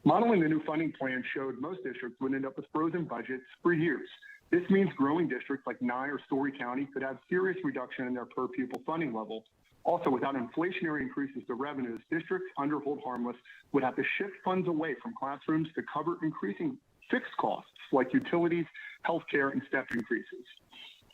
Modeling the new funding plan showed most districts would end up with frozen budgets for years. This means growing districts like Nye or Story County could have serious reduction in their per pupil funding level. Also, without inflationary increases to revenues, districts under hold harmless would have to shift funds away from classrooms to cover increasing fixed costs like utilities, healthcare, and step increases.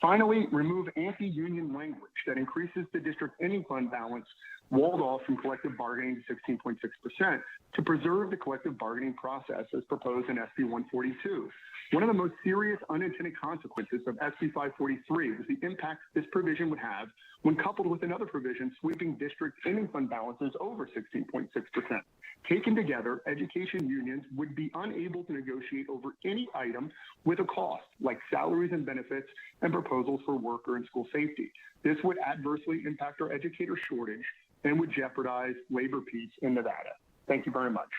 Finally, remove anti-union language that increases the district ending fund balance walled off from collective bargaining to 16.6% to preserve the collective bargaining process as proposed in SB 142. One of the most serious unintended consequences of SB 543 was the impact this provision would have when coupled with another provision sweeping district ending fund balances over 16.6%. Taken together, education unions would be unable to negotiate over any item with a cost, like salaries and benefits and proposals for worker and school safety. This would adversely impact our educator shortage and would jeopardize labor peace in Nevada. Thank you very much.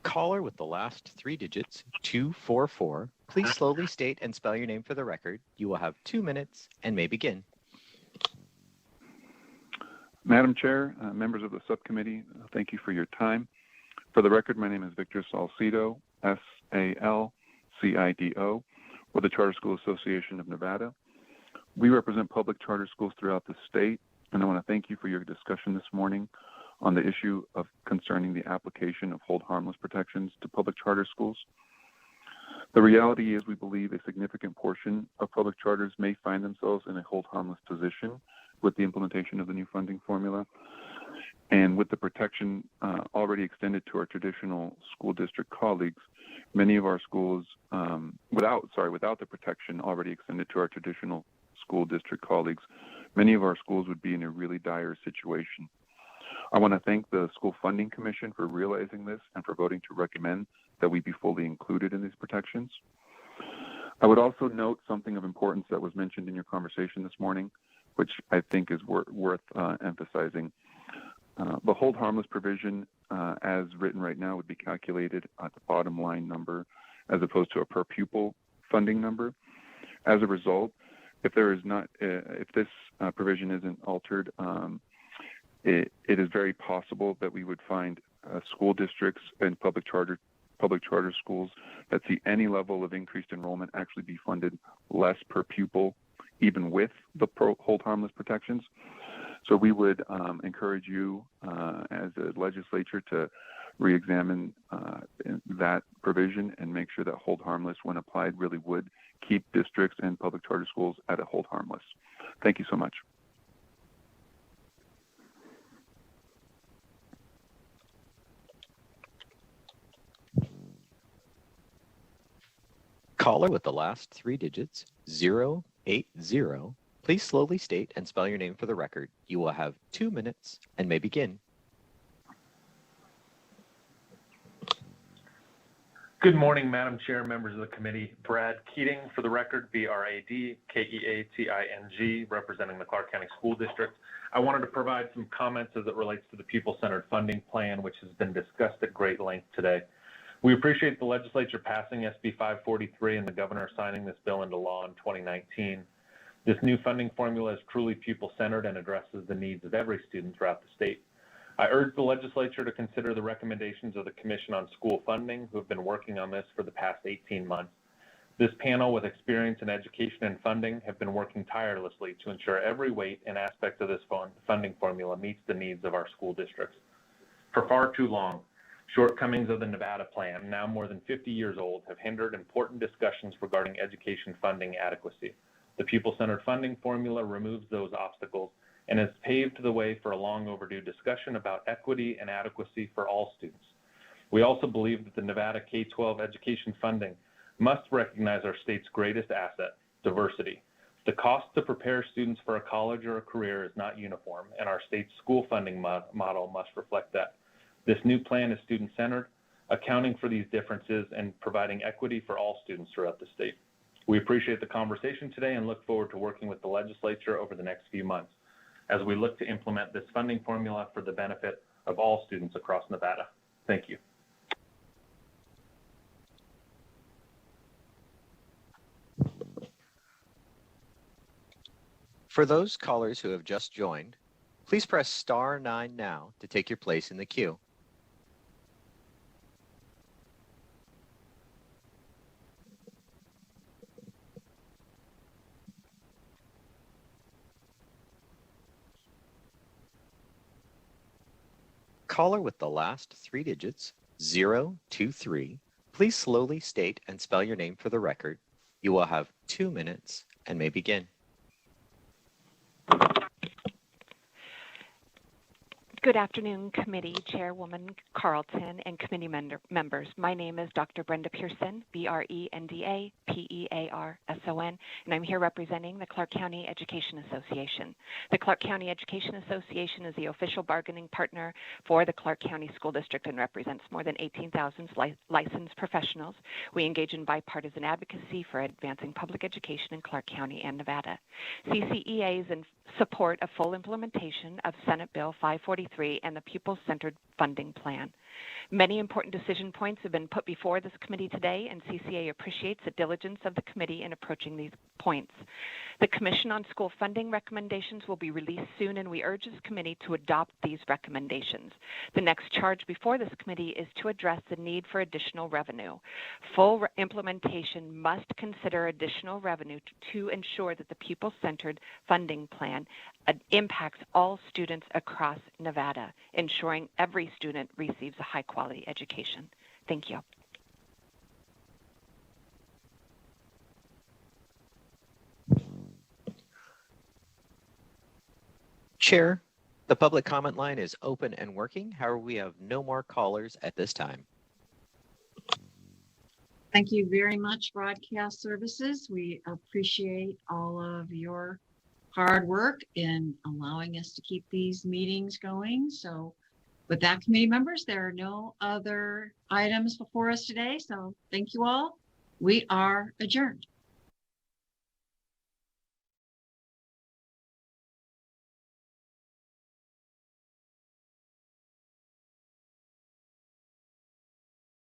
Caller with the last three digits, 244. Please slowly state and spell your name for the record. You will have 2 minutes and may begin. Madam Chair, members of the subcommittee, thank you for your time. For the record, my name is Victor Salcido, S-A-L-C-I-D-O, with the Charter School Association of Nevada. We represent public charter schools throughout the state, and I want to thank you for your discussion this morning on the issue of concerning the application of hold harmless protections to public charter schools. The reality is we believe a significant portion of public charters may find themselves in a hold harmless position with the implementation of the new funding formula. And with the protection already extended to our traditional school district colleagues, many of our schools, without the protection already extended to our traditional school district colleagues, many of our schools would be in a really dire situation. I want to thank the School Funding Commission for realizing this and for voting to recommend that we be fully included in these protections. I would also note something of importance that was mentioned in your conversation this morning, which I think is worth emphasizing. The hold harmless provision as written right now would be calculated at the bottom line number as opposed to a per pupil funding number. As a result, if this provision isn't altered, it is very possible that we would find school districts and public charter schools that see any level of increased enrollment actually be funded less per pupil, even with the hold harmless protections. So we would encourage you as a legislature to re-examine that provision and make sure that hold harmless, when applied, really would keep districts and public charter schools at a hold harmless. Thank you so much. Caller with the last three digits, 080. Please slowly state and spell your name for the record. You will have 2 minutes and may begin. Good morning, Madam Chair, members of the committee. Brad Keating, for the record, B-R-A-D-K-E-A-T-I-N-G, representing the Clark County School District. I wanted to provide some comments as it relates to the pupil-centered funding plan, which has been discussed at great length today. We appreciate the legislature passing SB 543 and the governor signing this bill into law in 2019. This new funding formula is truly pupil-centered and addresses the needs of every student throughout the state. I urge the legislature to consider the recommendations of the Commission on School Funding, who have been working on this for the past 18 months. This panel, with experience in education and funding, have been working tirelessly to ensure every weight and aspect of this funding formula meets the needs of our school districts. For far too long, shortcomings of the Nevada plan, now more than 50 years old, have hindered important discussions regarding education funding adequacy. The pupil-centered funding formula removes those obstacles and has paved the way for a long overdue discussion about equity and adequacy for all students. We also believe that the Nevada K-12 education funding must recognize our state's greatest asset, diversity. The cost to prepare students for a college or a career is not uniform, and our state's school funding model must reflect that. This new plan is student-centered, accounting for these differences and providing equity for all students throughout the state. We appreciate the conversation today and look forward to working with the legislature over the next few months as we look to implement this funding formula for the benefit of all students across Nevada. Thank you. For those callers who have just joined, please press *9 now to take your place in the queue. Caller with the last three digits, 023, please slowly state and spell your name for the record. You will have 2 minutes and may begin. Good afternoon, Committee Chairwoman Carlton and committee members. My name is Dr. Brenda Pearson, BRENDA PEARSON, and I'm here representing the Clark County Education Association. The Clark County Education Association is the official bargaining partner for the Clark County School District and represents more than 18,000 licensed professionals. We engage in bipartisan advocacy for advancing public education in Clark County and Nevada. CCEA is in support of full implementation of Senate Bill 543 and the Pupil-Centered Funding Plan. Many important decision points have been put before this committee today, and CCA appreciates the diligence of the committee in approaching these points. The Commission on School Funding recommendations will be released soon, and we urge this committee to adopt these recommendations. The next charge before this committee is to address the need for additional revenue. Full implementation must consider additional revenue to ensure that the Pupil-Centered Funding Plan impacts all students across Nevada, ensuring every student receives a high-quality education. Thank you. Chair, the public comment line is open and working. However, we have no more callers at this time. Thank you very much, Broadcast Services. We appreciate all of your hard work in allowing us to keep these meetings going. So with that, committee members, there are no other items before us today. So thank you all. We are adjourned.